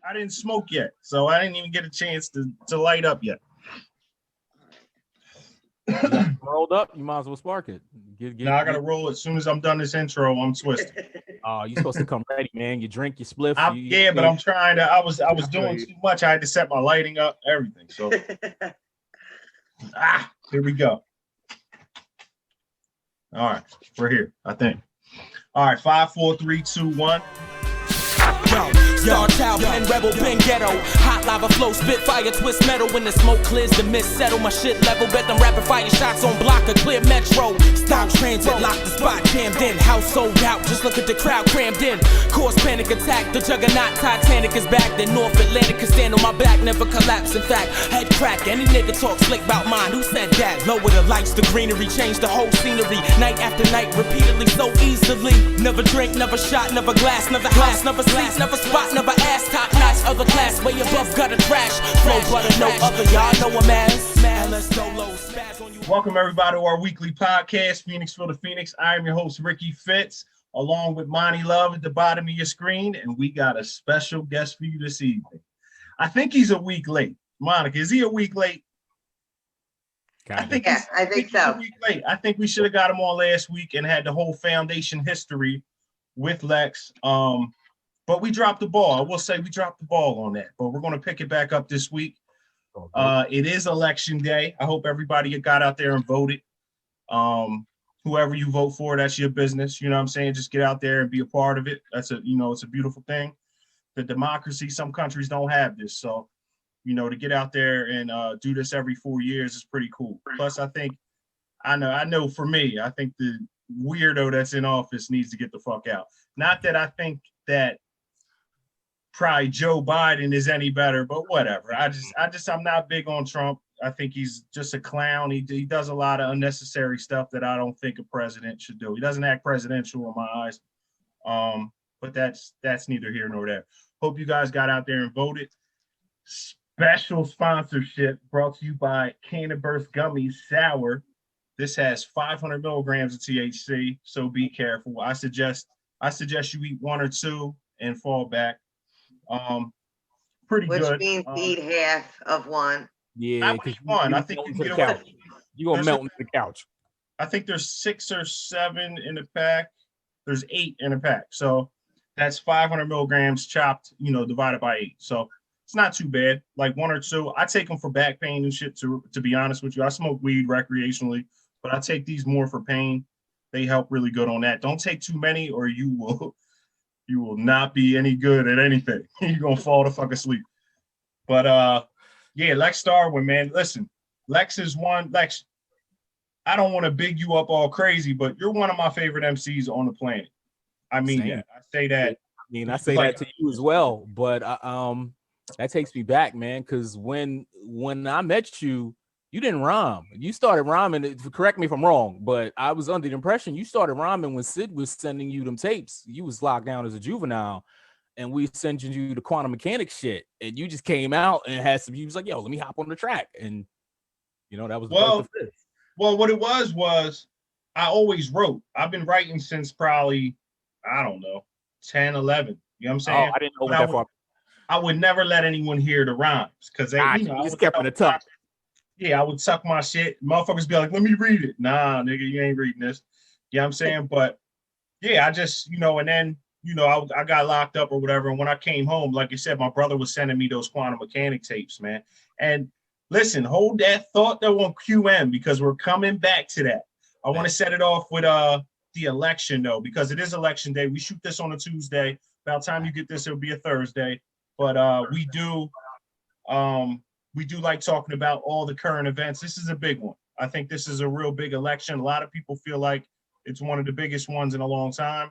I didn't smoke yet, so I didn't even get a chance to light up yet. You got it rolled up, you might as well spark it. Now I gotta roll it as soon as I'm done this intro. I'm twisted. Oh, you're supposed to come ready, man. You drink your spliff. But I'm trying to. I was doing too much. I had to set my lighting up, everything. So, here we go. All right, we're here. I think. All right, 5, 4, 3, 2, 1. Star Child, pen rebel, pen ghetto. Hot lava flow, spit fire, twist metal. When the smoke clears, the mist settle. My shit level, bet them rapid fire shots on block. A clear metro. Stop transit, lock the spot, jammed in. House sold out, just look at the crowd crammed in. Cause panic attack, the juggernaut Titanic is back. The North Atlantic can stand on my back, never collapse. In fact, head crack, any nigga talk slick about mine. Who said that? Lower the lights, the greenery, change the whole scenery. Night after night, repeatedly, so easily. Never drink, never shot, never glass, never house, never sleep, never spot, never ass, top notch, other class, way above gutter trash. Flow butter, no other, y'all know I'm ass. Welcome everybody to our weekly podcast, Phoenixville to Phoenix. I am your host, Ricky Fitz, along with Monty Love at the bottom of your screen, and we got a special guest for you this evening. I think he's a week late. Monica, is he a week late? I think so. He's a week late. I think we should have got him on last week and had the whole foundation history with Lex. But we dropped the ball. I will say we dropped the ball on that, but we're going to pick it back up this week. It is election day. I hope everybody got out there and voted. Whoever you vote for, that's your business. You know what I'm saying? Just get out there and be a part of it. It's a beautiful thing. The democracy, some countries don't have this. So, to get out there and do this every 4 years is pretty cool. Plus, I know for me, I think the weirdo that's in office needs to get the fuck out. Not that I think that probably Joe Biden is any better, but whatever. I'm not big on Trump. I think he's just a clown. He does a lot of unnecessary stuff that I don't think a president should do. He doesn't act presidential in my eyes. But that's neither here nor there. Hope you guys got out there and voted. Special sponsorship brought to you by Cannaburst Gummies Sour. This has 500 milligrams of THC, so be careful. I suggest you eat one or two and fall back. Pretty Which good. Which means eat half of one. Yeah, I would eat one. I think you can get away. You gonna melt into the couch. I think there's 6 or 7 in the pack. There's 8 in a pack. So that's 500 milligrams chopped, divided by 8. So it's not too bad. Like 1 or 2. I take them for back pain and shit, to be honest with you. I smoke weed recreationally, but I take these more for pain. They help really good on that. Don't take too many or you will not be any good at anything. You're gonna fall the fuck asleep. But Lex Starwind, man. Listen, Lex is one. Lex, I don't want to big you up all crazy, but you're one of my favorite MCs on the planet. I mean, I say that. I say that to you as well. But that takes me back, man, because when I met you, you didn't rhyme. You started rhyming. Correct me if I'm wrong, but I was under the impression you started rhyming when Sid was sending you them tapes. You was locked down as a juvenile, and we sending you the quantum mechanics shit, and you just came out and had some. You was like, "Yo, let me hop on the track," and that was well. What it was I always wrote. I've been writing since probably 10, 11. You know what I'm saying? Oh, I didn't know that far. I would never let anyone hear the rhymes because they just kept in the tuck. Yeah, I would suck my shit. Motherfuckers be like, let me read it. Nah, nigga, you ain't reading this. You know what I'm saying? But yeah, I just, and then, I got locked up or whatever. And when I came home, like I said, my brother was sending me those quantum mechanic tapes, man. And listen, hold that thought though on QM because we're coming back to that. I want to set it off with the election though, because it is election day. We shoot this on a Tuesday. By the time you get this, it'll be a Thursday. But we do like talking about all the current events. This is a big one. I think this is a real big election. A lot of people feel like it's one of the biggest ones in a long time.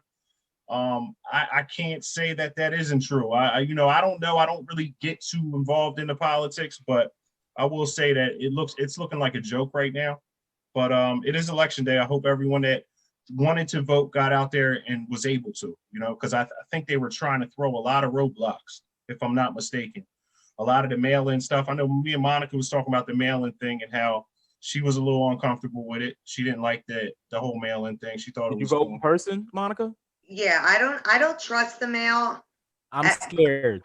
I can't say that isn't true. I don't know. I don't really get too involved in the politics, but I will say that it's looking like a joke right now. But it is election day. I hope everyone that wanted to vote got out there and was able to, because I think they were trying to throw a lot of roadblocks, if I'm not mistaken. A lot of the mail-in stuff. I know me and Monica was talking about the mail-in thing and how she was a little uncomfortable with it. She didn't like the whole mail-in thing. She thought Did you vote in person, Monica? Yeah, I don't trust the mail. I'm scared.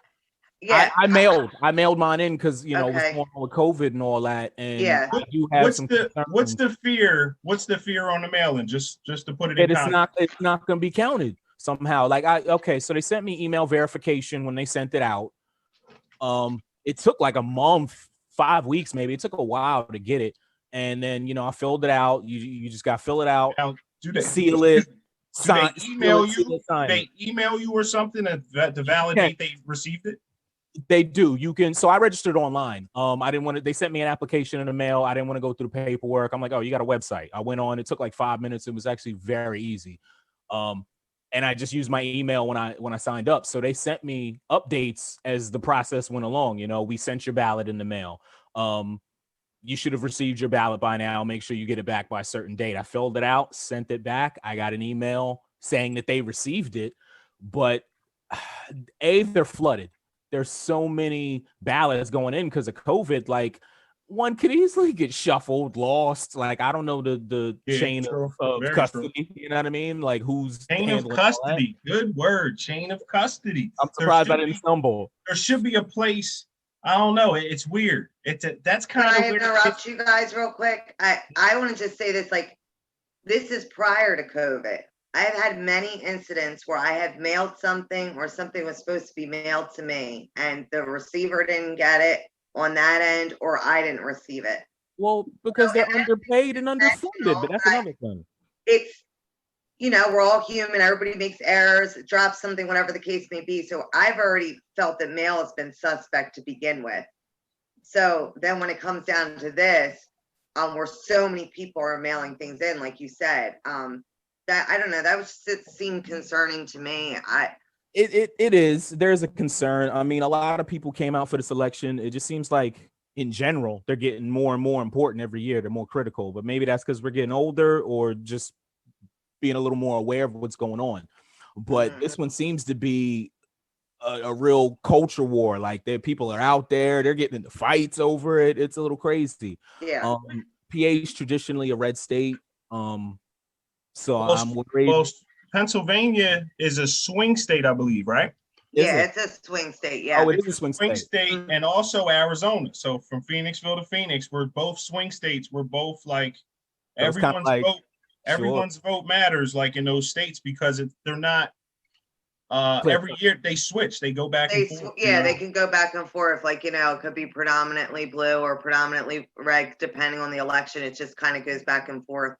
Yeah. I mailed mine in because you know what's Okay. going on with COVID and all that, and Yeah. I do have What's some the concerns fear? What's the fear on the mailing? Just to put it in that context. it's not going to be counted somehow. Like so they sent me email verification when they sent it out. It took like a month, 5 weeks maybe. It took a while to get it, and then you know I filled it out. You just got to fill it out, Now, seal it, sign. Do they email you? Seal it, sign They it. email you or something to validate they received it? They do. You can. So I registered online. I didn't want to. They sent me an application in the mail. I didn't want to go through the paperwork. I'm like, oh, you got a website. I went on. It took like 5 minutes. It was actually very easy. And I just used my email when I signed up. So they sent me updates as the process went along. You know, we sent your ballot in the mail. You should have received your ballot by now. Make sure you get it back by a certain date. I filled it out, sent it back. I got an email saying that they received it, but they're flooded. There's so many ballots going in because of COVID. Like one could easily get shuffled, lost. Like I don't know the chain of custody. True. You know what I mean? Like who's chain of custody? Good word, chain of custody. I'm surprised I didn't stumble. There should be a place. I don't know. It's weird. That's kind of. Can I interrupt you guys real quick? I want to just say this. Like this is prior to COVID. I have had many incidents where I have mailed something or something was supposed to be mailed to me and the receiver didn't get it on that end or I didn't receive it. Well, because they're underpaid and underfunded, but that's another thing. It's, you know, we're all human. Everybody makes errors, drops something, whatever the case may be. So I've already felt that mail has been suspect to begin with. So then when it comes down to this, where so many people are mailing things in, like you said, that I don't know, that was just seemed concerning to me. It is. There's a concern. I mean, a lot of people came out for this election. It just seems like in general they're getting more and more important every year. They're more critical, but maybe that's because we're getting older or just being a little more aware of what's going on. But this one seems to be a real culture war. Like people are out there, they're getting into fights over it. It's a little crazy. Yeah. PA is traditionally a red state. So I'm worried. Pennsylvania is a swing state, I believe, right? It's a swing state. Yeah. Oh, it is a swing state. And also Arizona. So from Phoenixville to Phoenix, we're both swing states. We're both like everyone's vote. Everyone's vote matters, like in those states, because they're not. Every year they switch. They go back and forth. Yeah, they can go back and forth. Like, you know, it could be predominantly blue or predominantly red, depending on the election. It just kind of goes back and forth.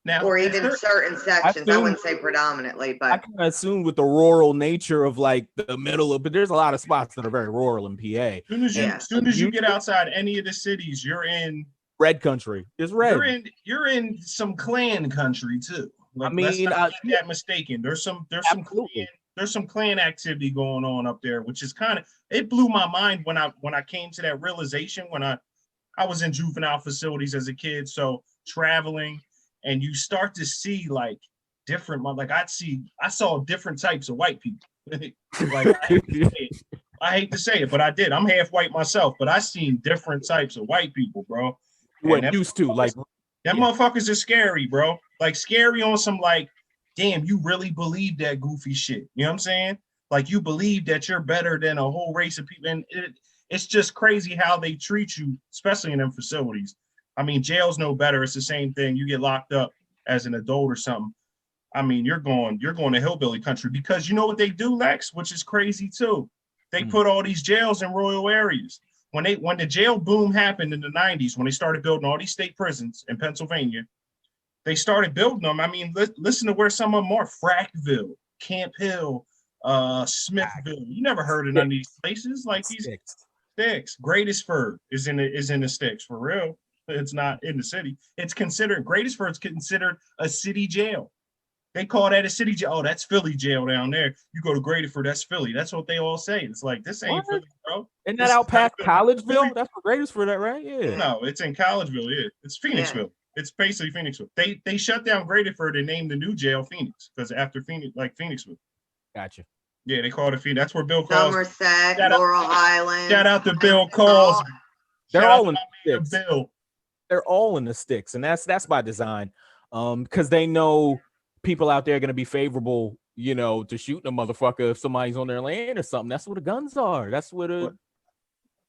Now, or even certain sections. I wouldn't say predominantly, but I kind of assume with the rural nature of like the middle of, but there's a lot of spots that are very rural in PA. As soon as you get outside any of the cities, you're in red country. It's red. You're in some clan country too. Like, I mean, let's not get that mistaken. There's some clan activity going on up there, which is kind of, it blew my mind when I came to that realization when I was in juvenile facilities as a kid. So traveling. And you start to see like different, like I saw different types of white people. Like I hate to say it, but I did. I'm half white myself, but I seen different types of white people, bro. What used to like that motherfuckers are scary, bro. Like scary on some like, damn, you really believe that goofy shit. You know what I'm saying? Like you believe that you're better than a whole race of people, and it's just crazy how they treat you, especially in them facilities. I mean, jail's no better. It's the same thing. You get locked up as an adult or something. I mean, you're going to hillbilly country because you know what they do, Lex, which is crazy too. They put all these jails in rural areas. When the jail boom happened in the 90s, when they started building all these state prisons in Pennsylvania, they started building them. I mean, listen to where some of them are: Frackville, Camp Hill, Smithville. You never heard of none of these places like these sticks. Greatestford is in the sticks for real. It's not in the city. It's considered Greatestford's considered a city jail. They call that a city jail. Oh, that's Philly jail down there. You go to Greatestford, that's Philly. That's what they all say. It's like this ain't Philly, bro. Isn't that out past Collegeville? That's what Greatestford, that right? Yeah. No, it's in Collegeville. Yeah, it's Phoenixville. Yeah. It's basically Phoenixville. They shut down Greatestford and named the new jail Phoenix because after Phoenix, like Phoenixville. Gotcha. Yeah, they called it Phoenix. That's where Bill calls. Somerset, Laurel Island. Shout out to Bill Calls. They're all in the sticks. They're all in the sticks, and that's by design, because they know people out there are going to be favorable you know, to shoot a motherfucker if somebody's on their land or something. That's what the guns are. That's what a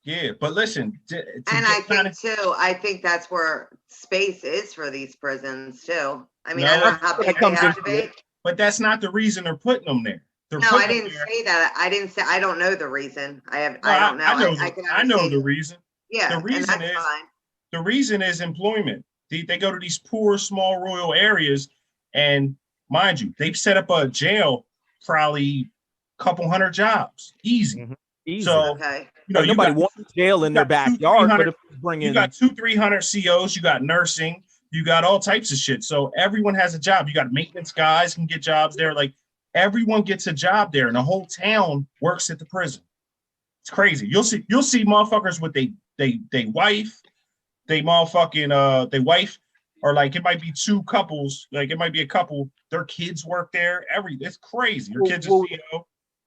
Yeah, but listen, And I think too, I think that's where space is for these prisons too. I mean, I don't know how big they have to be. But that's not the reason they're putting them there. No, I didn't say that. I didn't say. I don't know the reason. I don't know. I know the reason. Yeah, the reason is fine. The reason is employment. They go to these poor, small, rural areas, and mind you, they've set up a jail, probably a couple hundred jobs, easy. Mm-hmm. Easy. So you know, nobody wants jail in their backyard, but if you got 200-300 COs, you got nursing, you got all types of shit. So everyone has a job. You got maintenance guys can get jobs there. Like everyone gets a job there, and the whole town works at the prison. It's crazy. You'll see motherfuckers with they wife, they wife, or like it might be two couples, like it might be a couple, their kids work there. It's crazy. Your kids are CEO.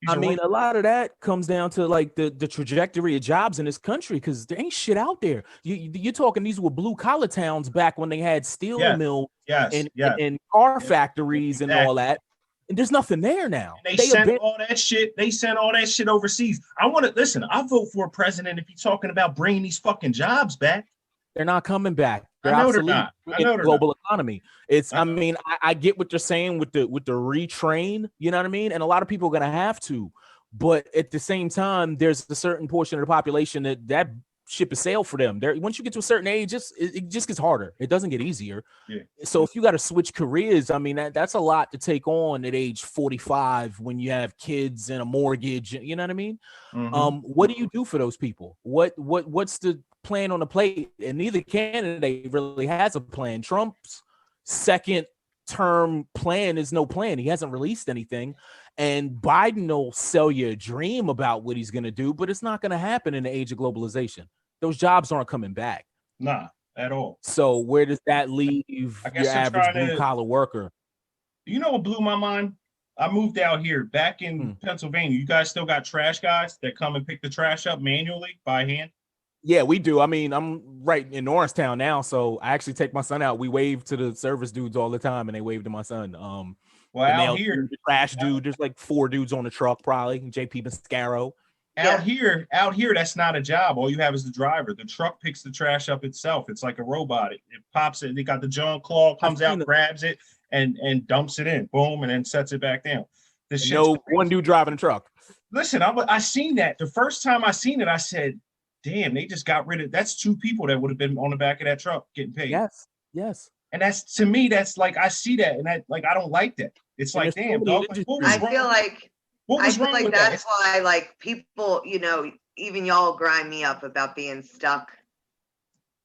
I mean, a lot of that comes down to like the trajectory of jobs in this country, because there ain't shit out there. You're talking, these were blue collar towns back when they had steel mills and car factories and all that. And there's nothing there now. And they sent all that shit. They sent all that shit overseas. I vote for a president if he's talking about bringing these fucking jobs back. They're not coming back. They're obsolete. I know they're global economy. It's. I mean, I get what you're saying with the retrain. You know what I mean? And a lot of people are gonna have to, but at the same time, there's a certain portion of the population that ship is sailed for them. Once you get to a certain age, it just gets harder. It doesn't get easier. Yeah. So if you got to switch careers, I mean, that's a lot to take on at age 45 when you have kids and a mortgage. You know what I mean? Mm-hmm. What do you do for those people? What's the plan on the plate? And neither candidate really has a plan. Trump's second term plan is no plan. He hasn't released anything. And Biden will sell you a dream about what he's going to do, but it's not going to happen in the age of globalization. Those jobs aren't coming back. Nah, at all. So where does that leave your average blue-collar worker? You know what blew my mind? I moved out here back in Pennsylvania. You guys still got trash guys that come and pick the trash up manually by hand? Yeah, we do. I mean, I'm right in Norristown now, so I actually take my son out. We wave to the service dudes all the time, and they wave to my son. Well, out here, the trash dude, there's like 4 dudes on the truck, probably. JP Mascaro. Out here, that's not a job. All you have is the driver. The truck picks the trash up itself. It's like a robot. It pops it. They got the John claw, comes out, grabs it, and dumps it in. Boom, and then sets it back down. One dude driving a truck. Listen, I seen that. The first time I seen it, I said, damn, they just got rid of. That's 2 people that would have been on the back of that truck getting paid. Yes. And that's, to me, that's like, I see that, and I don't like that. It's like, damn, dog. I feel like that's why, like, people, you know, even y'all grind me up about being stuck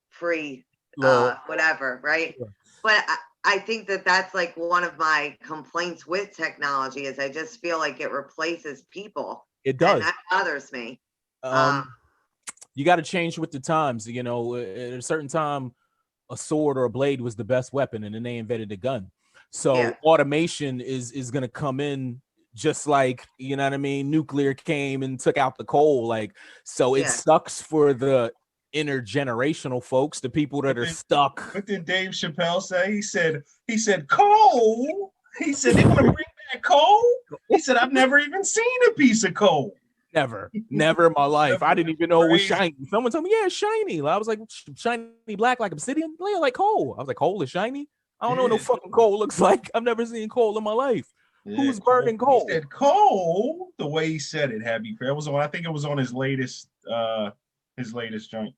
free, whatever, right? Sure. But I think that's like one of my complaints with technology is I just feel like it replaces people. It does. And that bothers me. You got to change with the times. You know, at a certain time, a sword or a blade was the best weapon, and then they invented a gun. So automation is going to come in just like, you know what I mean? Nuclear came and took out the coal. Like, so it sucks for the intergenerational folks, the people that are stuck. What did Dave Chappelle say? He said, coal. He said, they want to bring back coal. He said, I've never even seen a piece of coal. Never in my life. I didn't even know it was shiny. Someone told me, yeah, it's shiny. I was like, shiny black like obsidian? Yeah, like coal. I was like, coal is shiny? I don't know what no fucking coal looks like. I've never seen coal in my life. Yeah, who's burning coal? He said coal. The way he said it had me. I think it was on his latest joint.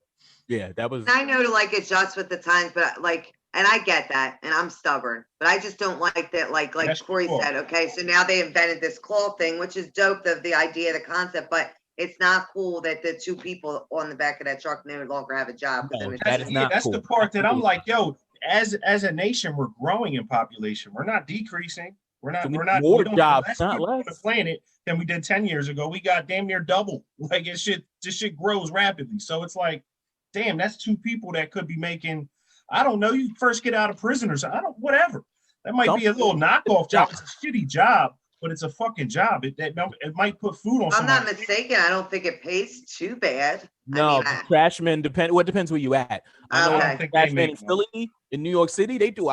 Yeah, that was. I know to like adjust with the times, but like, and I get that, and I'm stubborn, but I just don't like that. Like Corey said, okay, so now they invented this claw thing, which is dope, the idea, the concept, but it's not cool that the 2 people on the back of that truck no longer have a job. No, that is not that's cool. The part that I'm like, yo, as a nation, we're growing in population. We're not decreasing. We're not more jobs, not less on the planet than we did 10 years ago. We got damn near double. Like this shit grows rapidly. So it's like, damn, that's 2 people that could be making, I don't know, you first get out of prison or something. Whatever. That might be a little knockoff job. It's a shitty job, but it's a fucking job. It might put food on. I'm not mistaken. I don't think it pays too bad. No, trashmen depends where you at. I know trashmen in Philly, in New York City, they do.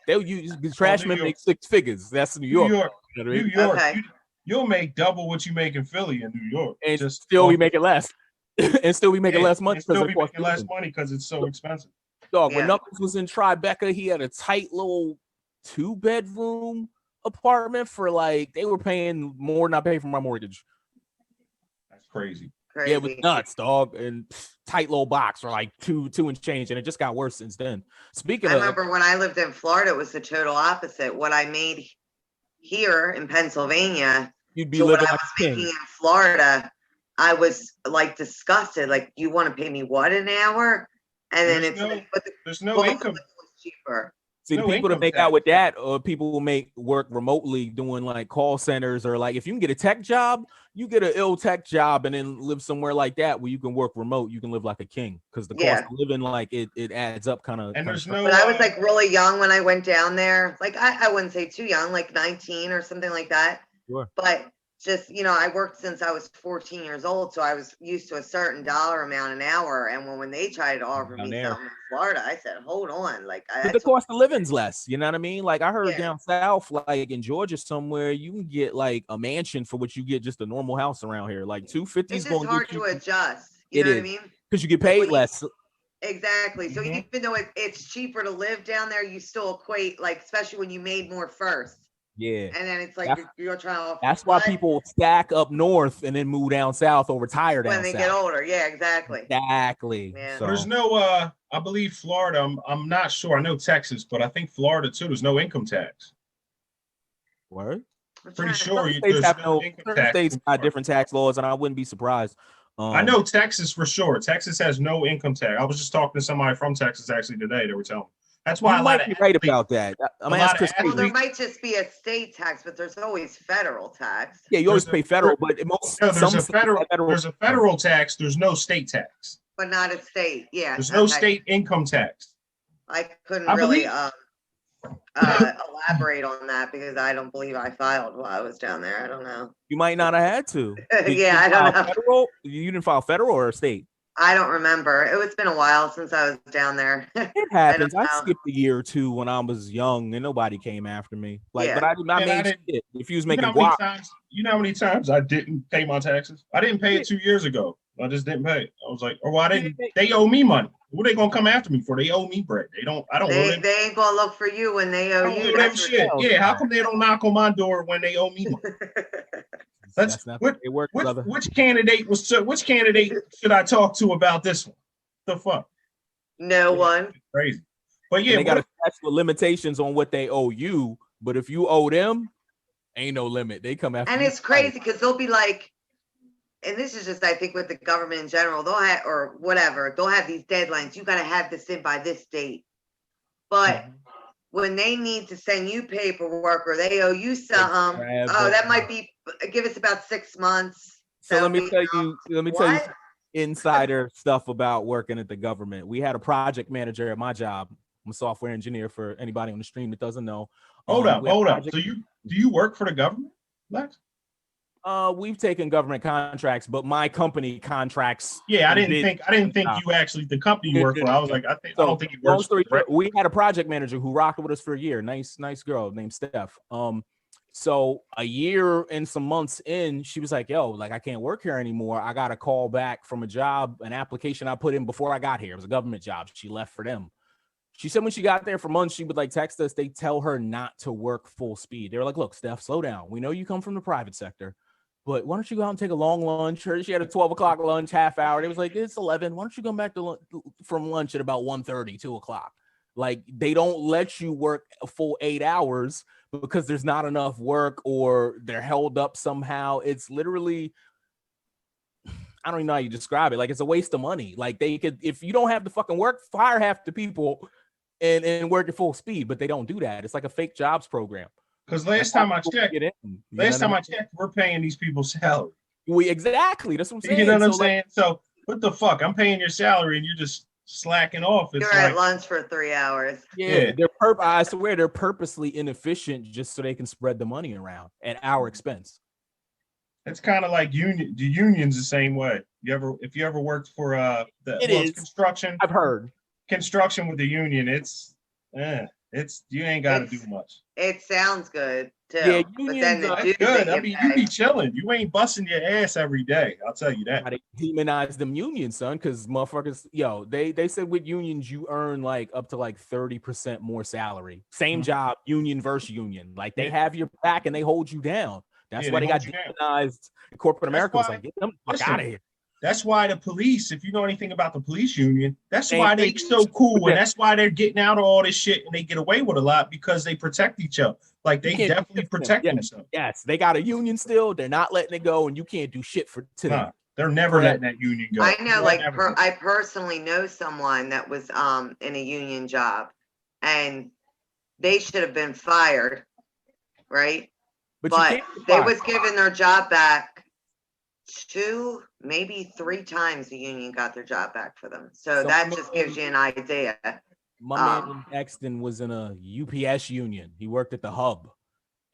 They use trashmen make 6 figures. That's New York. You know what I New mean? York, Okay. you'll make double what you make in Philly in New York. And Just still we off- make it less. And still we making yeah, less money and because still of be cost making of less living. money because it's so expensive. Dog, when Yeah. Knuckles was in Tribeca, he had a tight little 2-bedroom apartment for like they were paying more than I paid for my mortgage. That's crazy. Crazy. Yeah, it was nuts, dog. And tight little box for like two and change, and it just got worse since then. Speaking I of, remember when I lived in Florida, it was the total opposite. What I made here in Pennsylvania you'd be to what living I like was a king. making in Florida, I was like disgusted. Like, you want to pay me what an hour? And then There's it's no- like, but the There's no cost of income. living was cheaper. See, the no people that income make tax. out with that, or people who make work remotely doing like call centers, or like if you can get a tech job, you get an ill tech job and then live somewhere like that where you can work remote, you can live like a king because the Yeah. cost of living, like it adds up kind of. And there's no. But I was like really young when I went down there. Like, I wouldn't say too young, like 19 or something like that. Sure. But just, I worked since I was 14 years old. So I was used to a certain dollar amount an hour. And when they tried to offer Down me there. something in Florida, I said, hold on. Like, But the cost of living's less, you know what I mean? Like I heard Yeah. down south, like in Georgia somewhere, you can get like a mansion for what you get just a normal house around here. Like 250 is it's going just to hard get you to adjust. You It know what I is. mean? because you get Like, paid when you- less. Exactly. So Mhm. even though it's cheaper to live down there, you still equate, like, especially when you made more first. Yeah. And then it's like That's- you're trying to. That's why what? people stack up north and then move down south or retire down When they south. get older. Yeah, exactly. Exactly. Yeah. So There's no. I believe Florida. I'm not sure. I know Texas, but I think Florida too. There's no income tax. word. I'm Pretty trying- sure Certain you, states there's have no no. income Certain tax. states in got Florida. different tax laws, and I wouldn't be surprised. I know Texas for sure. Texas has no income tax. I was just talking to somebody from Texas actually today. They were telling me. That's why You a lot might of be right athletes- about that. I'm a gonna lot ask of Chris. athletes- Well, there Payton. might just be a state tax, but there's always federal tax. Yeah, you always there's a- pay federal, but most No, there's some a states have federal. There's a federal tax. There's no state tax. But not a state. Yeah. There's no okay. state income tax. I couldn't I really believe- elaborate on that because I don't believe I filed while I was down there. I don't know. You might not have had to. Did Yeah, you I don't file know. Federal? You didn't file federal or state? I don't remember. It's been a while since I was down there. It happens. I, know. skipped a year or two when I was young, and nobody came after me. Like, Yeah. but I Man, I made didn't- shit. If you was You know making how many guap, times? You know how many times I didn't pay my taxes? I didn't pay it 2 years ago. I just didn't pay it. I was like, I didn't. They owe me money. What are they gonna come after me for? They owe me bread. They don't. I don't owe They them. ain't gonna look for you when they I owe don't you. owe them That's for shit. hell. Yeah. How come they don't knock on my door when they owe me money? that's not the way it works, brother. Which candidate should I talk to about this one? The fuck, No one. crazy. But And yeah, they got what- a statute of limitations on what they owe you, but if you owe them, ain't no limit. They come after And you. it's crazy because they'll be like, and this is just, I think, with the government in general, they'll have, or whatever, they'll have these deadlines. You got to have this in by this date. But when they need to send you paperwork or they owe you something, grab oh, it. that might be, give us about 6 months. So let me we tell know. you. Let me tell you insider stuff about working at the government. We had a project manager at my job. I'm a software engineer for anybody on the stream that doesn't know. hold up. we had So do you work for the government, Lex? We've taken government contracts, but my company contracts. Yeah, I didn't bid- think you actually the company you work for. I was like, I don't think you long work story for short, we had a project manager who rocked with us for a year. Nice girl named Steph. So a year and some months in, she was like, yo, like I can't work here anymore. I got a call back from a job, an application I put in before I got here. It was a government job. She left for them. She said when she got there for months, she would like text us. They tell her not to work full speed. They were like, look, Steph, slow down. We know you come from the private sector, but why don't you go out and take a long lunch? She had a 12 o'clock lunch, half hour. It was like, it's 11. Why don't you come back to from lunch at about 1:30, 2 o'clock? Like they don't let you work a full 8 hours because there's not enough work or they're held up somehow. It's literally, I don't even know how you describe it. Like it's a waste of money. Like they could, if you don't have the fucking work, fire half the people and work at full speed, but they don't do that. It's like a fake jobs program. Because last time I checked, I we're paying these people salary. exactly. That's what I'm saying. You know what I'm So, like, saying? So what the fuck? I'm paying your salary and you're just slacking off. It's You're like, at lunch for 3 hours. yeah, I swear they're purposely inefficient just so they can spread the money around at our expense. it's kind of like the union's the same way. If you ever worked for It is. construction I've heard. construction with the union, it's You ain't got to do It's- much. It sounds good too. Yeah, but then unions the are dues Good. they I get mean, you paid. be chilling. You ain't busting your ass every day. I'll tell you that. They demonize them unions, son, because motherfuckers, they said with unions you earn like up to like 30% more salary. Same Mhm. job, union versus union. Like they Yeah. have your back and they hold you down. That's Yeah, why they they got hold you down. demonized. Corporate That's America was why- like, get them the fuck listen, out of here. That's why the police, if you know anything about the police union, that's Same why they thing. so cool. Yeah. And that's why they're getting out of all this shit and they get away with a lot because they protect each other. Like You they can't do definitely shit for them. protect Yeah. themselves. Yes, they got a union still. They're not letting it go, and you can't do shit to them. Nah, they're never letting that union go. I know, They'll like never. I personally know someone that was in a union job, and they should have been fired, right? But you But can't they fire. was given their job back 2, maybe 3 times. The union got their job back for them, so So that just gives you an idea. My man in Exton was in a UPS union. He worked at the hub.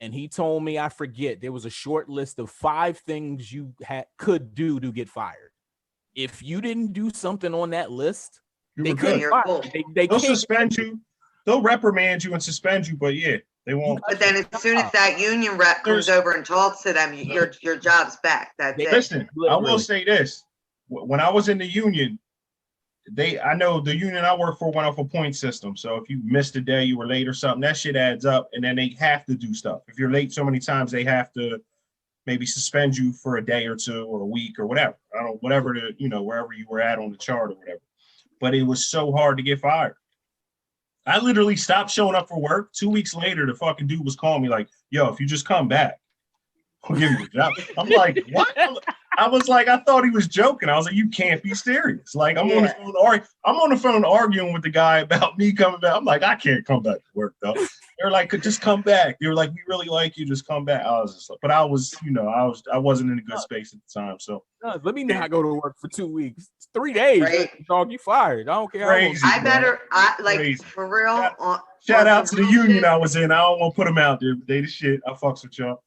And he told me, I forget, there was a short list of 5 things you could do to get fired. If you didn't do something on that list, You they were couldn't good. fire Cool. you. They They'll can't. suspend you. They'll reprimand you and suspend you, but yeah, they won't. But then as soon as that union rep comes over and talks to them, your job's back. That's it. Listen, I will Literally. say this. When I was in the union, I know the union I work for went off a point system. So if you missed a day, you were late or something, that shit adds up. And then they have to do stuff. If you're late so many times, they have to maybe suspend you for a day or 2 or a week or whatever. I don't know, whatever wherever you were at on the chart or whatever. But it was so hard to get fired. I literally stopped showing up for work. 2 weeks later, the fucking dude was calling me like, yo, if you just come back, I'll give you a job. I'm like, what? I was like, I thought he was joking. I was like, you can't be serious. Like, I'm on the phone arguing with the guy about me coming back. I'm like, I can't come back to work though. They're like, just come back. They were like, we really like you. Just come back. I was just like, but I was, I wasn't in a good space at the time. So Let me not go to work for 2 weeks. It's 3 days. Right. Dog, you fired. I don't care. Crazy. I for real. Shout out to the union I was in. I don't want to put them out there, but they the shit. I fucks with y'all.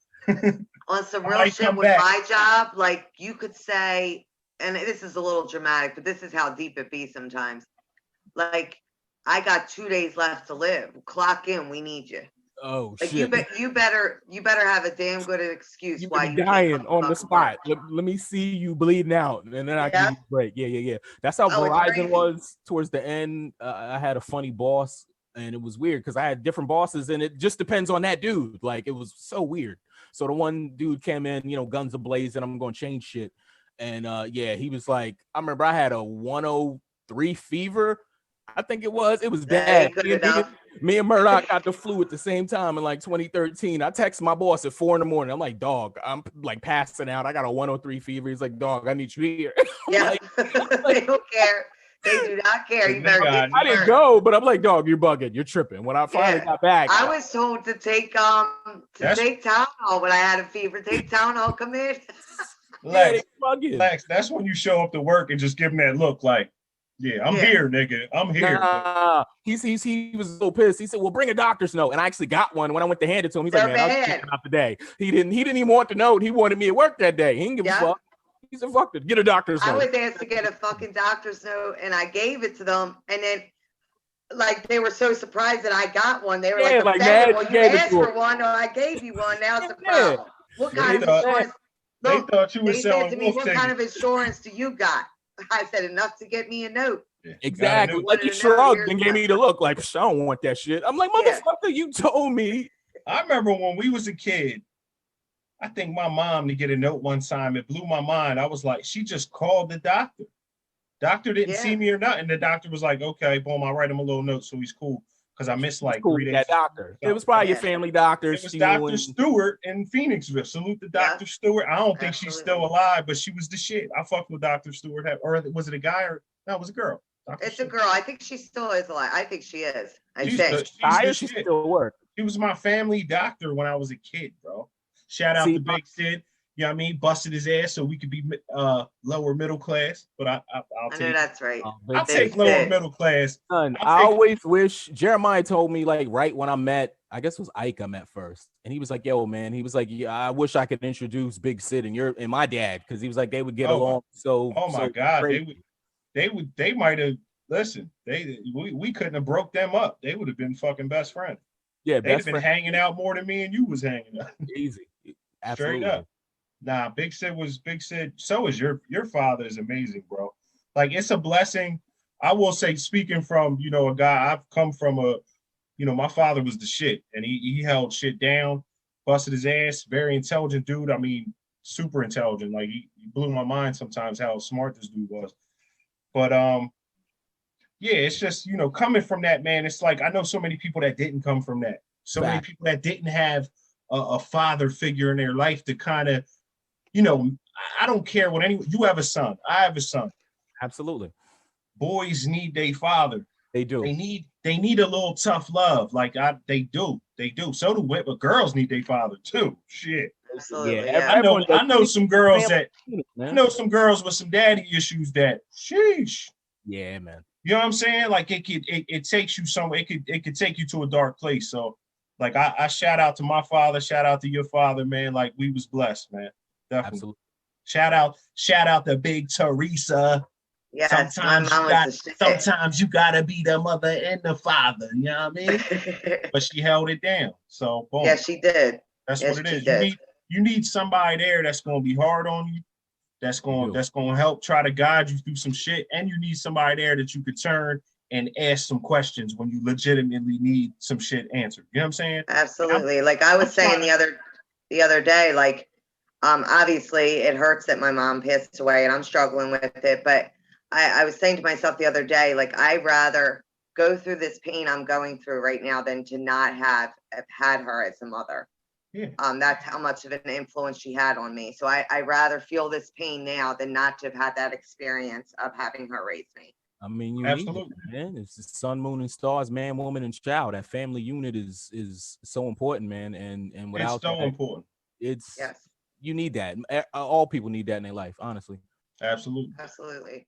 On some I real might shit come with back. my job, like you could say, and this is a little dramatic, but this is how deep it be sometimes. Like, I got 2 days left to live. Clock in, we need you. Oh Like shit. you better have a damn good excuse You why be you can't dying come to on the fucking spot. work. Let me see you bleeding out, and then I Yeah. can give you a break. Yeah. That's how Oh, it's Verizon crazy. was towards the end. I had a funny boss, and it was weird because I had different bosses, and it just depends on that dude. Like it was so weird. So the one dude came in, guns ablazing. I'm going to change shit, and he was like, I remember I had a 103 fever. I think it was bad. Me and Murdoch got the flu at the same time in like 2013. I text my boss at 4 a.m. I'm like, dog, I'm like passing out. I got a 103 fever. He's like, dog, I need you here. Yeah, they don't care. They do not care. You better get I didn't go, but I'm like, dog, you're bugging. You're tripping. When I finally got back, I was told to take take Tylenol when I had a fever. Take Tylenol, come in. Lex, that's when you show up to work and just give him that look like, I'm here, nigga. I'm here. He was so pissed. He said, well, bring a doctor's note. And I actually got one. When I went to hand it to him, he's like, man, I'll get out today. He didn't even want the note. He wanted me at work that day. He didn't give a fuck. He said, fuck it. Get a doctor's note. I was asked to get a fucking doctor's note, and I gave it to them. And then, like, they were so surprised that I got one. They were like well, you asked for one, or I gave you one. Now it's a problem. What kind of insurance? They thought you were selling said to me, what kind of insurance do you got? I said, enough to get me a note. Exactly. Like he shrugged and gave me the look like, I don't want that shit. I'm like, motherfucker, you told me. I remember when we was a kid, I think my mom to get a note one time, it blew my mind. I was like, she just called the doctor. Doctor didn't see me or nothing. The doctor was like, okay, boom, I'll write him a little note so he's cool. Because I missed like 3 days. That doctor. It was probably your family doctor. It was Dr. Stewart in Phoenixville. Salute to Dr. Stewart. I don't think she's still alive, but she was the shit. I fucked with Dr. Stewart. Or was it a guy or no, it was a girl? It's a girl. I think she still is alive. I think she is. She still works. She was my family doctor when I was a kid, bro. Shout out to Big Sid. You know what I mean? Busted his ass so we could be lower middle class. But I'll take know that's right. I'll take lower middle class. Son, I always wish Jeremiah told me like right when I met, I guess it was Ike I met first. And he was like, yo, man, he was like, yeah, I wish I could introduce Big Sid and my dad, because he was like, they would get along so. Oh my God. They might have listen, we couldn't have broke them up. They would have been fucking best friends. Yeah, They'd have best been friend. hanging out more than me and you was hanging out. Easy. Straight Absolutely. up. Nah, Big Sid was Big Sid. So is your father is amazing, bro. Like it's a blessing. I will say, speaking from, you know, a guy, I've come from my father was the shit and he held shit down, busted his ass, very intelligent dude. I mean, super intelligent. Like he blew my mind sometimes how smart this dude was. But yeah, it's just, coming from that, man, it's like I know so many people that didn't come from that. So many people that didn't have a father figure in their life to kind of, I don't care what anyone, you have a son, I have a son. Absolutely. Boys need their father. They do. They need a little tough love. Like they do. So do women, but girls need their father too. Shit. Absolutely. Yeah. I know some girls with some daddy issues that sheesh. Yeah, man. You know what I'm saying? Like it takes you somewhere. It could take you to a dark place. So like I shout out to my father, shout out to your father, man. Like we was blessed, man. Definitely. Absolutely. Shout out to Big Teresa. Yes, sometimes you gotta be the mother and the father, you know what I mean? But she held it down. So boom. Yeah, she did. That's what it is. You need somebody there that's gonna be hard on you, that's gonna help try to guide you through some shit, and you need somebody there that you could turn and ask some questions when you legitimately need some shit answered. You know what I'm saying? Absolutely. Like I was saying the other day, like obviously it hurts that my mom passed away and I'm struggling with it, but I was saying to myself the other day, like, I'd rather go through this pain I'm going through right now than to not have had her as a mother. Yeah. That's how much of an influence she had on me. So I rather feel this pain now than not to have had that experience of having her raise me. I mean, you absolutely, need it, man. It's the sun, moon, and stars, man, woman, and child. That family unit is so important, man. And without it's so important. It's yes. You need that. All people need that in their life, honestly. Absolutely.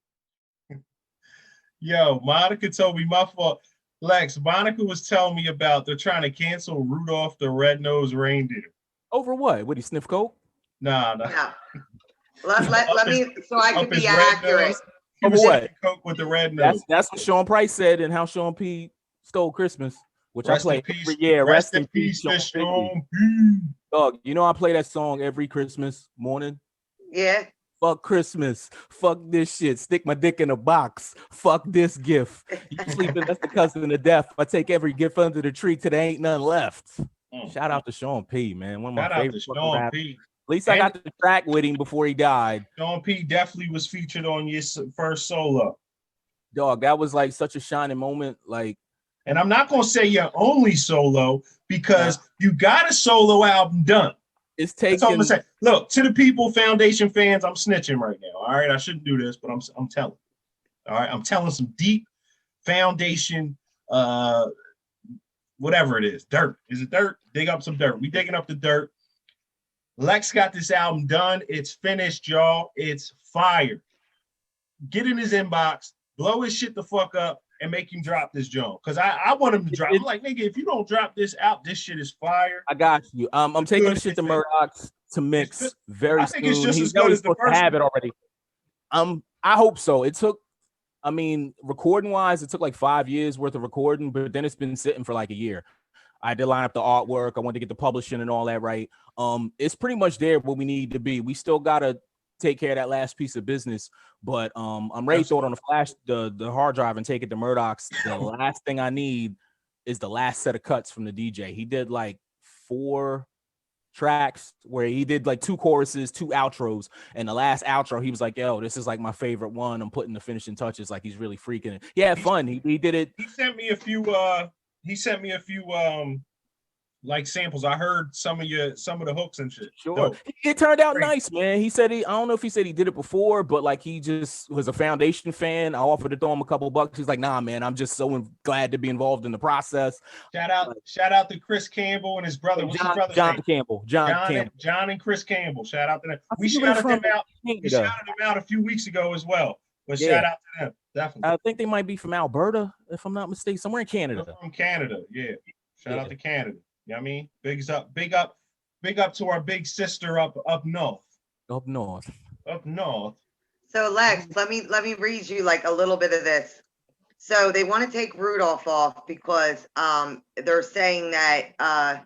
Yo, Monica told me my fault. Lex, Monica was telling me about they're trying to cancel Rudolph the Red-Nosed Reindeer. Over what? Would he sniff coke? Nah. Let me, so I can be accurate. He was what? Coke with the red nose. That's what Sean Price said and how Sean P stole Christmas, which I play every year. Rest in peace, Sean P. Dog, I play that song every Christmas morning. Yeah. Fuck Christmas. Fuck this shit. Stick my dick in a box. Fuck this gift. You sleeping, that's the cousin of death. I take every gift under the tree till there ain't none left. Shout out to Sean P, man. One of my favorite Sean P. At least I got the track with him before he died. Sean P definitely was featured on your first solo. Dog, that was like such a shining moment. Like, and I'm not gonna say your only solo because you got a solo album done. It's taking. That's all I'm gonna say. Look, to the people, Foundation fans, I'm snitching right now. All right, I shouldn't do this, but I'm telling. All right, I'm telling some deep Foundation, whatever it is, dirt. Is it dirt? Dig up some dirt. We digging up the dirt. Lex got this album done. It's finished, y'all. It's fire. Get in his inbox, blow his shit the fuck up, and make him drop this joint. Because I want him to drop. I'm like, nigga, if you don't drop this out, this shit is fire. I got you. I'm taking the shit to Murdoch's to mix very soon. It's just as good as the first. Have it already. I hope so. It took, recording wise, it took like 5 years worth of recording, but then it's been sitting for like a year. I did line up the artwork. I wanted to get the publishing and all that right. It's pretty much there where we need to be. We still gotta take care of that last piece of business, but I'm ready to throw it on the flash, the hard drive, and take it to Murdoch's. The last thing I need is the last set of cuts from the DJ. He did like 4 tracks where he did like 2 choruses, 2 outros, and the last outro he was like, yo, this is like my favorite one. I'm putting the finishing touches. Like, he's really freaking it. He had fun. He did it. He sent me a few like samples. I heard some of the hooks and shit. Sure. Dope. It turned out nice, man. He said I don't know if he said he did it before, but like he just was a Foundation fan. I offered to throw him a couple bucks. He's like, nah, man, I'm just so glad to be involved in the process. Shout out to Chris Campbell and his brother. What's his brother's name? Campbell. John and Chris Campbell. Shout out to them. We shouted them out a few weeks ago as well. But shout out to them. Definitely. I think they might be from Alberta, if I'm not mistaken, somewhere in Canada. They're from Canada, yeah. Shout out to Canada. You know what I mean? Big up to our big sister up north. Up north. Up north. So Lex, let me read you like a little bit of this. So they want to take Rudolph off because they're saying that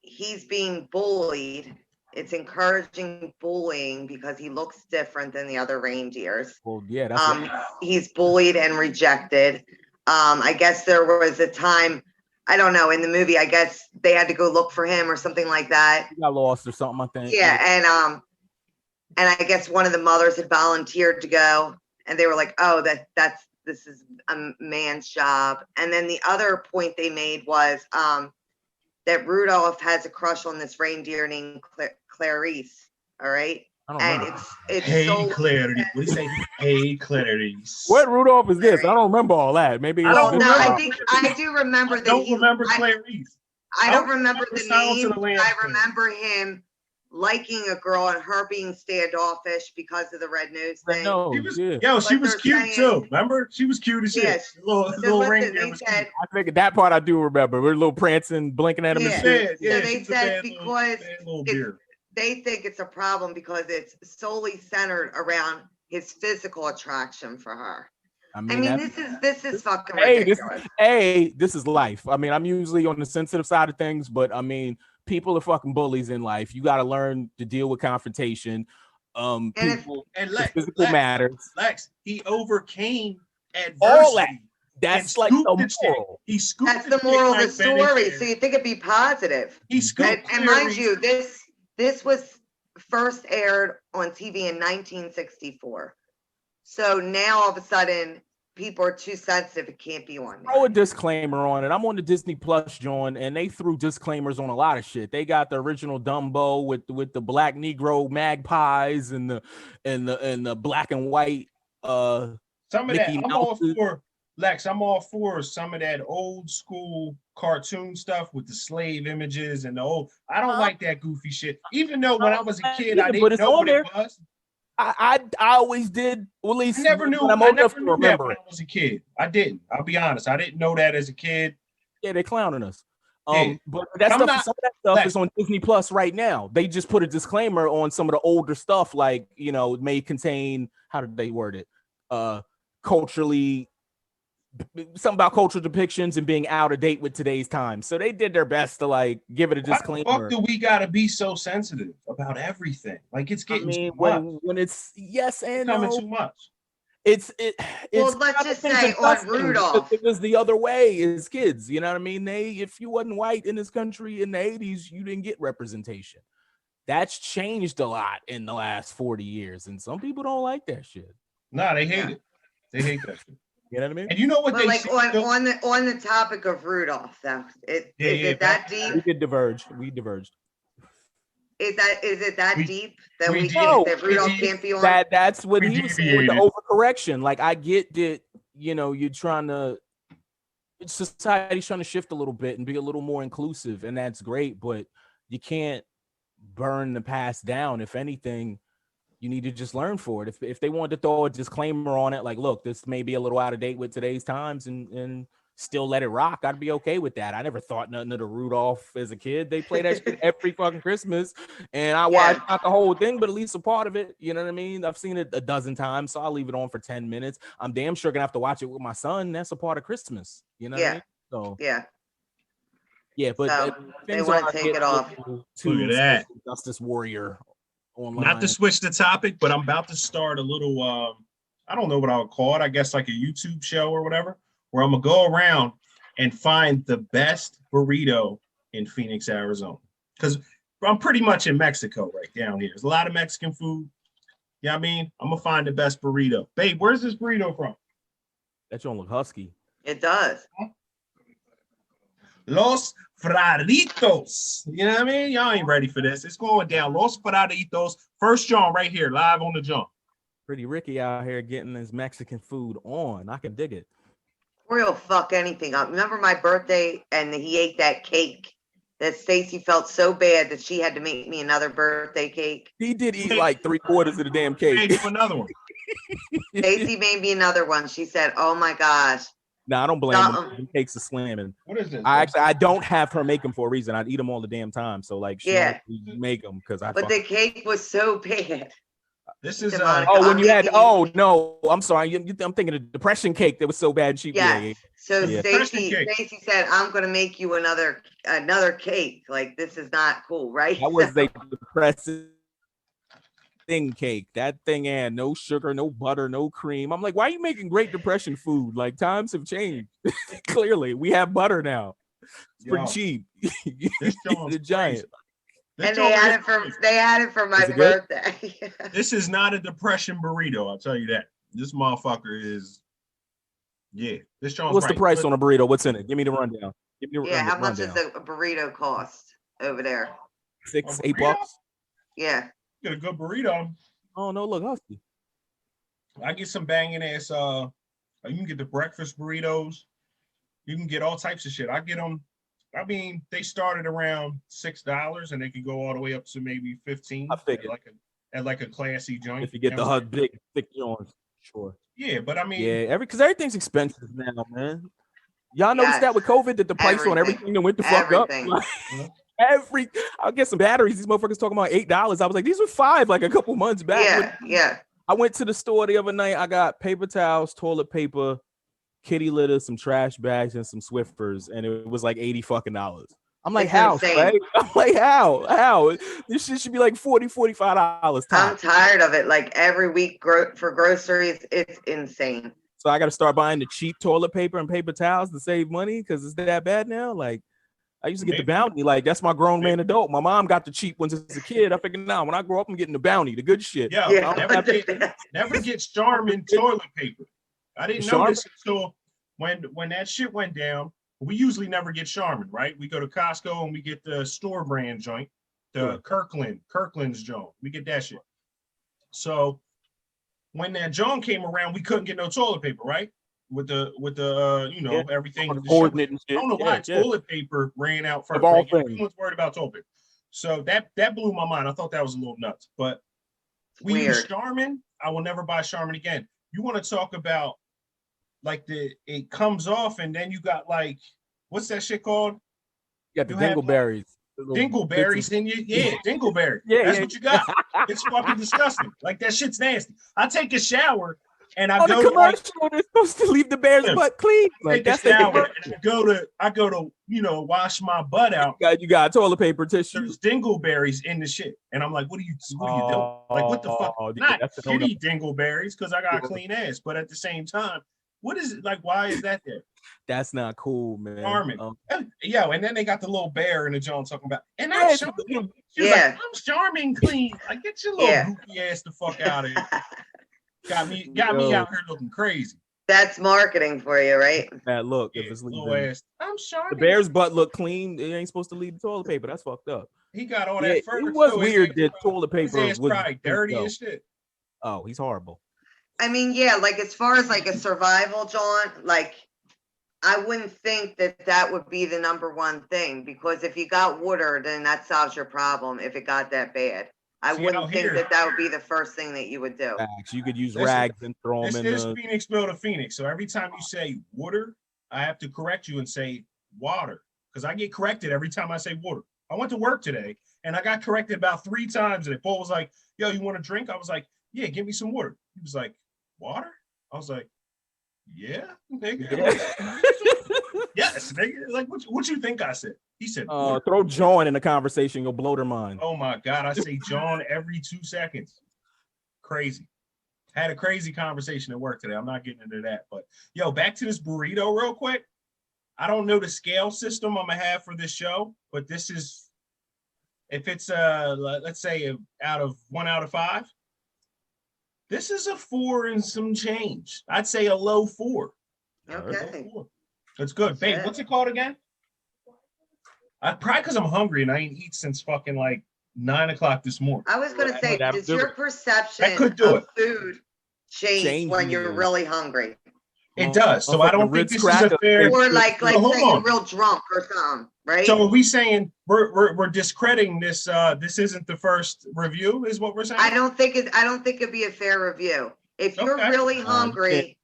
he's being bullied. It's encouraging bullying because he looks different than the other reindeers. Well, yeah, that's He's bullied and rejected. I guess there was a time, I don't know, in the movie, I guess they had to go look for him or something like that. he got lost or something, I think. Yeah, and I guess one of the mothers had volunteered to go, and they were like, "Oh, this is a man's job." And then the other point they made was that Rudolph has a crush on this reindeer named Clarice. All right, I don't and know. it's Hey, so Clarity. What do you say? Hey, Clarice. What Rudolph is this? I don't remember all that. Maybe I don't no, remember. I think I do remember I that. don't remember Clarice. I don't remember the Silence of name. the Lambs I thing. remember him liking a girl and her being standoffish because of the red nose thing. No, She was, yeah. yo, she But was they're cute saying- too. Remember? She was cute as shit. Yes. Little So little listen, reindeer they was said, I think that part I do remember. We're a little prancing, blinking at him Yeah. and cute. shit. Yeah, So they she's a said bad because bad little it's- beer. they think it's a problem because it's solely centered around his physical attraction for her. I mean, that- this is fucking Hey, ridiculous. this is life. I mean, I'm usually on the sensitive side of things, but I mean, people are fucking bullies in life. You got to learn to deal with confrontation. if- People, And the physical matters. Lex, he overcame adversity. All that. That's and like scooped the the chick. moral. He scooped That's the chick moral of the like Ben and story. Jerry. So you think it'd be positive. He scooped And mind Clarice. you, this was first aired on TV in 1964. So now all of a sudden, people are too sensitive. It can't be on Throw there. a disclaimer on it. I'm on the Disney Plus, John, and they threw disclaimers on a lot of shit. They got the original Dumbo with the black Negro magpies and the black and white Some of Mickey that, I'm all Mouses. for Lex. I'm all for some of that old school cartoon stuff with the slave images and the old. I don't like that goofy shit. Even though when I was a kid, I But didn't it's know on what there. it was. I always did. Well, at least I never knew. when I'm I old enough never to knew that remember when it. I was a kid. I didn't. I'll be honest. I didn't know that as a kid. Yeah, they're clowning us. Yeah. But that I'm stuff, not- some of that stuff Lex. is on Disney Plus right now. They just put a disclaimer on some of the older stuff, like may contain, how did they word it? Culturally, something about cultural depictions and being out of date with today's time. So they did their best to like give it a Why the disclaimer. fuck do we gotta be so sensitive about everything? Like it's I getting mean, too much. when it's yes and Coming no, too much. it's Well, let's just say on disgusting Rudolph. because it was the other way as kids. You know what I mean? If you wasn't white in this country in the 80s, you didn't get representation. That's changed a lot in the last 40 years, and some people don't like that shit. Nah, they hate Yeah. it. They hate that shit. You know what I mean? And you know what But they like say, on though? on the topic of Rudolph, though, is it that We deep? did diverge. We diverged. Is it that We- deep that we we did. think that We Rudolph did. can't be on? That's what We he was saying with the deviated. overcorrection. Like I get that, you're trying to society's trying to shift a little bit and be a little more inclusive, and that's great, but you can't burn the past down. If anything, you need to just learn for it. If they wanted to throw a disclaimer on it, like, look, this may be a little out of date with today's times and still let it rock, I'd be okay with that. I never thought nothing of the Rudolph as a kid. They play that shit every fucking Christmas, and I watched not the whole thing, but at least a part of it. You know what I mean? I've seen it a dozen times, so I'll leave it on for 10 minutes. I'm damn sure gonna have to watch it with my son. That's a part of Christmas. You know what I mean? So Yeah, but so they things want are to take getting it off. a little Look too at that. Justice Warrior online. Not to switch the topic, but I'm about to start a little I don't know what I would call it. I guess like a YouTube show or whatever, where I'm gonna go around and find the best burrito in Phoenix, Arizona. Because I'm pretty much in Mexico right down here. There's a lot of Mexican food. You know what I mean? I'm gonna find the best burrito. Babe, where's this burrito from? That don't look husky. It does. Los Fraritos. You know what I mean? Y'all ain't ready for this. It's going down. Los Fraritos. First John right here, live on the jump. Pretty Ricky out here getting his Mexican food on. I can dig it. Real fuck anything up. Remember my birthday and he ate that cake that Stacy felt so bad that she had to make me another birthday cake. He did eat like 3/4 of the damn Hey, cake. do another one. Stacy made me another one. She said, "Oh my gosh." No, I don't blame Something. him. He takes a slamming. What is this? I don't have her make them for a reason. I'd eat them all the damn time. So like, she Yeah. don't make them because I. But the cake was so bad. This is Monica, Oh, when I'm you had, making oh no, I'm sorry. I'm thinking of depression cake that was so bad cheap. Yes. So Yeah. Stacy Cake. said, I'm gonna make you another cake. Like, this is not cool, right? That was a depressing cake. That thing had no sugar, no butter, no cream. I'm like, why are you making Great Depression food? Like, times have changed. Clearly, we have butter now. It's pretty Yo, cheap. this joint's The giant. This And joint they had it for my Is it good? birthday. This is not a depression burrito. I'll tell you that. This motherfucker is. Yeah, this joint's What's right. the price on a burrito? What's in it? Give me the rundown. Give me the Yeah, how much rundown. does a burrito cost over there? $6, A $8 burrito? bucks. Yeah. Get a good burrito. Oh no, look, husky. I get some banging ass. You can get the breakfast burritos. You can get all types of shit. I get them. I mean, they started around $6, and they can go all the way up to maybe 15. I figured. At like a classy joint. If you get the big, thick joints, sure. Yeah, but I mean, Yeah, because everything's expensive now, man. Y'all noticed that with COVID, that the price on everything that went the fuck up. Like, I'll get some batteries. These motherfuckers talking about $8. I was like, these were $5 like a couple months back. Yeah. I went to the store the other night. I got paper towels, toilet paper, kitty litter, some trash bags, and some Swifters, and it was like $80 fucking. I'm like, how? Right? I'm like, how? This shit should be like $40, $45. I'm tired of it. Like, every week for groceries, it's insane. So I got to start buying the cheap toilet paper and paper towels to save money because it's that bad now. Like, I used to get the Bounty. Like, that's my grown man adult. My mom got the cheap ones as a kid. I figured, nah, when I grow up, I'm getting the Bounty, the good shit. Yeah, never get Charmin toilet paper. I didn't know this until when that shit went down. We usually never get Charmin, right? We go to Costco and we get the store brand joint, the Kirkland's joint. We get that shit. So when that joint came around, we couldn't get no toilet paper, right? With the everything. I don't know why toilet paper ran out first. Right? Everyone's worried about toilet paper. So that blew my mind. I thought that was a little nuts. But we use Charmin. I will never buy Charmin again. You want to talk about like it comes off and then you got like, what's that shit called? You got the dingleberries. Dingleberries in you. Yeah, dingleberry. That's what you got. It's fucking disgusting. Like, that shit's nasty. I take a shower and I go to they're supposed to leave the bear's butt clean. Like, that's the shower and I go to wash my butt out. You got toilet paper, tissue. There's dingleberries in the shit. And I'm like, what are you doing? Like, what the fuck? Not shitty dingleberries, because I got a clean ass, but at the same time, what is it like? Why is that there? That's not cool, man. Charmin. And then they got the little bear in the joint talking about, and I'm Charmin. She's like, I'm Charmin clean. Like, get your little goofy ass the fuck out of here. Got me out here looking crazy. That's marketing for you, right? Bad look. If it's ass, I'm Charmin. The bear's butt look clean. It ain't supposed to leave the toilet paper. That's fucked up. He got all that fur. It was weird that toilet paper was probably dirty as shit. Oh, he's horrible. I mean, like, as far as like a survival jaunt, like, I wouldn't think that would be the number one thing, because if you got water, then that solves your problem. If it got that bad, I wouldn't think that would be the first thing that you would do. You could use rags and throw them in. This is Phoenixville to Phoenix. So every time you say water, I have to correct you and say water, because I get corrected every time I say water. I went to work today and I got corrected about 3 times, and Paul was like, "Yo, you want a drink?" I was like, "Yeah, give me some water." He was like, "Water?" I was like, "Yeah, nigga." Yes, nigga. Like, what you think I said? He said, throw John in the conversation, you'll blow their mind. Oh my God, I say John every 2 seconds. Crazy. Had a crazy conversation at work today. I'm not getting into that, but yo, back to this burrito real quick. I don't know the scale system I'm gonna have for this show, but this is, if it's let's say out of 1 out of 5. This is a 4 and some change. I'd say a low 4. Okay. That's good. Babe, what's it called again? Probably because I'm hungry and I ain't eat since fucking like 9 o'clock this morning. I was going to say, does your perception of food change when you're really hungry? It does. So I don't think this is a fair. Or like say you're real drunk or something, right? So are we saying we're discrediting this? This isn't the first review, is what we're saying? I don't think it'd be a fair review. If you're really hungry,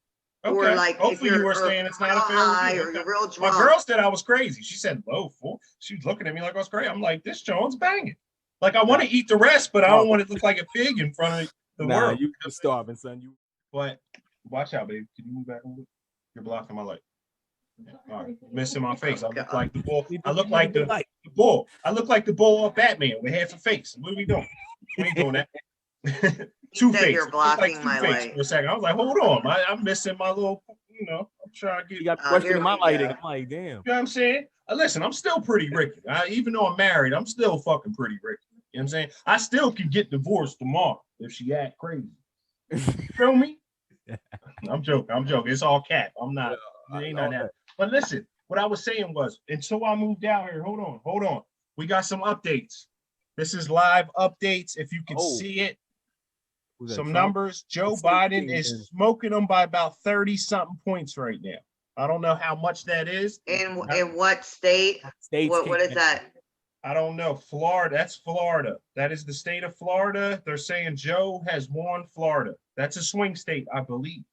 or like hopefully you were saying it's not a fair review. Or you're real drunk. My girl said I was crazy. She said low 4. She was looking at me like I was crazy. I'm like, this Jones banging. Like, I want to eat the rest, but I don't want to look like a pig in front of the Nah, world. you starving, son. You But watch out, baby. Can you move back a little bit? You're blocking my light. All right. Missing my face. I look like the bull. I look like the bull. I look like the bull off Batman with half a face. What are we doing? We ain't doing that. Two face. You're blocking my Two-Face light. for a second. I was like, hold on. I'm missing my little, I'm trying to get. You got here questioning my we lighting. go. I'm like, damn. You know what I'm saying? Listen, I'm still pretty Ricky. Even though I'm married, I'm still fucking pretty Ricky. You know what I'm saying? I still can get divorced tomorrow if she act crazy. You feel me? I'm joking. It's all cap. I'm not. It ain't none of that. But listen, what I was saying was, until I moved out here, hold on. We got some updates. This is live updates. If you can see it, some numbers. Joe Biden is smoking them by about 30-something points right now. I don't know how much that is. In what state? What is that? I don't know. Florida. That's Florida. That is the state of Florida. They're saying Joe has won Florida. That's a swing state, I believe.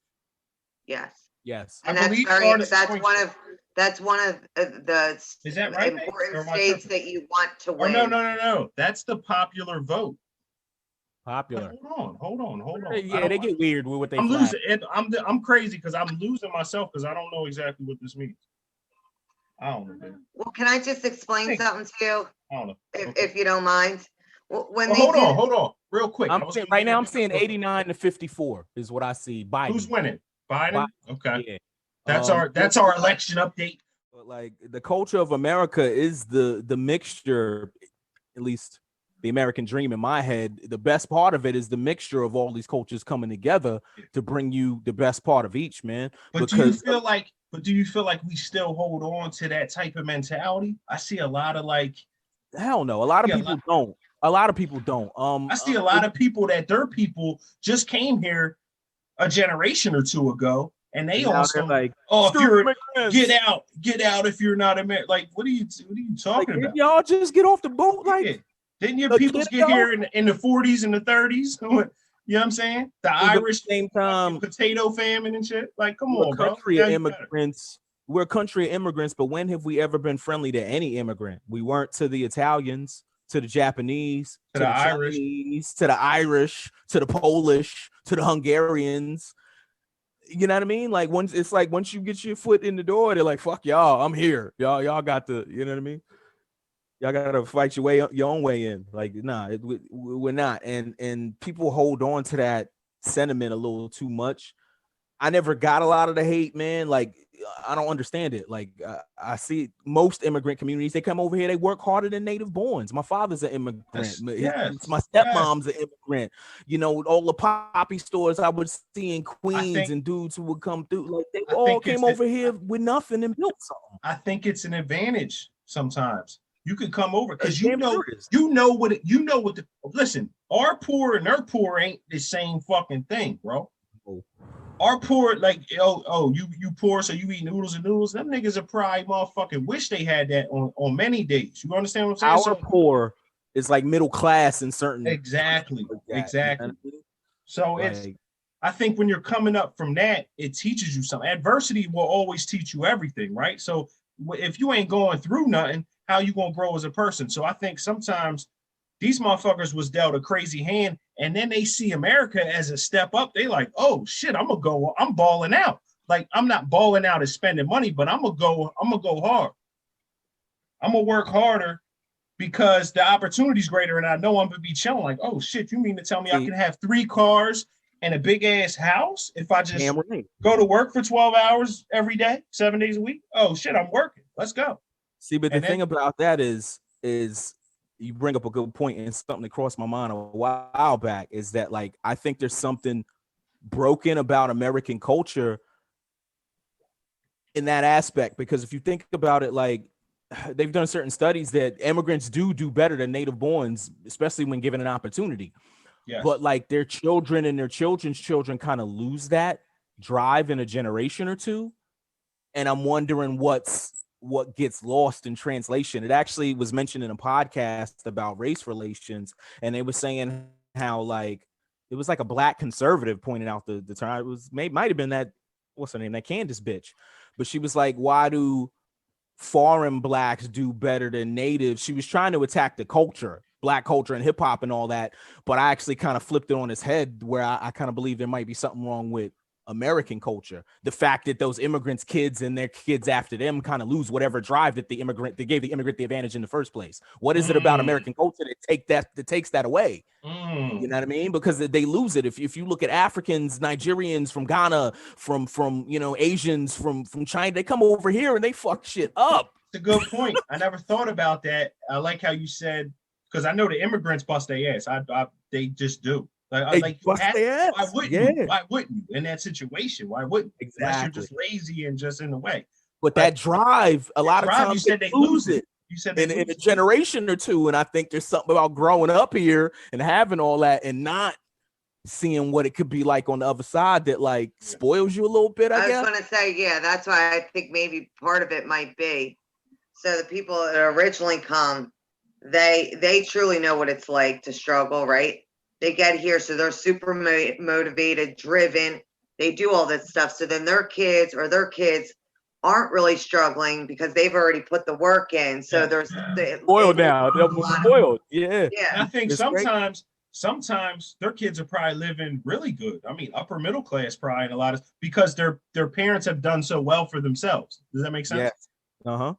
Yes. And that's one of the is that right, important states that you want to win. No. That's the popular vote. Popular. Hold on. Yeah, they get weird with what they. I'm losing. I'm crazy because I'm losing myself because I don't know exactly what this means. I don't know. Man. Well, can I just explain something to you? I don't know. If you don't mind. When hold on, real quick. I'm seeing 89 to 54 is what I see. Biden. Who's winning? Biden. Okay. Yeah. That's our election update. But like the culture of America is the mixture, at least the American dream in my head. The best part of it is the mixture of all these cultures coming together to bring you the best part of each, man. But do you feel like we still hold on to that type of mentality? I see a lot of hell no. A lot of people don't. A lot of people don't. I see a lot of people that their people just came here a generation or two ago, and they also like, oh, if you're get out if you're not American. Like, what are you talking about? Y'all just get off the boat, like. Didn't your people get here in the 40s and the 30s? You know what I'm saying? The Irish same time potato famine and shit. Like, come on, bro. We're a country of immigrants, but when have we ever been friendly to any immigrant? We weren't to the Italians, to the Japanese, to the Chinese, to the Irish, to the Polish, to the Hungarians. You know what I mean? Like once you get your foot in the door, they're like, fuck y'all, I'm here. Y'all got to, you know what I mean? Y'all gotta fight your own way in. Like, nah, we're not. And people hold on to that sentiment a little too much. I never got a lot of the hate, man. Like, I don't understand it. Like, I see most immigrant communities, they come over here, they work harder than native borns. My father's an immigrant. My stepmom's an immigrant. You know, all the poppy stores I would see in Queens and dudes who would come through, like they all came over here with nothing and built something. I think it's an advantage sometimes. You can come over because you know what listen, our poor and their poor ain't the same fucking thing, bro. Our poor, like, you poor, so you eat noodles and noodles. Them niggas are probably motherfucking wish they had that on many days. You understand what I'm saying? Our poor is like middle class in certain. Exactly. So I think when you're coming up from that, it teaches you something. Adversity will always teach you everything, right? So if you ain't going through nothing, how you gonna grow as a person? So I think sometimes these motherfuckers was dealt a crazy hand, and then they see America as a step up. They like, oh shit, I'm balling out. Like, I'm not balling out as spending money, but I'm gonna go hard. I'm gonna work harder because the opportunity's greater, and I know I'm gonna be chilling. Like, oh shit, you mean to tell me I can have 3 cars and a big ass house if I just go to work for 12 hours every day, 7 days a week? Oh shit, I'm working. Let's go. See, but the thing about that is you bring up a good point, and something that crossed my mind a while back is that, like, I think there's something broken about American culture in that aspect, because if you think about it, like, they've done certain studies that immigrants do better than native borns, especially when given an opportunity. Yes. But like their children and their children's children kind of lose that drive in a generation or two. And I'm wondering what gets lost in translation. It actually was mentioned in a podcast about race relations, and they were saying how, like, it was like a black conservative pointed out the term. It was might have been that, what's her name, that Candace bitch, but she was like, why do foreign blacks do better than natives? She was trying to attack the culture, Black culture and hip hop and all that. But I actually kind of flipped it on its head where I kind of believe there might be something wrong with American culture. The fact that those immigrants' kids and their kids after them kind of lose whatever drive that they gave the immigrant the advantage in the first place. What is it about American culture that takes that away? You know what I mean? Because they lose it. If you look at Africans, Nigerians from Ghana, from Asians from China, they come over here and they fuck shit up. It's a good point. I never thought about that. I like how you said, because I know the immigrants bust their ass. They just do. Like why wouldn't you? Why wouldn't you in that situation? Why wouldn't you? Exactly. Unless you're just lazy and just in the way. But that drive, a lot of times you said they lose it. You said in a generation or two, and I think there's something about growing up here and having all that and not seeing what it could be like on the other side that like spoils you a little bit. I guess. Was gonna say, yeah, that's why I think maybe part of it might be. So the people that originally come, they truly know what it's like to struggle, right? They get here, so they're super motivated, driven. They do all that stuff. So then their kids aren't really struggling because they've already put the work in. So there's spoiled now. They're spoiled. Yeah. I think sometimes their kids are probably living really good. I mean, upper middle class probably in a lot of because their parents have done so well for themselves. Does that make sense? Yeah.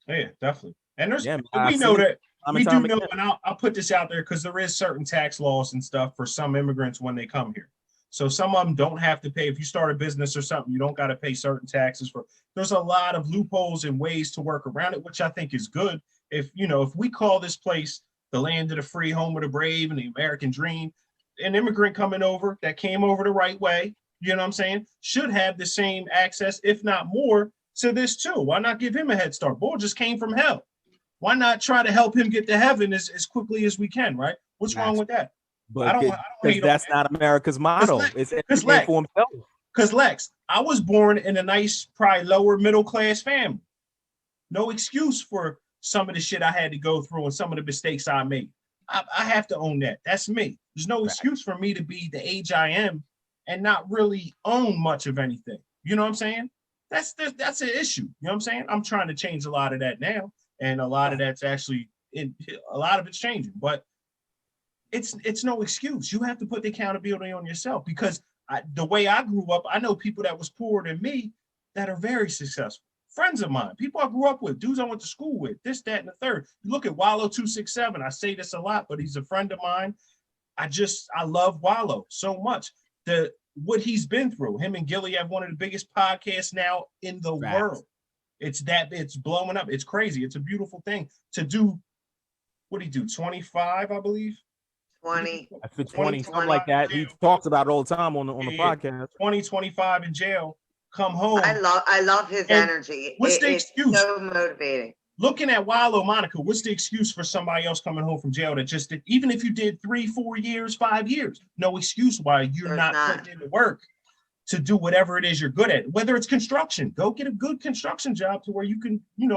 Yeah, definitely. And we know that. We do know, and I'll put this out there because there is certain tax laws and stuff for some immigrants when they come here. So some of them don't have to pay. If you start a business or something, you don't got to pay certain taxes for. There's a lot of loopholes and ways to work around it, which I think is good. If we call this place the land of the free, home of the brave, and the American dream, an immigrant coming over that came over the right way, you know what I'm saying, should have the same access, if not more, to this too. Why not give him a head start? Boy just came from hell. Why not try to help him get to heaven as quickly as we can, right? What's wrong with that? But I don't hate that's not America's motto. It's for himself. Because Lex, I was born in a nice, probably lower middle class family. No excuse for some of the shit I had to go through and some of the mistakes I made. I have to own that. That's me. There's no excuse for me to be the age I am and not really own much of anything. You know what I'm saying? That's an issue. You know what I'm saying? I'm trying to change a lot of that now. And a lot of that's actually a lot of it's changing, but it's no excuse. You have to put the accountability on yourself because the way I grew up, I know people that was poorer than me that are very successful. Friends of mine, people I grew up with, dudes I went to school with, this, that, and the third. You look at Wallow 267. I say this a lot, but he's a friend of mine. I love Wallow so much. What he's been through. Him and Gilly have one of the biggest podcasts now in the world. It's blowing up. It's crazy. It's a beautiful thing to do. What did he do? 25, I believe. 20. I think 20, something like that. He talks about it all the time on the podcast. 25 in jail. Come home. I love his energy. What's the excuse? It's so motivating. Looking at Wallow, Monica, what's the excuse for somebody else coming home from jail that just did, even if you did 3, 4 years, 5 years, no excuse why you're not putting in the work to do whatever it is you're good at, whether it's construction. Go get a good construction job to where you can, he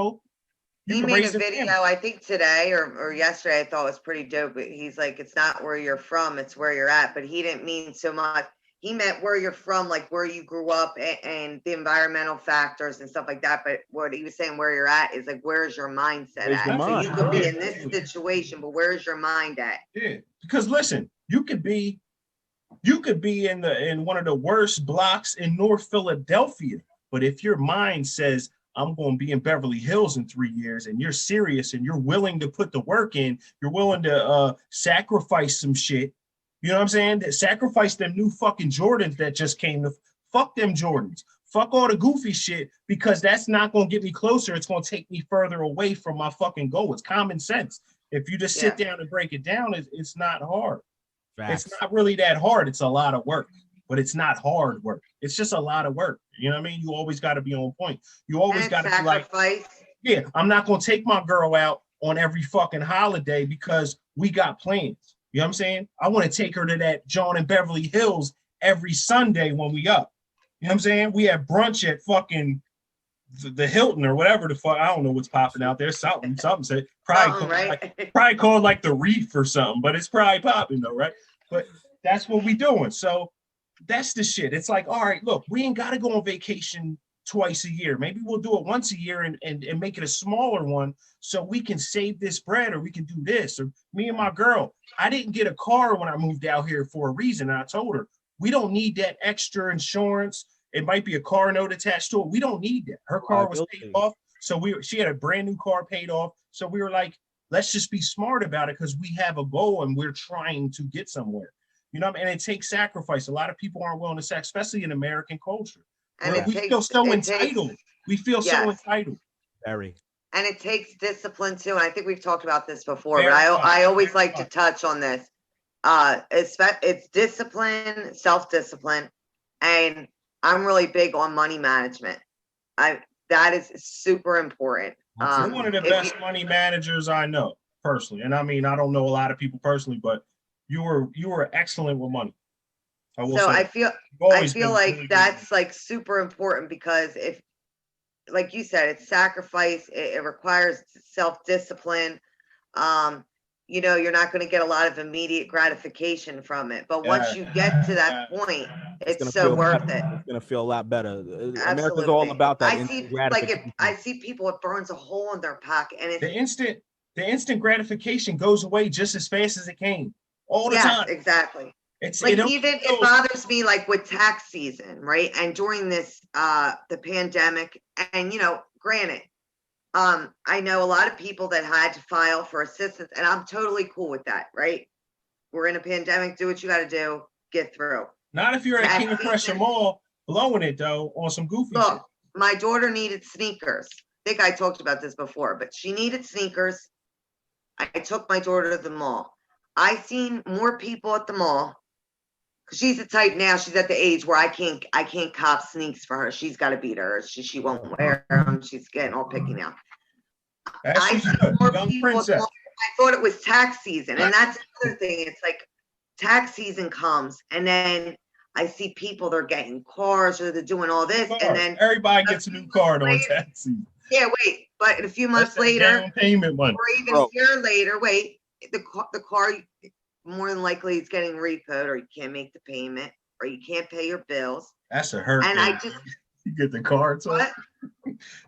made a video, I think today or yesterday, I thought was pretty dope. He's like, it's not where you're from, it's where you're at. But he didn't mean so much. He meant where you're from, like where you grew up and the environmental factors and stuff like that. But what he was saying, where you're at is like, where's your mindset at? So you could be in this situation, but where's your mind at? Yeah, because listen, you could be in one of the worst blocks in North Philadelphia, but if your mind says I'm going to be in Beverly Hills in 3 years, and you're serious and you're willing to put the work in, you're willing to sacrifice some shit. You know what I'm saying? Sacrifice them new fucking Jordans that just came to fuck them Jordans. Fuck all the goofy shit because that's not going to get me closer. It's going to take me further away from my fucking goal. It's common sense. If you just sit down and break it down, it's not hard. Facts. It's not really that hard. It's a lot of work, but it's not hard work. It's just a lot of work. You know what I mean? You always got to be on point. You always got to be like, yeah, I'm not going to take my girl out on every fucking holiday because we got plans. You know what I'm saying? I want to take her to that John in Beverly Hills every Sunday when we up. You know what I'm saying? We have brunch at fucking the Hilton or whatever the fuck. I don't know what's popping out there. Something said probably called like the Reef or something, but it's probably popping though, right? But that's what we doing. So that's the shit. It's like, all right, look, we ain't got to go on vacation twice a year. Maybe we'll do it once a year and make it a smaller one so we can save this bread, or we can do this. Or me and my girl, I didn't get a car when I moved out here for a reason. And I told her, we don't need that extra insurance. It might be a car note attached to it. We don't need that. Her car was paid off. So she had a brand new car paid off. So we were like, let's just be smart about it, because we have a goal and we're trying to get somewhere. You know, and it takes sacrifice. A lot of people aren't willing to sacrifice, especially in American culture. And We feel so entitled. We feel so entitled. Very. And it takes discipline too. And I think we've talked about this before, but I always like to touch on this. It's discipline, self-discipline, and I'm really big on money management. That is super important. You're one of the best money managers I know personally. And I mean, I don't know a lot of people personally, but you were excellent with money. I feel like that's like super important, because if, like you said, it's sacrifice, it requires self-discipline. You know, you're not going to get a lot of immediate gratification from it, but once you get to that point, it's so worth it. It's going to feel a lot better. Absolutely. America's all about that. I see people, it burns a hole in their pocket, and the instant gratification goes away just as fast as it came. All the time. Exactly. It's like, it bothers me, like with tax season, right? And during this the pandemic, and you know, granted, I know a lot of people that had to file for assistance, and I'm totally cool with that, right? We're in a pandemic, do what you got to do, get through. Not if you're at King of Prussia Mall blowing it though on some goofy shit. My daughter needed sneakers. I think I talked about this before, but she needed sneakers. I took my daughter to the mall. I seen more people at the mall, because she's the type now, she's at the age where I can't cop sneaks for her. She's got to beat her. She won't wear them. She's getting all picky now. I see more people. I thought it was tax season, and that's another thing. It's like tax season comes, and then I see people, they're getting cars, or they're doing all this, and then everybody gets a new car on tax season. Yeah, wait, but a few months later, down payment money, or even a year later, the car more than likely is getting repoed, or you can't make the payment, or you can't pay your bills. That's a hurt. And game. You get the car too.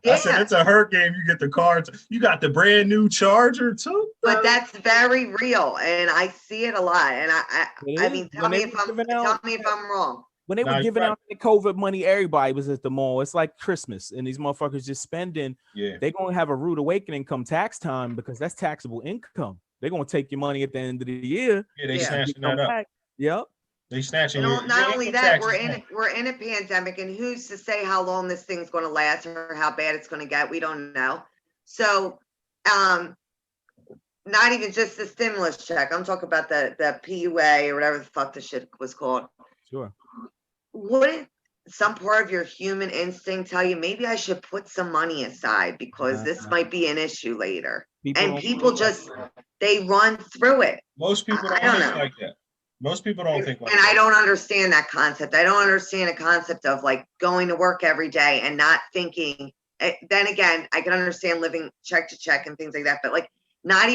Yeah. I said it's a hurt game. You get the car. You got the brand new Charger too. But that's very real, and I see it a lot. And I mean, tell me if I'm wrong. When they were giving out the COVID money, everybody was at the mall. It's like Christmas, and these motherfuckers just spending. Yeah, they're gonna have a rude awakening come tax time, because that's taxable income. They're gonna take your money at the end of the year. Yeah, they snatching that up. Yep. They snatching. Not only that, we're in a pandemic, and who's to say how long this thing's going to last or how bad it's going to get? We don't know. So, not even just the stimulus check. I'm talking about the PUA or whatever the fuck the shit was called. Sure. Wouldn't some part of your human instinct tell you, maybe I should put some money aside, because this might be an issue later? People just, they run through it. Most people don't think like that. Most people don't think like that. And I don't understand that concept. I don't understand a concept of like going to work every day and not thinking. Then again, I can understand living check to check and things like that, but like not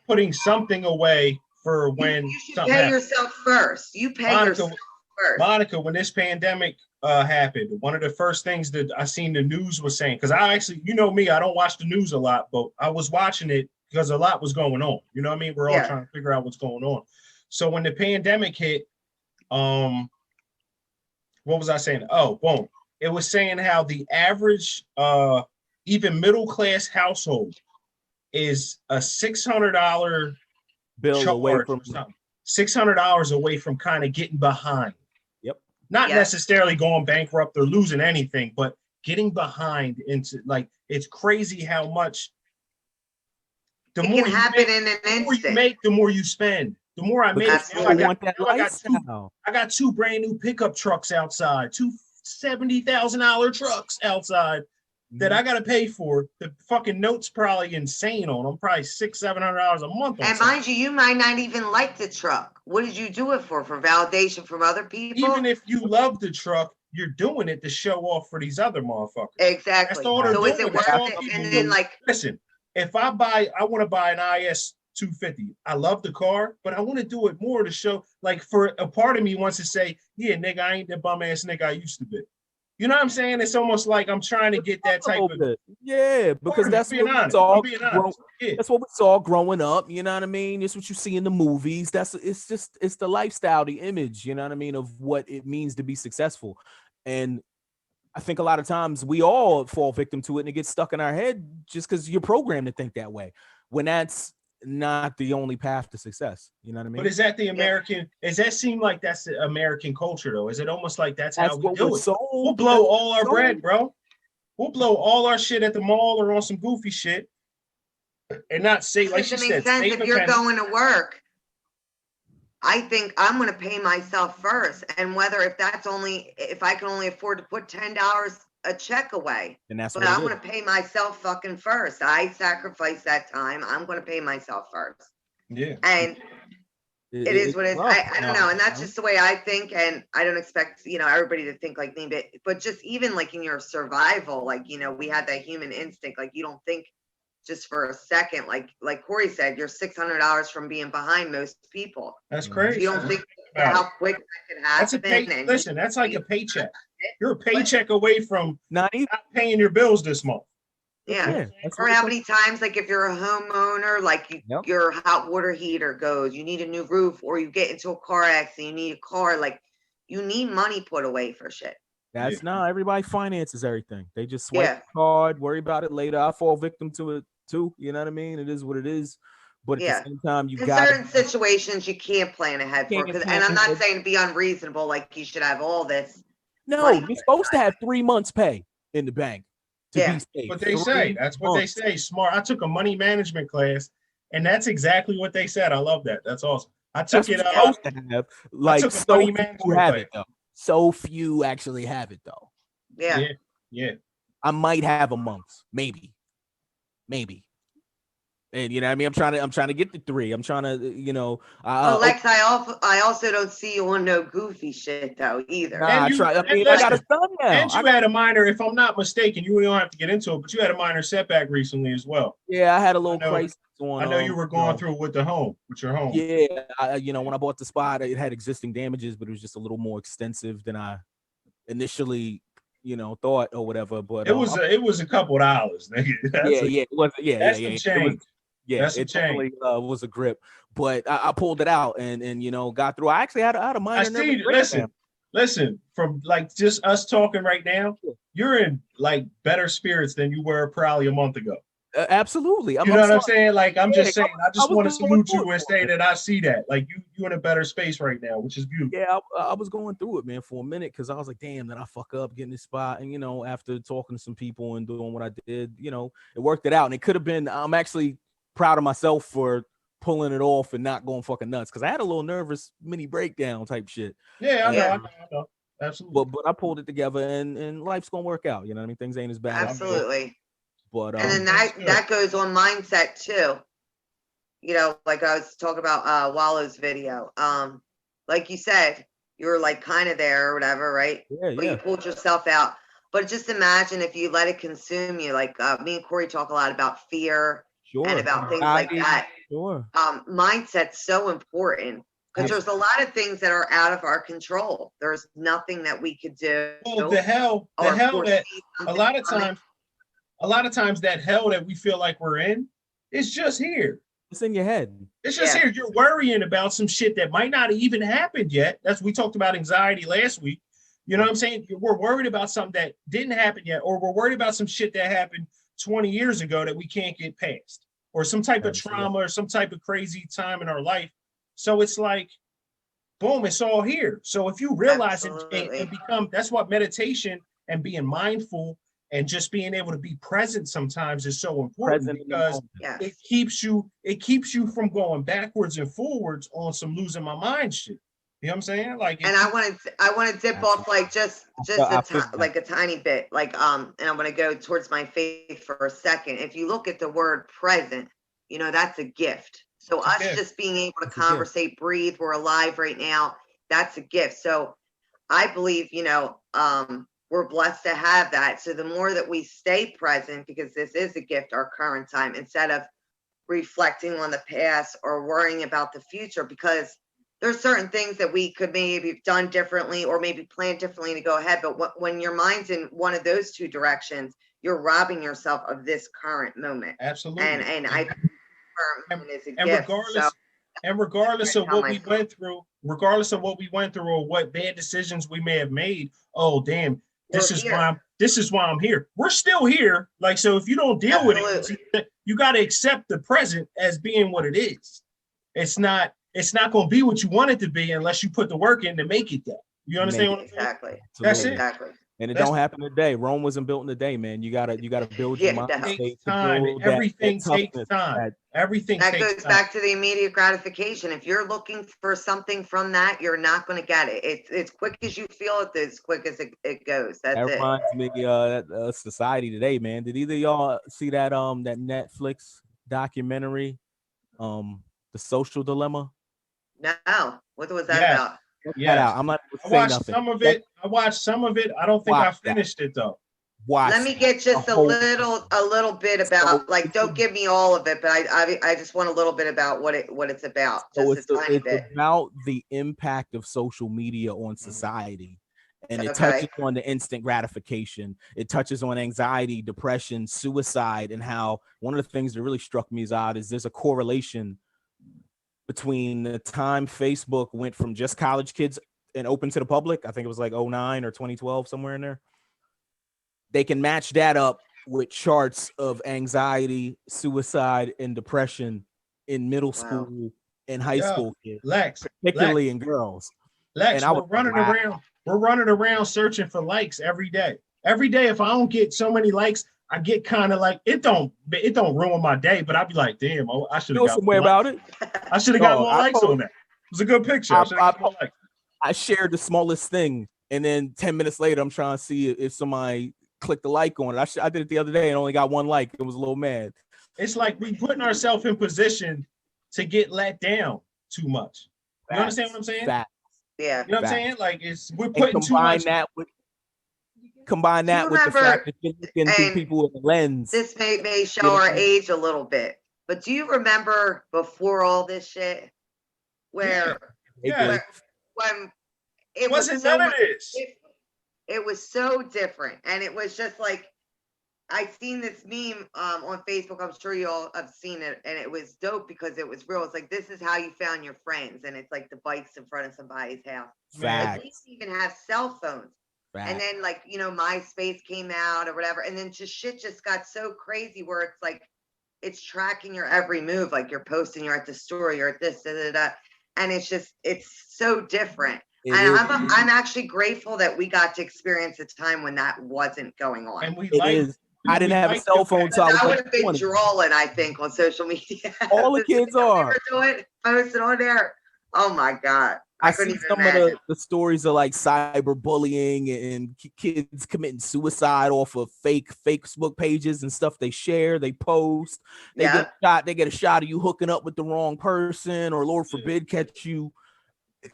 putting something away for when you should pay yourself first. You pay yourself first. Monica, when this pandemic happened, one of the first things that I seen the news was saying, because I actually, you know me, I don't watch the news a lot, but I was watching it because a lot was going on. You know what I mean? We're all trying to figure out what's going on. So when the pandemic hit, what was I saying? Oh, boom. It was saying how the average, even middle-class household is a $600 bill away from $600 away from kind of getting behind. Yep. Not necessarily going bankrupt or losing anything, but getting behind into, like, it's crazy how much the more can happen in an instant. The more you make, the more you spend. The more I make, I got two brand new pickup trucks outside, two $70,000 trucks outside that I got to pay for. The fucking note's probably insane on them, probably $600-700 a month. And mind you, you might not even like the truck. What did you do it for? For validation from other people? Even if you love the truck, you're doing it to show off for these other motherfuckers. Exactly. So is it worth it? And then, like, listen, if I want to buy an IS 250. I love the car, but I want to do it more to show, like, for a part of me wants to say, yeah, nigga, I ain't the bum ass nigga I used to be. You know what I'm saying? It's almost like I'm trying to get that type of. Yeah, because that's being what we honest. saw. I'm being honest. Yeah. That's what we saw growing up. You know what I mean? It's what you see in the movies. It's the lifestyle, the image. You know what I mean, of what it means to be successful. And I think a lot of times we all fall victim to it, and it gets stuck in our head just because you're programmed to think that way. When that's not the only path to success. You know what I mean? But is that the American? Does that seem like that's the American culture though? Is it almost like that's how we what do we're it? sold. We'll blow all our bread, bro. We'll blow all our shit at the mall or on some goofy shit, and not say like she said. If you're going to work, I think I'm going to pay myself first, and whether if I can only afford to put $10 a check away, and that's but what I'm going to pay myself fucking first. I sacrifice that time. I'm going to pay myself first. Yeah, and it is what it is. I don't know, and that's just the way I think, and I don't expect everybody to think like me, but just even like in your survival, like we have that human instinct. Like you don't think just for a second, like Corey said, you're $600 from being behind most people. That's crazy. You don't think how quick that can happen. Listen, that's like a paycheck. You're a paycheck away from not paying your bills this month. Yeah. Or how many times, like if you're a homeowner, like your hot water heater goes, you need a new roof, or you get into a car accident, you need a car, like you need money put away for shit. That's not everybody finances everything. They just swipe the card, worry about it later. I fall victim to it too. You know what I mean? It is what it is. But at the same time, in certain situations you can't plan ahead for, and I'm not saying to be unreasonable, like you should have all this. No, you're supposed to have 3 months pay in the bank. What they say. That's what they say. Smart. I took a money management class, and that's exactly what they said. I love that. That's awesome. I took it. Supposed to have, like, I took so money few management have class. it though. So few actually have it though. Yeah. I might have a month, maybe. And you know what I mean? I'm trying to get the 3. I'm trying to, Lex, I also don't see you on no goofy shit though either. I got a son now. And you had a minor, if I'm not mistaken, you don't have to get into it, but you had a minor setback recently as well. Yeah, I had a little crisis on. I know you were going through with your home. Yeah, when I bought the spot, it had existing damages, but it was just a little more extensive than I initially thought or whatever. But it was a couple dollars, nigga. It was that's the change. It definitely was a grip, but I pulled it out and got through. I actually had a minor. Listen, from like just us talking right now, you're in like better spirits than you were probably a month ago. Absolutely. You know what I'm saying? Like I'm just saying. I just want to salute you and say that I see that. Like you in a better space right now, which is beautiful. Yeah, I was going through it, man, for a minute because I was like, damn, did I fuck up getting this spot? And after talking to some people and doing what I did, it worked it out. And it could have been. I'm actually proud of myself for pulling it off and not going fucking nuts because I had a little nervous mini breakdown type shit. Yeah, I know. Absolutely. But I pulled it together and life's gonna work out. You know what I mean? Things ain't as bad. Absolutely. But and then that goes on mindset too. Like I was talking about Wallow's video. Like you said, you were like kind of there or whatever, right? But you pulled yourself out. But just imagine if you let it consume you. Like me and Corey talk a lot about fear. And about things like that. Mindset's so important because there's a lot of things that are out of our control. There's nothing that we could do. Well, the hell that a lot of times that hell that we feel like we're in is just here. It's in your head. It's just here. You're worrying about some shit that might not even happened yet. We talked about anxiety last week. You know what I'm saying? We're worried about something that didn't happen yet, or we're worried about some shit that happened 20 years ago that we can't get past, or some type of trauma or some type of crazy time in our life. So it's like, boom, it's all here. So if you realize it and become, that's what meditation and being mindful and just being able to be present sometimes is so important because it keeps you from going backwards and forwards on some losing my mind shit. You know what I'm saying? Like, and I want to dip off like just a tiny bit, like and I'm going to go towards my faith for a second. If you look at the word present, that's a gift. So us just being able to conversate, breathe, we're alive right now. That's a gift. So I believe, we're blessed to have that. So the more that we stay present, because this is a gift, our current time, instead of reflecting on the past or worrying about the future, because there's certain things that we could maybe have done differently or maybe planned differently to go ahead. But when your mind's in one of those two directions, you're robbing yourself of this current moment. Absolutely. And I confirm it is a And gift. So regardless of tell what we myself. went through, or what bad decisions we may have made, oh damn, this We're is here. why I'm here. We're still here. Like, so if you don't deal with Absolutely. it, you got to accept the present as being what it is. It's not going to be what you want it to be unless you put the work in to make it that. You understand what I'm saying? Exactly. That's it. Exactly. And it That's- don't happen today. Rome wasn't built in a day, man. You gotta build your Yeah, mind no. It state takes to time. build Everything that takes toughness, time. Everything That takes goes time. back to the immediate gratification. If you're looking for something from that, you're not going to get it. It's as quick as you feel it, as quick as it goes. That's That it. reminds me society today, man. Did either of y'all see that that Netflix documentary, The Social Dilemma? No. What was that Yes. about? Check that Yes. out. I'm not I gonna say watched nothing. some of it. I don't think I Watch that. finished it though. Watch. Let me get just a whole- little bit about, like, don't give me all of it, but I just want a little bit about what it's about. So Just a tiny bit. about the impact of social media on society. And it Okay. touches on the instant gratification. It touches on anxiety, depression, suicide, and how one of the things that really struck me as odd is there's a correlation between the time Facebook went from just college kids and open to the public. I think it was like 2009 or 2012, somewhere in there. They can match that up with charts of anxiety, suicide, and depression in middle school and high school kids, Lex, particularly in girls. Lex, And I we're was running like, wow. around. We're running around searching for likes every day. Every day, if I don't get so many likes, I get kind of like it don't ruin my day, but I'd be like, damn, I should have Feel got some way more about likes. it. I should have got No, more I likes told- on that. It was a good picture. I should have got more likes. I shared the smallest thing, and then 10 minutes later, I'm trying to see if somebody clicked the like on it. I did it the other day and only got one like. It was a little mad. It's like we putting ourselves in position to get let down too much. You understand what I'm saying? Facts. Yeah. You know what I'm Facts. saying? Like we're And putting too much. combine Do you that with the remember- fact that you're looking through and people with a lens. This may show our age a little bit, but do you remember before all this shit where Yeah. when It wasn't so none of much this. different. It was so different, and it was just like I seen this meme on Facebook. I'm sure you all have seen it, and it was dope because it was real. It's like, this is how you found your friends, and it's like the bikes in front of somebody's house. Like, we didn't even have cell phones. And then, like, you know, MySpace came out or whatever, and then shit just got so crazy where it's like it's tracking your every move. Like, you're posting, you're at the store, you're at this, and it's so different. And I'm actually grateful that we got to experience a time when that wasn't going on. And I didn't have a cell phone, so I was I would like have been 20. drawing, I think, on social media. All the kids are. Posting on there. Oh my God. I couldn't see even some imagine. of the stories of like cyberbullying and kids committing suicide off of fake Facebook pages and stuff they share, they post. They get a shot of you hooking up with the wrong person, or Lord forbid catch you,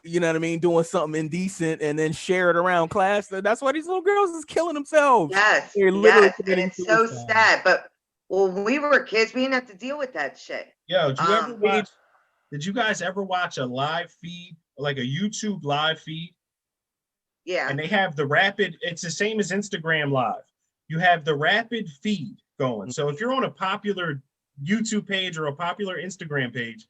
you know what I mean, doing something indecent and then share it around class. That's why these little girls is killing themselves. Yes, They're literally yes, and committing it's so suicide. sad. But when we were kids, we didn't have to deal with that shit. Yo, did you guys ever watch a live feed, like a YouTube live feed? Yeah. And they have the rapid, it's the same as Instagram Live. You have the rapid feed going. So if you're on a popular YouTube page or a popular Instagram page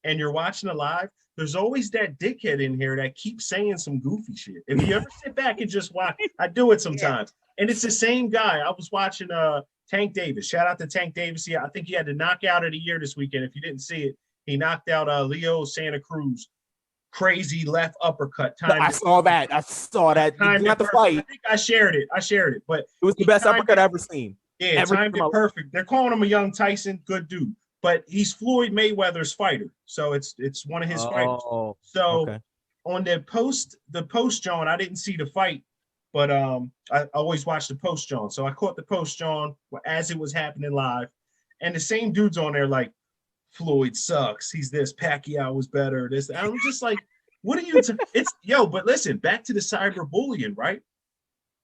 and you're watching a live, there's always that dickhead in here that keeps saying some goofy shit. If you ever sit back and just watch, I do it sometimes. And it's the same guy. I was watching Tank Davis. Shout out to Tank Davis. Yeah, I think he had the knockout of the year this weekend. If you didn't see it, he knocked out Leo Santa Cruz. Crazy left uppercut. I saw that. Not the fight. I think I shared it. But it was the best uppercut I've ever seen. Yeah, timed it perfect. They're calling him a young Tyson. Good dude. But he's Floyd Mayweather's fighter. So it's one of his fighters. So on the post John, I didn't see the fight, but I always watch the post John. So I caught the post John as it was happening live. And the same dude's on there like, Floyd sucks. He's this. Pacquiao was better. This. I'm just like, what are you? But listen, back to the cyberbullying, right?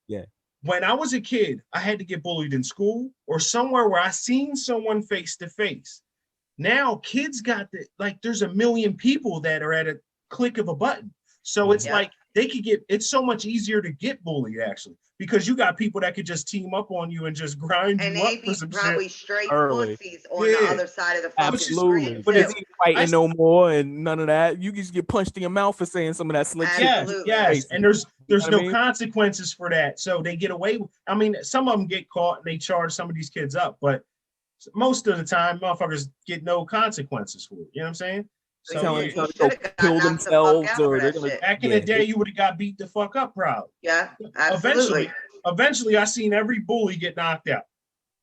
Yeah. When I was a kid, I had to get bullied in school or somewhere where I seen someone face to face. Now kids got there's a million people that are at click of a button. So it's Yeah. like it's so much easier to get bullied actually, because you got people that could just team up on you and just grind And you they up for be some probably shit. straight Early. pussies on the Yeah. other side of the fucking Absolutely. screen But too. Because he ain't fighting I- no more and none of that. You can just get punched in your mouth for saying some of that slick shit. Absolutely. Yes, and there's You know what I no mean? consequences for that, so they get away. I mean, some of them get caught and they charge some of these kids up, but most of the time, motherfuckers get no consequences for it. You know what I'm saying? They So telling yeah, each other to should've go got kill knocked the fuck themselves out or for they're that gonna. shit. back in the day, you would have got beat the fuck up, probably. Yeah, absolutely. Eventually, I seen every bully get knocked out.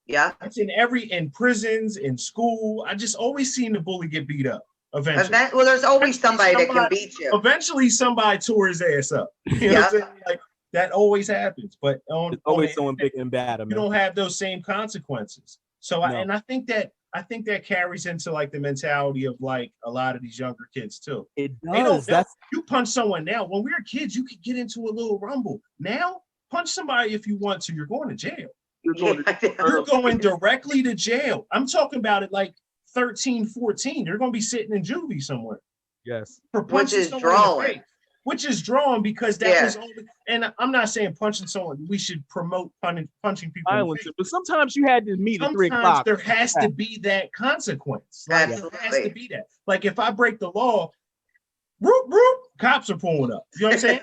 Yeah. It's in prisons, in school. I just always seen the bully get beat up. Eventually, Well, there's always somebody that can somebody- beat you. eventually somebody tore his ass up. You know what I'm saying? Like that always happens. But It's always someone big and bad. you don't have those same consequences. So No. I think that carries into like the mentality of like a lot of these younger kids too. It They don't does. know. That's You punch someone now. When we were kids, you could get into a little rumble. Now, punch somebody if you want to. You're going to jail. you're going Yeah, to You're going directly to jail. I'm talking about it like 13, 14. You're going to be sitting in juvie somewhere yes. for punching is someone in the drawing. face. Which is drawing because that Yeah. was only, and I'm not saying punching someone, we should promote punching people in the Violence, face. but sometimes you had to meet at 3 Sometimes o'clock. there has to be that consequence. Like there has Absolutely. to be that. Like if I break the law, whoop, whoop, cops are pulling up. You know what I'm saying?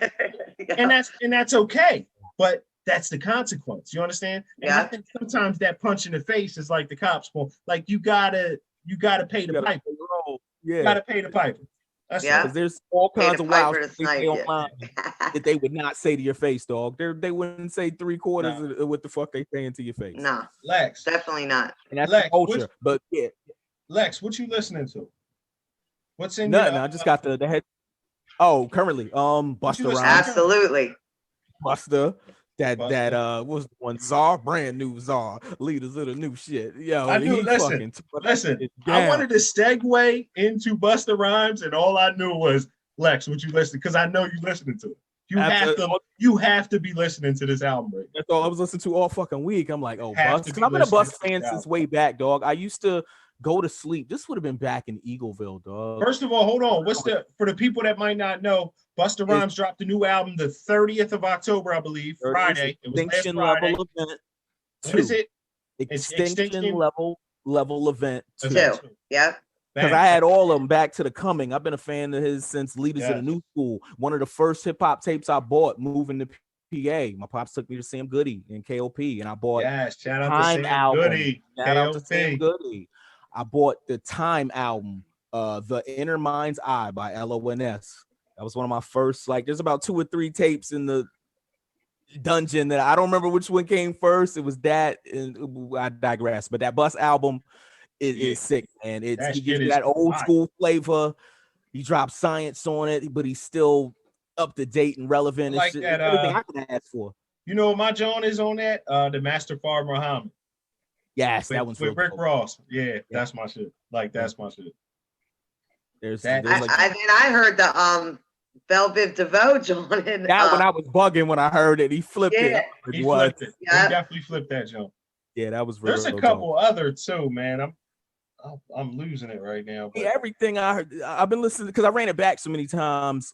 Yeah. And that's okay. But that's the consequence. You understand? And I Yeah. think sometimes that punch in the face is like the cops pull. Like you gotta pay the You gotta piper. pay your role. You Yeah. gotta pay the piper. That's Yeah. all. Because there's all Pay kinds the of wild piper to shit they snipe say you. online that they would not say to your face, dog. They wouldn't say 3/4 of what the fuck they saying to your face. No, Lex. definitely not. And that's Lex, the culture. But yeah, Lex, what you listening to? What's in nothing. your I just got the head. Oh, currently, Buster listening Rhymes, to? Absolutely. Buster. That Busta. was one Czar, brand new Czar, leaders of the new shit. Yo, I do. he Listen, fucking tore that listen. shit I down. wanted to segue into Busta Rhymes, and all I knew was Lex, what you listening? Because I know you listening to it. You have to be listening to this album, right? That's all I was listening to all fucking week. I'm like, oh, Have Bust. to Because be I've been a listening Bust to fan this since album. way back, dog. I used to go to sleep. This would have been back in Eagleville, dog. First of all, hold on. For the people that might not know, Busta Rhymes dropped a new album the 30th of October, I believe, Friday. It was last Extinction Friday. level event. What is it? Extinction level event 2. Two. Yep. Because I had all of them back to the coming. I've been a fan of his since Leaders of the New School. One of the first hip hop tapes I bought moving to PA. My pops took me to Sam Goody and KOP, and I bought Shout out Time to Sam album. Goody. Shout out to KOP. Sam Goody. I bought the Time album, The Inner Mind's Eye by LONS. That was one of my first, like, there's about 2 or 3 tapes in the dungeon that I don't remember which one came first. It was that, and I digress. But that Bus album is sick, man. He gives you that old school flavor. He drops science on it, but he's still up to date and relevant. Like it's that, everything I can ask for. You know what my John is on that? The Master Far Muhammad. Yes, that one's with real Rick dope. Ross. Yeah, that's my shit. Like that's my shit. There's That- like I heard the Velvet DeVoe John in that when I was bugging when I heard it, he flipped it. Yeah. I was like, He what? flipped it. Yeah. He definitely flipped that jump. Yeah, that was real. There's a couple other too, man. I'm losing it right now. But Everything I heard, I've been listening because I ran it back so many times.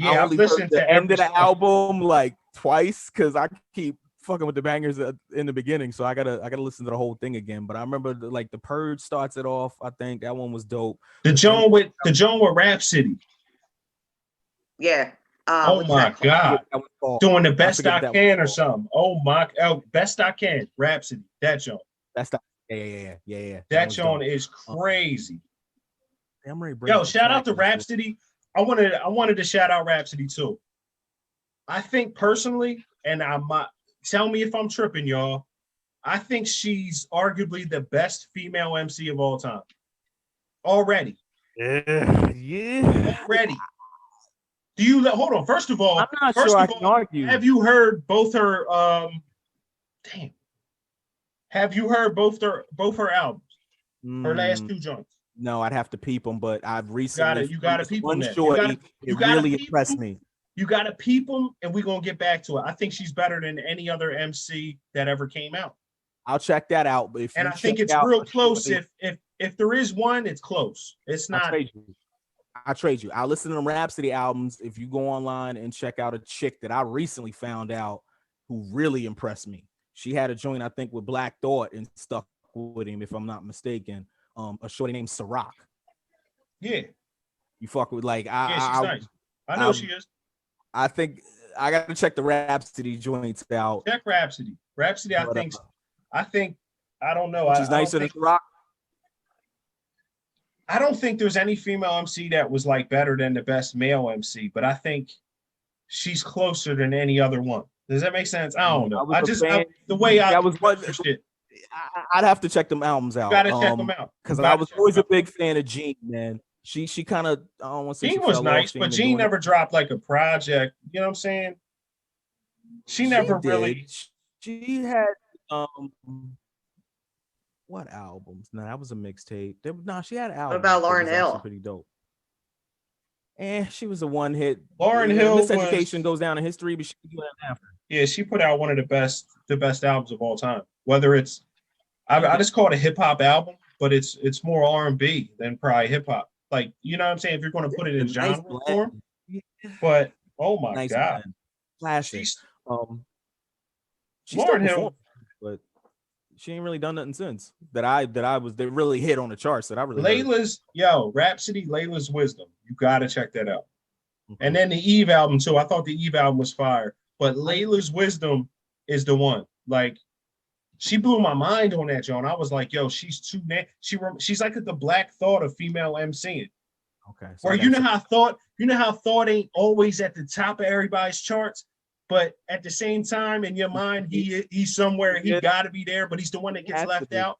I yeah, I've only heard listened the to end of every the album like twice because I keep fucking with the bangers in the beginning, so I gotta listen to the whole thing again. But I remember the Purge starts it off. I think that one was dope. The Joan with Rhapsody. Yeah. Oh what's my that called? God. That was called. Doing the best forget I what that can or was something. Oh my best I can. Rhapsody. That Joan. That's the yeah. That was Joan dope. is crazy. I'm ready to bring Yo, the shout out track to in. Rhapsody. I wanted to shout out Rhapsody too. I think personally, and I might tell me if I'm tripping, y'all. I think she's arguably the best female MC of all time. Already. Yeah. Already. Do you hold on? First of all, I'm not sure I can argue. have you heard both her Have you heard both her albums? Her last 2 joints. No, I'd have to peep them, but I've recently You gotta peep them. It really impressed me. You gotta peep them, and we're gonna get back to it. I think she's better than any other MC that ever came out. I'll check that out. But And I think it's real close. If there is one, it's close. It's not. I trade you. I'll listen to them Rhapsody albums if you go online and check out a chick that I recently found out who really impressed me. She had a joint, I think, with Black Thought and stuck with him, if I'm not mistaken. A shorty named Ciroc. Yeah. You fuck with like Yeah, she's nice. I know she is. I think I got to check the Rhapsody joints out. Check Rhapsody. Rhapsody, I think, I don't know. She's nicer than Ciroc. I don't think there's any female MC that was like better than the best male MC, but I think she's closer than any other one. Does that make sense? I don't know. The way I was it. I'd have to check them albums out. You gotta check them out because I was always a big fan of Jean, man. She kind of, I don't want to say Jean was nice, but Jean never dropped like a project. You know what I'm saying? She never really. She had what albums? No, that was a mixtape. She had albums. What about Lauryn Hill? Pretty dope. She was a one hit. Lauryn Hill. Miseducation goes down in history, but she did that after. Yeah, she put out one of the best albums of all time. Whether it's, I just call it a hip hop album, but it's more R&B than probably hip hop. Like, you know what I'm saying? If you're going to put it in genre form, but oh my God, classic. Lauryn Hill, but she ain't really done nothing since that really hit on the charts that I really Rhapsody, Layla's Wisdom. You gotta check that out. Okay. And then the Eve album too. I thought the Eve album was fire, but Layla's Wisdom is the one. Like, she blew my mind on that, John. I was like, yo, she's she's like the Black Thought of female MCing. Okay. So you know how Thought ain't always at the top of everybody's charts, but at the same time, in your mind, he's somewhere. He got to be there, but he's the one that gets left out.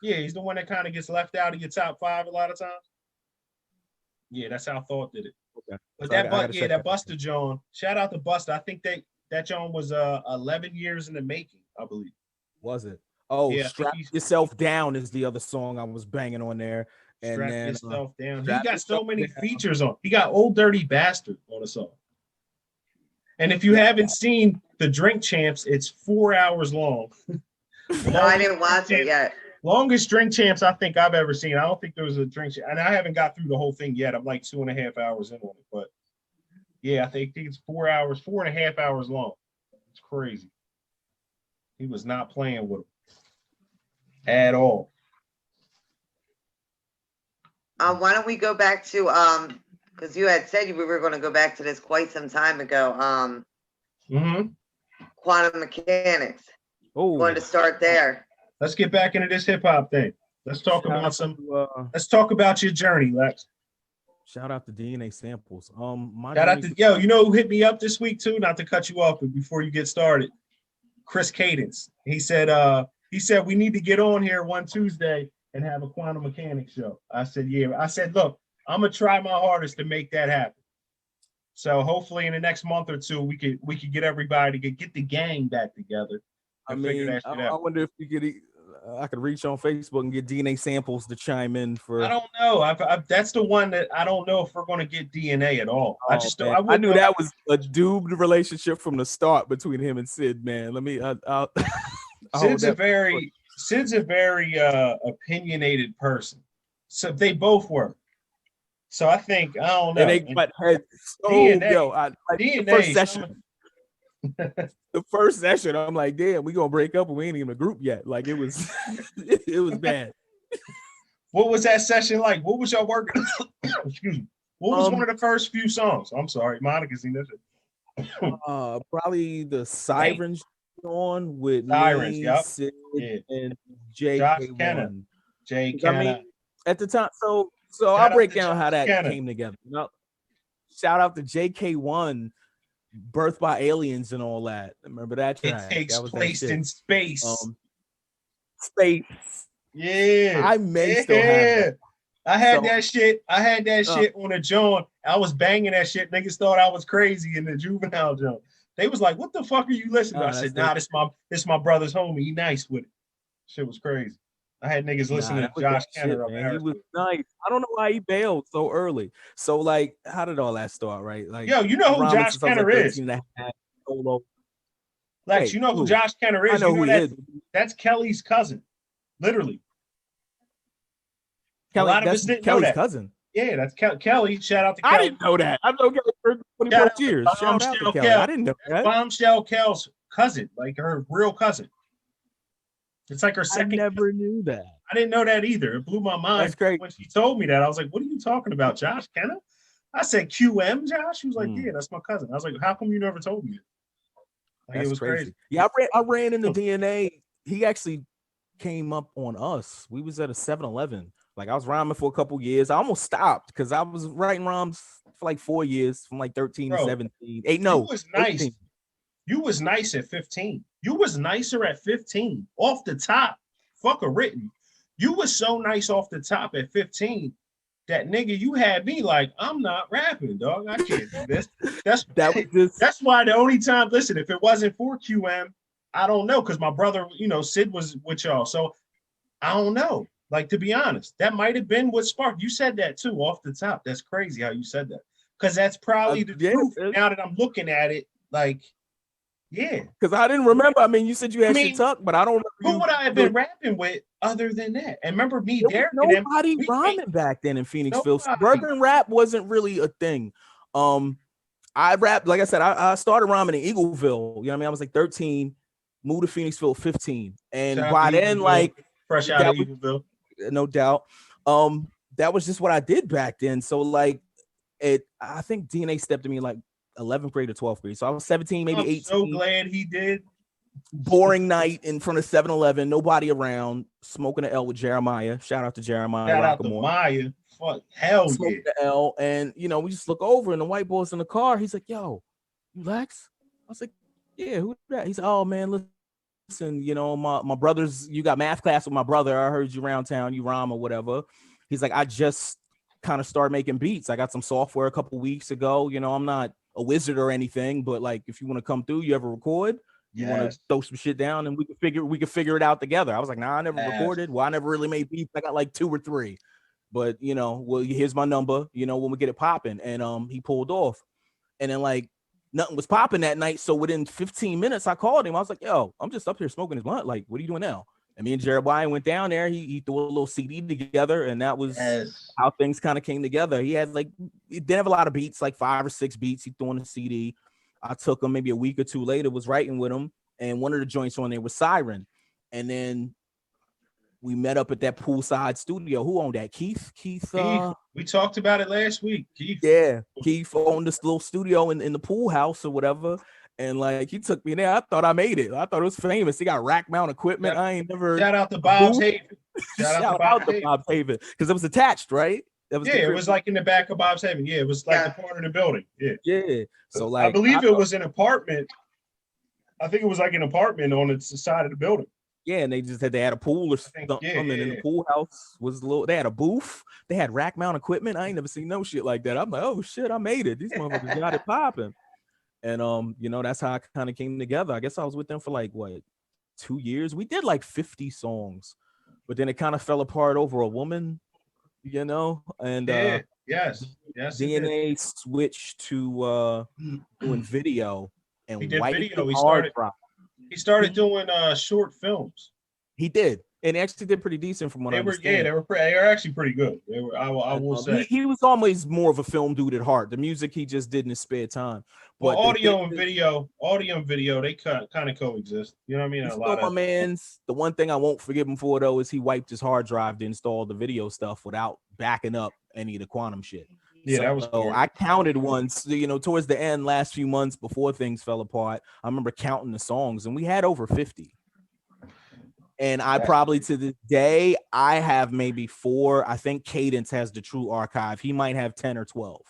Yeah, he's the one that kind of gets left out of your top 5 a lot of times. Yeah, that's how Thought did it. Okay. But that Busta John, shout out to Busta. I think that John was 11 years in the making, I believe. Was it? Oh, yeah, Strap Yourself Down is the other song I was banging on there. And Strap Yourself Down. He got so many features on. He got Old Dirty Bastard on the song. And if you haven't seen the Drink Champs, it's 4 hours long. No, I didn't watch it yet. Longest Drink Champs I think I've ever seen. I don't think there was a Drink Champ, and I haven't got through the whole thing yet. I'm like 2.5 hours in on it, but yeah, I think it's 4 hours, 4.5 hours long. It's crazy. He was not playing with him at all. Why don't we go back to because you had said we were going to go back to this quite some time ago. Quantum mechanics. Oh, wanted to start there. Let's get back into this hip hop thing. Let's talk about let's talk about your journey, Lex. Shout out to DNA Samples. You know who hit me up this week too? Not to cut you off, but before you get started, Chris Cadence. He said we need to get on here one Tuesday and have a quantum mechanics show. I said, yeah. I said, look, I'm gonna try my hardest to make that happen. So hopefully in the next month or two, we could get everybody to get the gang back together. I wonder if we could. I could reach on Facebook and get DNA Samples to chime in for. I don't know. That's the one that I don't know if we're going to get DNA at all. Oh, I knew that was a doomed relationship from the start between him and Sid. Man, let me. Sid's a very opinionated person. So they both were. So I think I don't know. And they but had DNA, the first session. The first session, I'm like, damn, we gonna break up and we ain't even a group yet. Like it was it was bad. What was that session like? What was y'all working? Excuse me. What was one of the first few songs? I'm sorry, Monica's seen this. Probably the Sirens on with Sirens, me, yep. Sid, and Josh Kenna. Jay Kenna. I mean, at the time, so I'll break down how that came together. You know, shout out to JK1. Birth by Aliens and all that. Remember that track? It takes place in space. Space. Yeah. I may still have that. I had that shit on a joint. I was banging that shit. Niggas thought I was crazy in the juvenile joint. They was like, what the fuck are you listening to? I said, nah, this my brother's homie. He nice with it. Shit was crazy. I had niggas listening to Josh Kenner up there. He was nice. I don't know why he bailed so early. So, like, how did all that start, right? Like, yo, you know who Josh Kenner is? Lex, you know who Josh Kenner is? I know who he is. That's Kelly's cousin, literally. That's Kelly's cousin. Yeah, that's Kelly. Shout out to I Kelly. didn't know that. I've known Kelly for 20 Shout plus out to years. Shout out to Bombshell Kelly. Kel. I didn't know that. Bombshell Kel's cousin, like her real cousin. It's like her I second. never knew that. I didn't know that either. It blew my mind. That's great. When she told me that. I was like, "What are you talking about, Josh Kenna?" I said, "QM, Josh." She was like, "Yeah, that's my cousin." I was like, "How come you never told me?" Like, That's it was crazy. Yeah, I ran into DNA. He actually came up on us. We was at a 7-Eleven. Like I was rhyming for a couple years. I almost stopped because I was writing rhymes for like 4 years, from like 13 to 17. You was nice. 18. You was nice at 15. You was nicer at 15. Off the top, fuck a written. You was so nice off the top at 15 that nigga, you had me like, I'm not rapping, dog. I can't do this. That's why the only time, listen, if it wasn't for QM, I don't know, because my brother, Sid was with y'all. So I don't know. Like, to be honest, that might have been what sparked. You said that too off the top. That's crazy how you said that. Because that's probably the truth. Now that I'm looking at it, like, yeah. Because I didn't remember. I mean, you said you had shit tucked, but I don't remember. Who would I have been rapping with other than that? And remember me, Derek? Nobody rhyming back then in Phoenixville. Suburban rap wasn't really a thing. I rapped, like I said, I started rhyming in Eagleville. You know what I mean? I was like 13, moved to Phoenixville 15. And by then, like, fresh out of Eagleville. No doubt. That was just what I did back then. So like I think DNA stepped to me like 11th grade or 12th grade. So I was 17, maybe 18. So glad he did. Boring night in front of 7-Eleven, nobody around, smoking an L with Jeremiah. Shout out to Jeremiah. Shout out to Maya. Fuck, hell smoking the L. And we just look over and the white boy's in the car. He's like, "Yo, you Lex?" I was like, "Yeah, who's that?" He's like, "Oh man, listen, my brother's, you got math class with my brother. I heard you around town, you rhyme or whatever." He's like, "I just kind of started making beats. I got some software a couple weeks ago. I'm not a wizard or anything, but like, if you want to come through, you ever record? You want to throw some shit down and we could figure it out together." I was like, "Nah, I never recorded. Well, I never really made beats. I got like 2 or 3, but well, here's my number, when we get it popping." And he pulled off, and then like nothing was popping that night. So within 15 minutes, I called him. I was like, "Yo, I'm just up here smoking his blunt. Like, what are you doing now?" And me and Jeremiah went down there. He threw a little CD together, and that was how things kind of came together. He didn't have a lot of beats, like 5 or 6 beats he threw on the CD. I took him maybe a week or 2 later, was writing with him, and one of the joints on there was Siren. And then we met up at that poolside studio. Who owned that? Keith. We talked about it last week. Keith. Yeah, Keith owned this little studio in the pool house or whatever. And like, he took me there. I thought I made it. I thought it was famous. He got rack mount equipment. I ain't never. Shout out to Bob's Haven. Shout out to Bob's Haven, because it was attached, right? It was like in the back of Bob's Haven. Yeah, it was like the corner of the building. Yeah. So like, I believe it was an apartment. I think it was like an apartment on the side of the building. Yeah, and they just had a pool or something. And the pool house was they had a booth. They had rack mount equipment. I ain't never seen no shit like that. I'm like, oh shit, I made it. These motherfuckers got it popping. And that's how I kind of came together. I guess I was with them for like 2 years. We did like 50 songs, but then it kind of fell apart over a woman, and yes, DNA switched to doing video, and he did video. He started doing short films. He did, and actually did pretty decent from what I understand. Yeah, they were actually pretty good. They were. I will say he was always more of a film dude at heart. The music he just did in his spare time. But audio and video, they kind of coexist. You know what I mean? The one thing I won't forgive him for though is he wiped his hard drive to install the video stuff without backing up any of the quantum shit. Yeah, that was cool. I counted once, towards the end, last few months before things fell apart. I remember counting the songs, and we had over 50. And I probably to this day, I have maybe 4. I think Cadence has the true archive. He might have 10 or 12.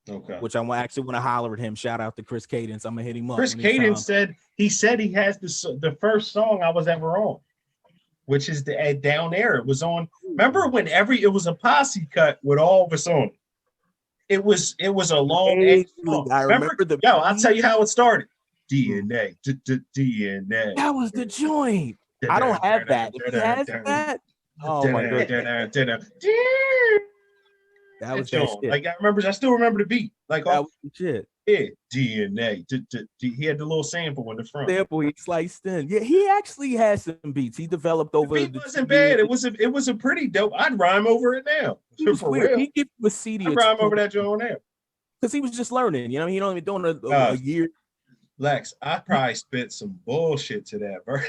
Okay. Which I actually want to holler at him. Shout out to Chris Cadence. I'm gonna hit him up. Chris Cadence said he has the first song I was ever on, which is the Down There. It was on. Remember when it was a posse cut with all of us on it. It was a long song. I remember I'll tell you how it started. DNA. DNA. That was the joint. I don't have that. If he has that, oh my goodness. That was that shit. Like I still remember the beat. Like that was the shit. Yeah, DNA. He had the little sample in the front. Sample he sliced in. Yeah, he actually has some beats. He developed over. It wasn't bad. It was a pretty dope. I'd rhyme over it now. He was For weird. real. He gave him a CD. I'd rhyme over that joint now. Because he was just learning. You know, he only been doing a year. Lex, I probably spit some bullshit to that, bro.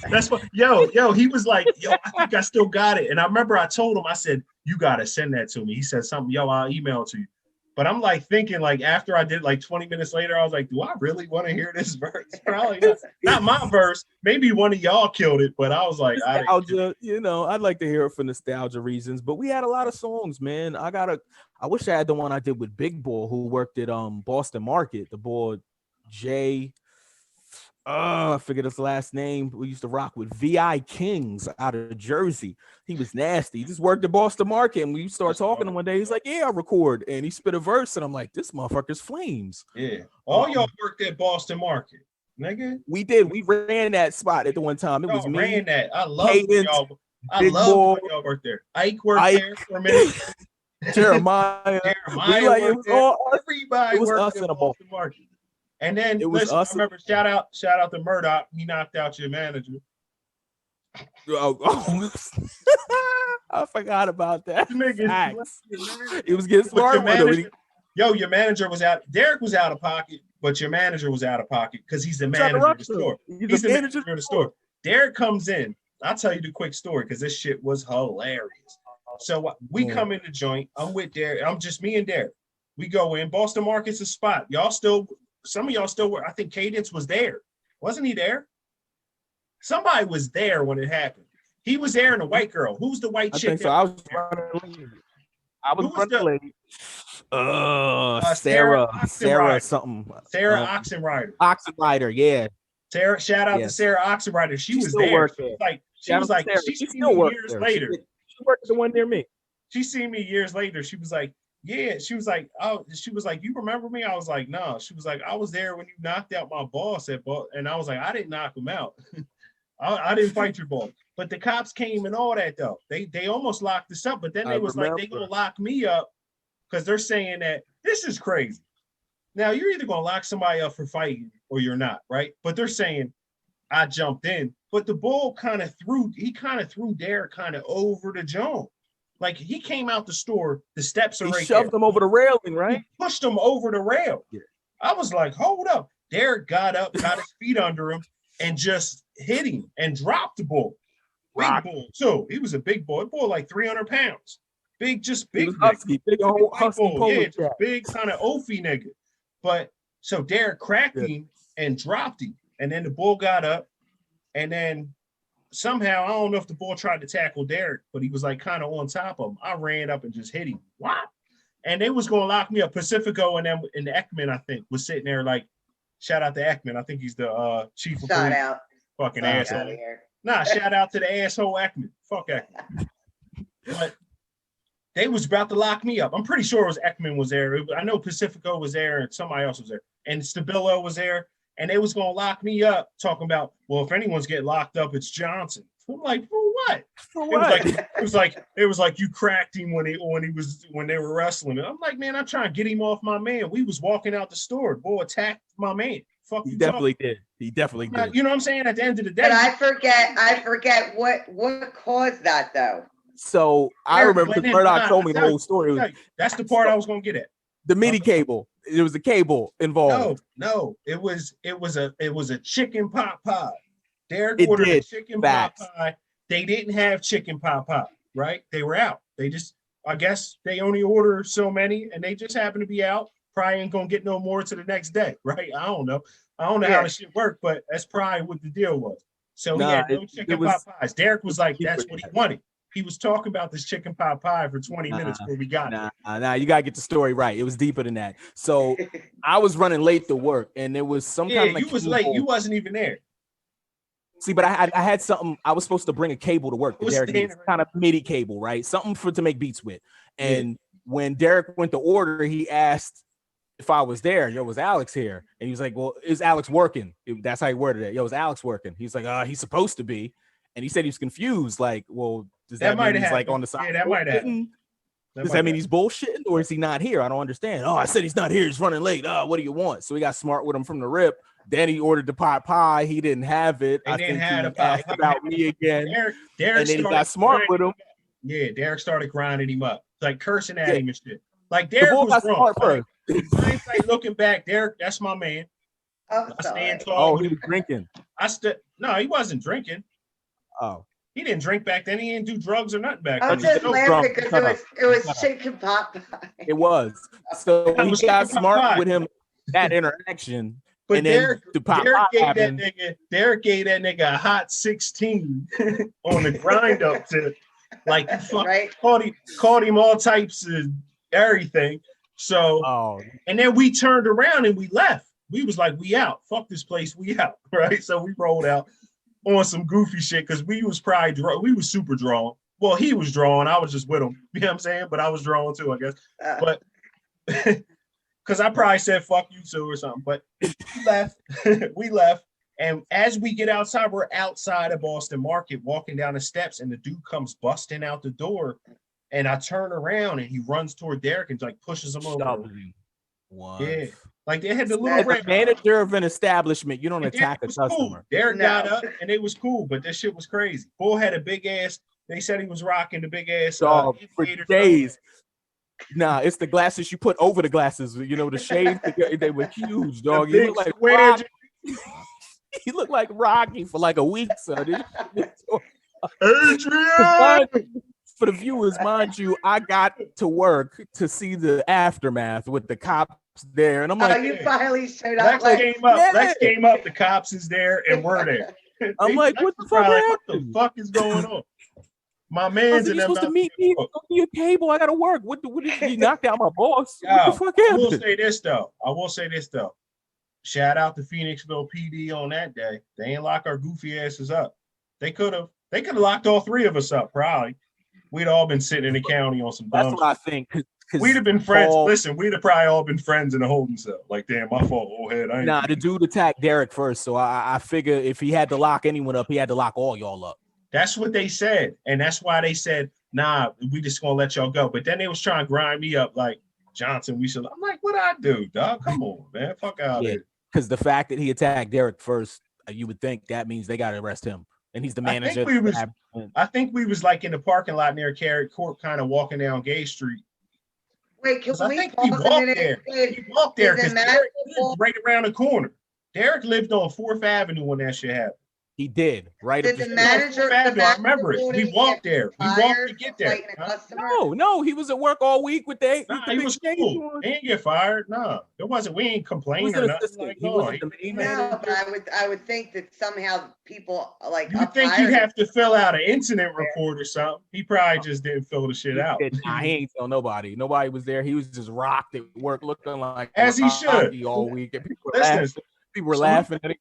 That's what, yo, he was like, yo, I think I still got it. And I remember I told him, I said, you got to send that to me. He said something, yo, I'll email it to you. But I'm like thinking, like, after I did like 20 minutes later, I was like, do I really want to hear this verse? Probably not my verse. Maybe one of y'all killed it, but I was like, nostalgia, you know, I'd like to hear it for nostalgia reasons. But we had a lot of songs, man. I wish I had the one I did with Big Boy, who worked at Boston Market, the boy Jay. I forget his last name. We used to rock with VI Kings out of Jersey. He was nasty. He just worked at Boston Market, and we started talking to him one day. He's like, "Yeah, I record," and he spit a verse, and I'm like, "This motherfucker's flames." Yeah, all y'all worked at Boston Market, nigga. We did. We ran that spot at the one time. It was me. Ran that. I love y'all. I Big love Boy, y'all worked there. Ike worked there for a minute. Jeremiah. Jeremiah worked there. Everybody it was worked us at in a Boston Market. And then it was listen, us. I remember shout out to Murdoch. He knocked out your manager. Oh. I forgot about that. It was getting smart with him. Your manager was out. Derek was out of pocket, but your manager was out of pocket because he's the manager of the store. He's the manager of the store. Derek comes in. I'll tell you the quick story because this shit was hilarious. So we come in the joint. I'm with Derek. I'm just me and Derek. We go in. Boston Market's a spot. Some of y'all still were. I think Cadence was there. Wasn't he there? Somebody was there when it happened. He was there and a white girl. Who's the white chick? So I was running late. Sarah something. Sarah Oxenrider. Oxenrider, yeah. Sarah, shout out to Sarah Oxenrider. She was there. She seen me years later. She worked the one near me. She seen me years later. She was like, yeah, she was like, you remember me? I was like, no. She was like, I was there when you knocked out my boss and I was like, I didn't knock him out. I didn't fight your boss. But the cops came and all that though. They almost locked us up, but then they was like, they gonna lock me up because they're saying that this is crazy. Now you're either gonna lock somebody up for fighting or you're not, right? But they're saying I jumped in, but the bull kind of threw Derek kind of over the Jones. Like he came out the store, the steps are right there. He shoved him over the railing, right? He pushed him over the rail. Yeah. I was like, hold up. Derek got up, got his feet under him, and just hit him and dropped the bull. Big bull, too. He was a big boy. Bull like 300 pounds. Big. Husky, big old husky bull. Yeah, just big kind of oafy nigga. But so Derek cracked him and dropped him. And then the bull got up, and then somehow, I don't know if the bull tried to tackle Derek, but he was like kind of on top of him. I ran up and just hit him. What? And they was going to lock me up. Pacifico and then and Ekman, I think, was sitting there like, shout out to Ekman. I think he's the chief of police. Out. Fucking asshole. Nah, shout out to the asshole Ekman. Fuck Ekman. But they was about to lock me up. I'm pretty sure it was Ekman was there. I know Pacifico was there and somebody else was there. And Stabilo was there. And they was going to lock me up talking about, well, if anyone's getting locked up, it's Johnson. I'm like, for what? It was like you cracked him when they were wrestling. And I'm like, man, I'm trying to get him off my man. We was walking out the store. Boy attacked my man. Fuck you. He definitely did. You know what I'm saying? At the end of the day. But I forget what caused that though. So I remember Murdoch told me the whole story. That's the part I was gonna get at. The MIDI cable. There was a cable involved. No. It was a chicken pot pie. Derek ordered a chicken pot pie. They didn't have chicken pot pie, right? They were out. I guess they only order so many, and they just happen to be out. Probably ain't gonna get no more to the next day, right? I don't know how the shit worked, but that's probably what the deal was. So he had no chicken pot pies. Derek was like, that's what he wanted. He was talking about this chicken pot pie for 20 minutes before we got it. Nah, you gotta get the story right. It was deeper than that. So I was running late to work, and there was some kind of like you was late. You wasn't even there. See, but I had something. I was supposed to bring a cable to work. Derek kind of MIDI cable, right? Something to make beats with. And when Derek went to order, he asked if I was there. Yo, was Alex here? And he was like, well, is Alex working? That's how he worded it. Yo, is Alex working? He's like, he's supposed to be. And he said he was confused. Like, well, does that mean he's like on the side? Yeah, that might happen. Does that mean he's bullshitting or is he not here? I don't understand. Oh, I said he's not here. He's running late. Oh, what do you want? So we got smart with him from the rip. Then he ordered the pot pie. He didn't have it. I think he asked about me again. Derek and then he got smart with him. Yeah, Derek started grinding him up, like cursing at him and shit. Like Derek was wrong. Smart first. Like, looking back, Derek, that's my man. Oh, I stand tall. Oh, he was drinking. No, he wasn't drinking. Oh. He didn't drink back then. He didn't do drugs or nothing back then. I'm just laughing because it was chicken pot pie. It was. So he got smart with him, that interaction. But and Derek, then Derek gave that nigga a hot 16 on the grind up to like right? called him all types of everything. So and then we turned around and we left. We was like, we out. Fuck this place, we out. Right. So we rolled out on some goofy shit because we was probably we was super drawn. Well, he was drawn. I was just with him. You know what I'm saying? But I was drawn too, I guess. But because I probably said fuck you too or something. But we left. We left. And as we get outside, we're outside of Boston Market, walking down the steps, and the dude comes busting out the door. And I turn around and he runs toward Derek and like pushes him over. What? Yeah. Like they had the little red manager of an establishment. You don't attack a customer. Cool. Derek got up and it was cool, but this shit was crazy. Bull had a big ass. They said he was rocking the big ass for days. Nah, it's the glasses you put over the glasses. You know, the shades. They were huge, dog. You look like Rocky. He looked like Rocky for like a week, son. Adrian! For the viewers, mind you, I got to work to see the aftermath with the cops there, and I'm like, you finally showed up. Lex came up, the cops is there, and we're there. I'm like, what the fuck happened? What the fuck is going on? My man's you supposed to meet me on your table. I gotta work. What did you knocked out my boss? What the fuck happened? I will say this though. Shout out to Phoenixville PD on that day. They ain't lock our goofy asses up. They could have locked all three of us up, probably. We'd all been sitting in the county on some dumb. That's what I think. We'd have been friends. Listen, we'd have probably all been friends in a holding cell. Like, damn, my fault, old head. Nah, the dude attacked Derek first, so I figure if he had to lock anyone up, he had to lock all y'all up. That's what they said, and that's why they said, nah, we just gonna let y'all go. But then they was trying to grind me up, like Johnson. I'm like, what I do, dog? Come on, man, fuck out here. Because the fact that he attacked Derek first, you would think that means they got to arrest him. And he's the manager. I think we was like in the parking lot near Carrot Court, kind of walking down Gay Street. Wait, can we walked there? We walked there because Derek lived right around the corner. Derek lived on 4th Avenue when that shit happened. He did, right? Did the manager? I remember it. We walked there. We walked to get there. No, he was at work all week with they. Nah, he was cool. He didn't get fired. No, there wasn't. We ain't complaining or nothing. Like, but I would think that somehow people like. You think you'd have to fill out an incident report or something? He probably just didn't fill the shit out. Nah, he ain't tell nobody. Nobody was there. He was just rocked at work, looking like as he should all week. And people were laughing at it.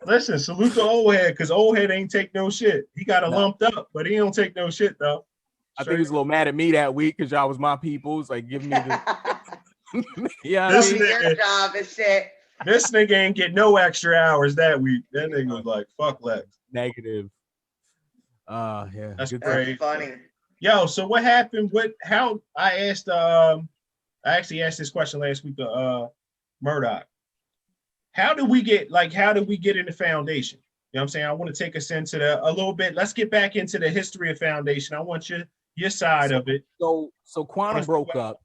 Listen, salute to old head because old head ain't take no shit. He got a lumped up, but he don't take no shit though. I think he was a little mad at me that week because y'all was my peoples, like giving me the your job and shit. This nigga ain't get no extra hours that week. That nigga was like, fuck Lex. Negative. Yeah. That's funny. Yo, so what happened? How I asked I actually asked this question last week to Murdoch. How do we get in the foundation? You know what I'm saying? I want to take us into a little bit. Let's get back into the history of foundation. I want your side of it. So Quantum broke up.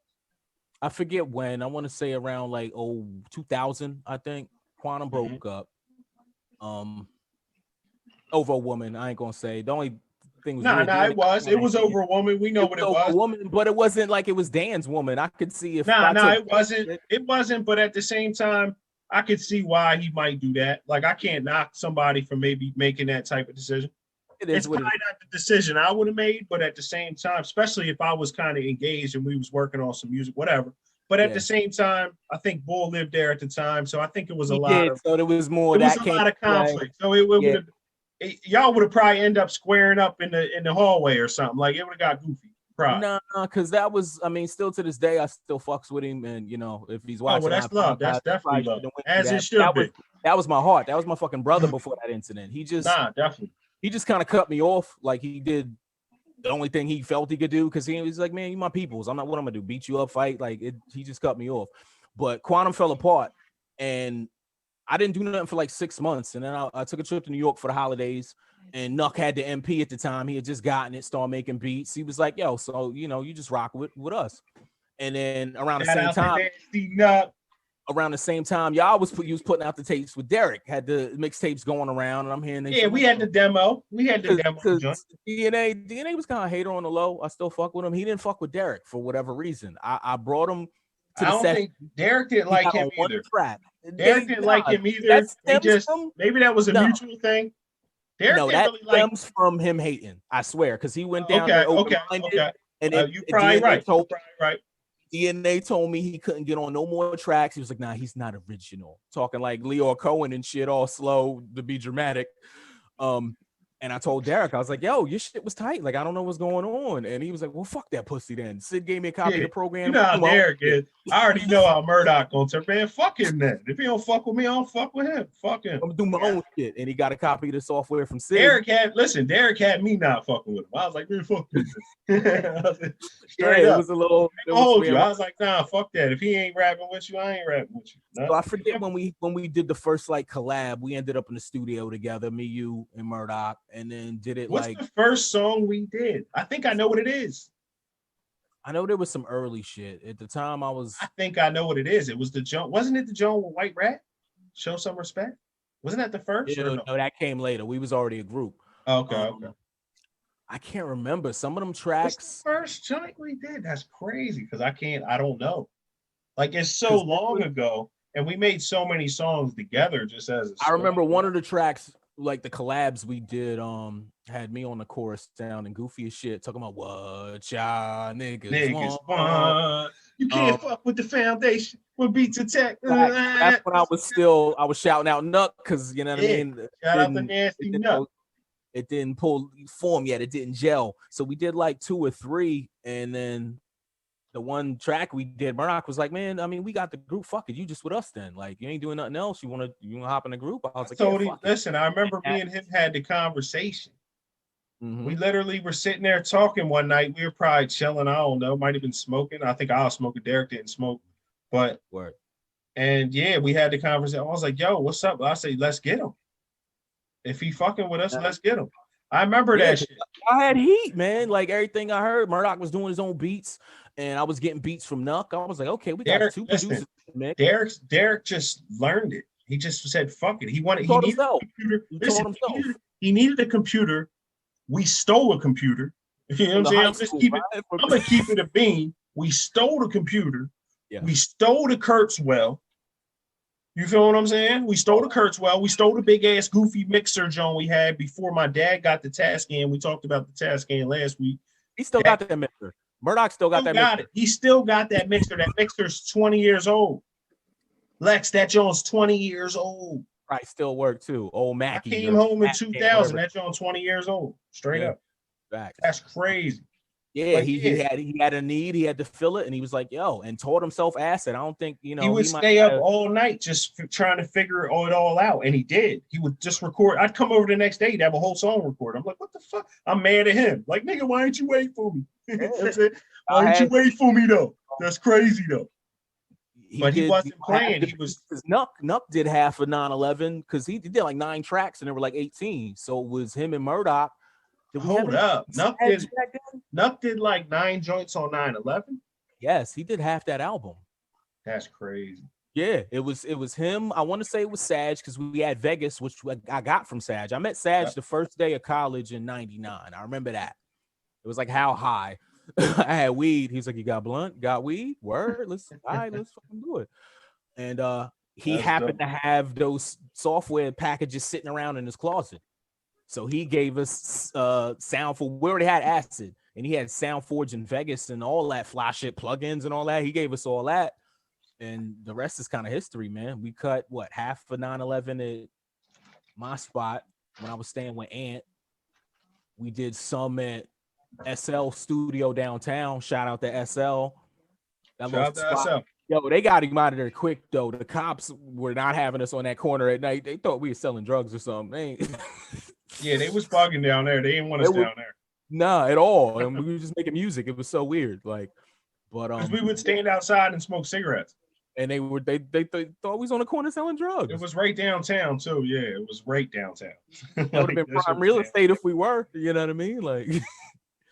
I forget when. I want to say around like 2000, I think. Quantum broke up. Over a woman. I ain't gonna say. The only thing was it was over a woman. We know what it was. A woman, but it wasn't like it was Dan's woman. I could see if it wasn't. It wasn't, but at the same time, I could see why he might do that. Like, I can't knock somebody for maybe making that type of decision. It's probably not the decision I would have made, but at the same time, especially if I was kind of engaged and we was working on some music, whatever. But at the same time, I think Bull lived there at the time, so I think it was a lot of. So there was more. There was a lot of conflict. So it would have. Y'all would have probably end up squaring up in the hallway or something. Like, it would have got goofy. No, because that was, I mean, still to this day, I still fucks with him, and you know, if he's watching, that's love. That's definitely love. As it should be. That was my heart. That was my fucking brother before that incident. He just, definitely. He just kind of cut me off, like he did the only thing he felt he could do, because he was like, man, you my peoples. I'm not what I'm gonna do, beat you up, fight. Like he just cut me off. But Quantum fell apart, and I didn't do nothing for like 6 months. And then I took a trip to New York for the holidays, and Nuck had the MP at the time. He had just gotten it, started making beats. He was like, yo, so you just rock with us. And then around the same time, y'all was putting out the tapes with Derek, had the mixtapes going around, and I'm hearing we had the demo. DNA was kind of hater on the low. I still fuck with him. He didn't fuck with Derek for whatever reason. I brought him to the set. I don't think Derek didn't like him either. Derek didn't like him either. Maybe that was a mutual thing. Derek that stems from him hating. I swear, because he went down there open-minded. And you're probably right. DNA told me he couldn't get on no more tracks. He was like, nah, he's not original. Talking like Leo Cohen and shit, all slow to be dramatic. And I told Derek, I was like, yo, your shit was tight. Like, I don't know what's going on. And he was like, well, fuck that pussy then. Sid gave me a copy of the program. You know how Derek is. I already know how Murdoch gonna turn. Man, fuck him then. If he don't fuck with me, I don't fuck with him. Fuck him. I'm gonna do my own shit. And he got a copy of the software from Sid. Derek had me not fucking with him. I was like, man, fuck this. It was a little. I was like, nah, fuck that. If he ain't rapping with you, I ain't rapping with you. No. So I forget when we did the first like collab, we ended up in the studio together, me, you, and Murdoch, and then did it. What's the first song we did? I think I know what it is. I know there was some early shit at the time. I think I know what it is. It was the Joan. Wasn't it the Joan with White Rat? Show Some Respect. Wasn't that the first? No, that came later. We was already a group. Okay. I can't remember some of them tracks. What's the first joint we did? That's crazy because I don't know. Like it's so long ago, and we made so many songs together. Just as I remember one of the tracks, like the collabs we did, had me on the chorus sounding goofy as shit, talking about what y'all niggas want. You can't fuck with the foundation. With beats attack. That's when I was shouting out Nuck, because you know what I mean. Shout out the nasty Nuck. It didn't pull form yet. It didn't gel. So we did like 2 or 3, and then the one track we did, Murdoch was like, "Man, I mean, we got the group. Fuck it, you just with us then. Like, you ain't doing nothing else. You wanna hop in the group?" I was like, "Listen, I remember me and him had the conversation. Mm-hmm. We literally were sitting there talking one night. We were probably chilling. I don't know. Might have been smoking. I think I was smoking. Derek didn't smoke, but and yeah, we had the conversation. I was like, "Yo, what's up?" I say, "Let's get him. If he fucking with us, let's get him." I remember that shit. I had heat, man. Like everything I heard, Murdoch was doing his own beats, and I was getting beats from Nuck. I was like, okay, we got 2 producers. Man. Derek just learned it. He just said, "Fuck it." He needed a computer. He needed a computer. We stole a computer. You know what I'm saying? I'm gonna keep it a bean. We stole the computer. Yeah. We stole the Kurtzwell. You feel what I'm saying? We stole the Kurtzwell. We stole the big ass goofy mixer John we had before my dad got the Tascam. We talked about the Tascam last week. He still got that mixer. Murdoch still got that mixer. He still got that mixer. That mixer's 20 years old. Lex, that John's 20 years old. Right, still work too. Old Mackie. I came home in 2000. That John's 20 years old. Straight up. Facts. That's crazy. Yeah, he had a need, he had to fill it, and he was like, yo, and taught himself acid. I don't think, he would stay up all night just trying to figure it all out, and he did. He would just record. I'd come over the next day, he'd have a whole song recorded. I'm like, what the fuck? I'm mad at him. Like, nigga, why ain't you wait for me? That's it. Why ain't you wait for me, though? That's crazy, though. He wasn't playing. He was. Nuck did half of 9/11 because he did like 9 tracks, and there were like 18. So it was him and Murdoch. Hold up. Nuck did like 9 joints on 9/11. Yes, he did half that album. That's crazy. Yeah, it was him. I want to say it was Sag because we had Vegas, which I got from Sag. I met Sag the first day of college in '99. I remember that. It was like how high. I had weed. He's like, "You got blunt? Got weed? Word? Let's fucking do it." And he happened to have those software packages sitting around in his closet. So he gave us Soundforge. We already had Acid, and he had Soundforge in Vegas and all that fly shit, plugins and all that. He gave us all that, and the rest is kind of history, man. We cut half for 9/11 at my spot when I was staying with Ant. We did some at SL Studio downtown. Shout out to SL. Shout out to SL. Yo, they got him out of there quick though. The cops were not having us on that corner at night. They thought we were selling drugs or something. Yeah, they was bugging down there. They didn't want us down there. Nah, at all. And we were just making music. It was so weird. Like, but Because we would stand outside and smoke cigarettes. and they thought we was on the corner selling drugs. It was right downtown too. Yeah, it was right downtown. That would have been prime real estate if we were. You know what I mean? Like,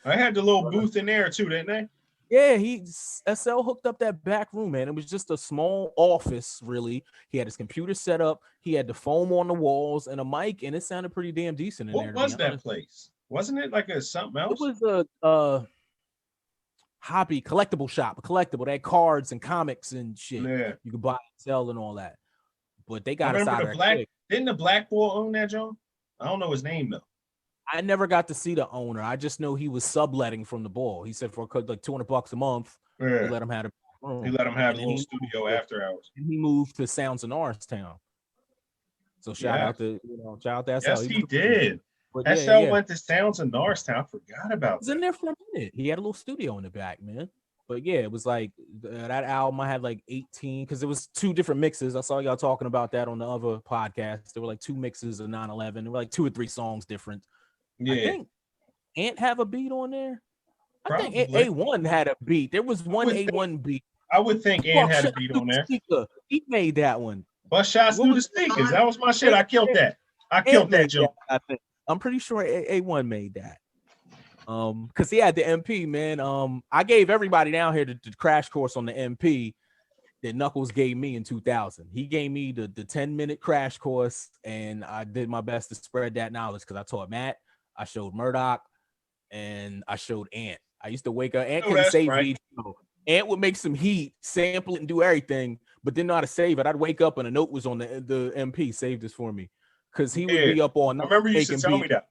I had the little booth in there too, didn't they? yeah, SL hooked up that back room, man. It was just a small office, really. He had his computer set up. He had the foam on the walls and a mic, and it sounded pretty damn decent in there. What was that place? Wasn't it like something else? It was a hobby collectible shop, a collectible. They had cards and comics and shit. Yeah. You could buy and sell and all that. But they got I us out remember of the black. there. Didn't the black boy own that joint? I don't know his name though. I never got to see the owner. I just know he was subletting from the ball. He said for like $200 a month, Yeah. he let him have a room. He let him have a And little he studio moved- after hours. And he moved to Sounds of Norristown. So shout out to SL. Yes, he did. But SL went to Sounds in Norristown. I forgot about He was in there for a minute. He had a little studio in the back, man. But yeah, it was like that album. I had like 18 because it was 2 different mixes. I saw y'all talking about that on the other podcast. There were like 2 mixes of 9/11. There were like 2 or 3 songs different. Yeah. I think Ant have a beat on there. Probably. I think A1 had a beat. There was one A1 beat. I would think Ant had a beat on there. He made that one. But shots through the speakers. That was my shit. I killed that. I killed that joke. I think. I'm pretty sure A1 made that. Because he had the MP, man. I gave everybody down here the crash course on the MP that Knuckles gave me in 2000. He gave me the 10-minute crash course, and I did my best to spread that knowledge because I taught Matt, I showed Murdoch, and I showed Ant. I used to wake up. Ant couldn't save right. video. Ant would make some heat, sample it, and do everything, but didn't know how to save it. I'd wake up and a note was on the MP. Save this for me, because he would be up all night. I remember you used to tell me that.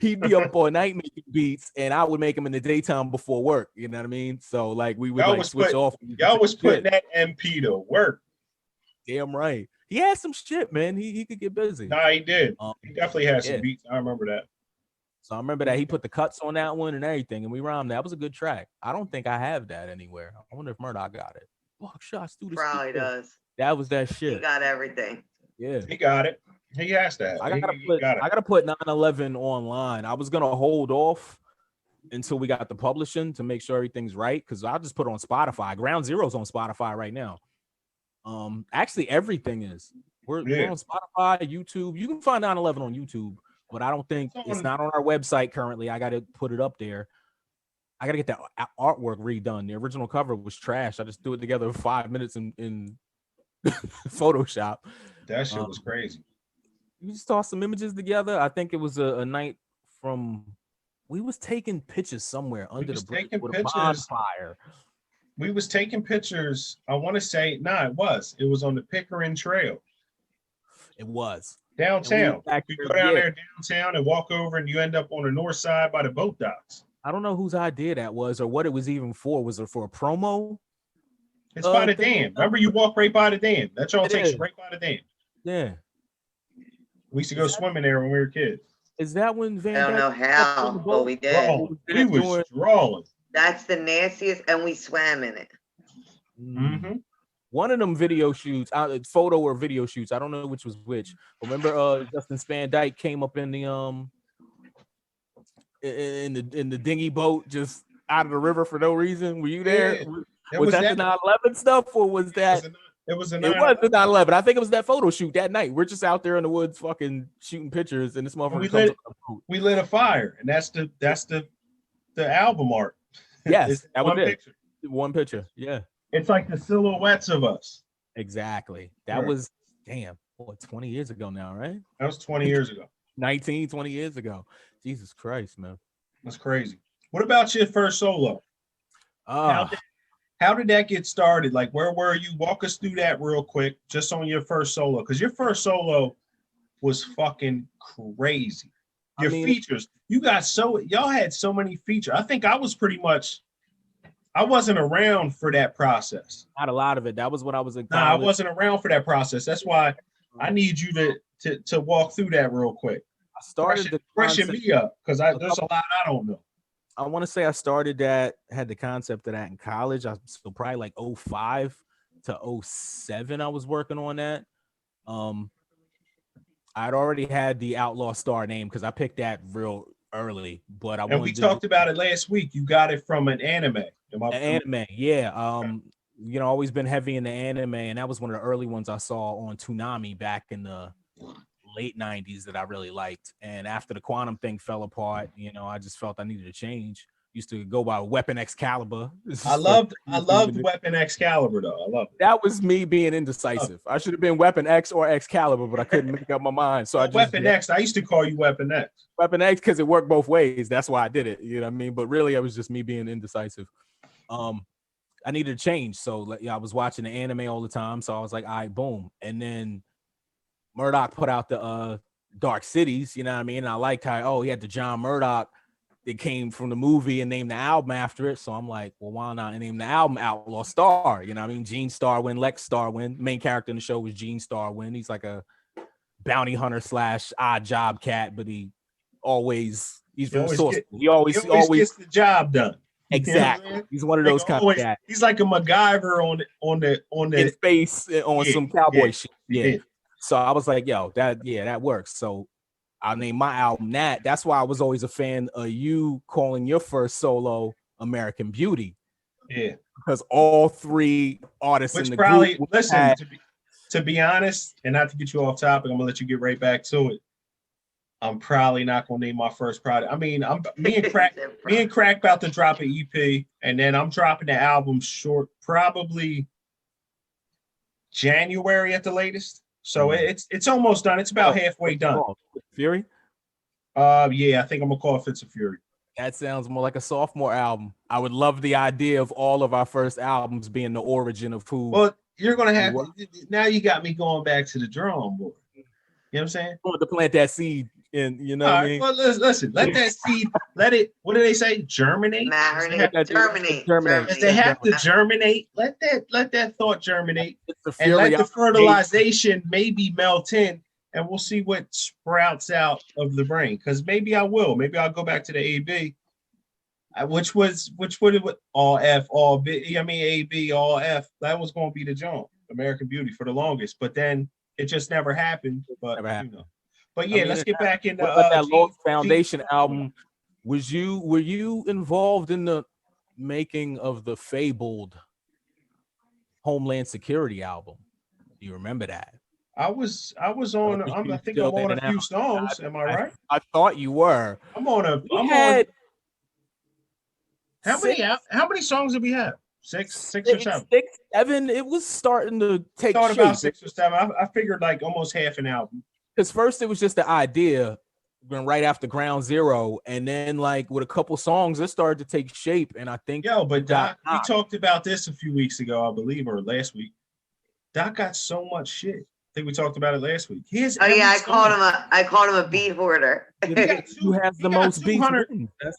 He'd be up all night making beats, and I would make them in the daytime before work. You know what I mean? So like we would switch off. Y'all was putting that MP to work. Damn right. He had some shit, man. He could get busy. Nah, he did. He definitely had some beats. I remember that. So I remember that he put the cuts on that one and everything, and we rhymed. That was a good track. I don't think I have that anywhere. I wonder if Murdoch got it. Block shots through the Probably speaker. does. That was that shit. He got everything. Yeah, he got it. He has that. I gotta put 9/11 online. I was gonna hold off until we got the publishing to make sure everything's right, because I'll just put it on Spotify. Ground Zero's on Spotify right now. Actually everything is. We're on Spotify, YouTube. You can find 9/11 on YouTube, but I don't think it's not on our website currently. I gotta put it up there. I gotta get that artwork redone. The original cover was trash. I just threw it together in 5 minutes in Photoshop. That shit was crazy. You just tossed some images together. I think it was a night from. We was taking pictures somewhere under the bridge with a bonfire. We was taking pictures. I want to say, it was on the Pickering Trail. It was downtown. You go down there downtown and walk over, and you end up on the north side by the boat docks. I don't know whose idea that was or what it was even for. Was it for a promo? It's by the dam. Remember, you walk right by the dam. That y'all takes you right by the dam. Yeah. We used to go swimming there when we were kids. Is that when Van? I don't know how, but we did. We was drawing. That's the nastiest, and we swam in it. Mm-hmm. One of them video shoots, photo or video shoots. I don't know which was which. Remember, Justin Spandyke came up in the in the dinghy boat just out of the river for no reason. Were you there? Yeah. Was that the 9/11 stuff, or was that? It was the 9/11. I think it was that photo shoot that night. We're just out there in the woods, fucking shooting pictures, and this motherfucker we lit a fire, and that's the album art. Yes, that was it. One picture. Yeah, it's like the silhouettes of us. Exactly. That was 20 years ago now, right? That was 20 years ago. 20 years ago. Jesus Christ, man. That's crazy. What about your first solo? How did that get started? Like, where were you? Walk us through that real quick, just on your first solo, because your first solo was fucking crazy. Your features, y'all had so many features. I think I wasn't around for that process. Not a lot of it. That was when I was in college. I wasn't around for that process. That's why I need you to walk through that real quick. I started freshen me up, because there's a lot I don't know. I want to say I had the concept of that in college. So probably like 05 to 07, I was working on that. I'd already had the Outlaw Star name because I picked that real early, but I And we wanted to talked about it last week. You got it from an anime. anime, yeah. Always been heavy in the anime, and that was one of the early ones I saw on Toonami back in the late 90s that I really liked. And after the quantum thing fell apart, I just felt I needed a change. Used to go by Weapon Excalibur. I loved Weapon Excalibur though. I love it. That was me being indecisive. I should have been Weapon X or Excalibur, but I couldn't make up my mind. So I just Weapon X. I used to call you Weapon X. Weapon X because it worked both ways. That's why I did it. You know what I mean? But really, it was just me being indecisive. I needed a change. So I was watching the anime all the time. So I was like, all right, boom. And then Murdoch put out the Dark Cities, you know what I mean? And I liked how, he had the John Murdoch that came from the movie and named the album after it. So I'm like, well, why not name the album Outlaw Star? You know what I mean? Gene Starwind, Lex Starwind. Main character in the show was Gene Starwind. He's like a bounty hunter / odd job cat, but he's resourceful. He always gets the job done. Exactly. You know, he's one of those kind of guys. He's like a MacGyver on the in space on some cowboy shit. Yeah. So I was like, that works. So I named my album that. That's why I was always a fan of you calling your first solo American Beauty. Yeah. Because all three artists in the probably, group listen, to be honest, and not to get you off topic, I'm gonna let you get right back to it. I'm probably not gonna name my first product. I mean, me and Crack about to drop an EP, and then I'm dropping the album short, probably January at the latest. So it's almost done. It's about halfway done. Fury? Yeah, I think I'm gonna call it Fits of Fury. That sounds more like a sophomore album. I would love the idea of all of our first albums being the origin of who. Well, you're gonna have now. You got me going back to the drawing board. You know what I'm saying? I want to plant that seed, and you know what I mean. Well, listen. Let that seed. Let it. What do they say? Germinate. Germinate. If they have to germinate, let that thought germinate, and let the fertilization maybe melt in, and we'll see what sprouts out of the brain. Because maybe I will. Maybe I'll go back to the AB, which would all F, all B. I mean AB, all F. That was going to be the jump, American Beauty for the longest. But then it just never happened. But But yeah, let's get back into that Lost Foundation album. Were you involved in the making of the fabled Homeland Security album? Do you remember that? I was on. I think I'm on a few songs. Am I right? I thought you were. I'm on. How many songs did we have? Six or seven? 6, 7. It was starting to take shape. About 6 or 7. I figured like almost half an album. Because first it was just the idea, when right after Ground Zero, and then like with a couple songs, it started to take shape. And I think but Doc, we talked about this a few weeks ago, I believe, or last week. Doc got so much shit. I think we talked about it last week. I called him a beat hoarder. Who has the most beats?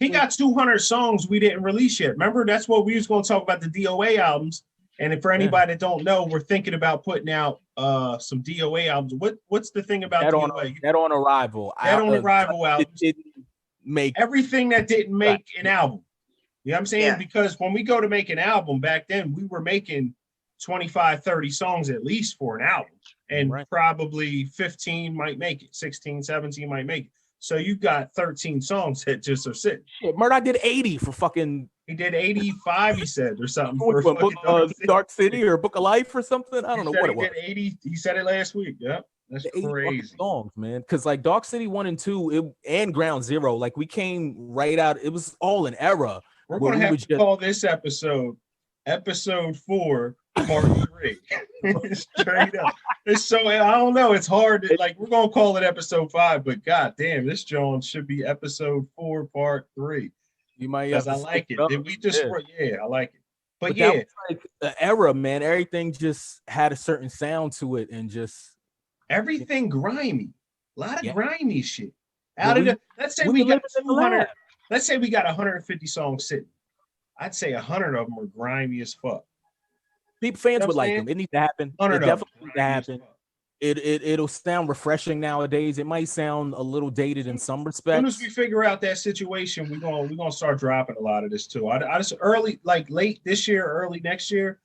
He got 200 songs we didn't release yet. Remember, that's what we was going to talk about, the DOA albums. And for anybody that don't know, we're thinking about putting out some DOA albums. What's the thing about DOA? That on Arrival. Arrival albums. Didn't make everything that didn't make an album. You know what I'm saying? Yeah. Because when we go to make an album back then, we were making 25, 30 songs at least for an album. And probably 15 might make it. 16, 17 might make it. So you got 13 songs that just are sitting. Shit, Murdoch did 80 for fucking. He did 85, he said, or something. For Dark City or Book of Life or something. I don't know what it was. He did 80. He said it last week. Yep. That's crazy. Songs, man. Because like Dark City 1 and 2 and Ground Zero, like we came right out. It was all an era. We're going to have to call this episode 4, Part 3. Straight up. It's so, I don't know. It's hard. Like, we're going to call it episode 5, but god damn, this Jones should be episode 4, Part 3. You might have. I like it. Did we just? Yeah, I like it. But that was like the era, man. Everything just had a certain sound to it, and just everything grimy. A lot of grimy shit. Let's say we got 200. Let's say we got 150 songs sitting. I'd say 100 of them are grimy as fuck. People, fans would like them. It needs to happen. It definitely needs to happen. It'll sound refreshing nowadays. It might sound a little dated in some respects. As soon as we figure out that situation, we're gonna start dropping a lot of this too. I just late this year, early next year,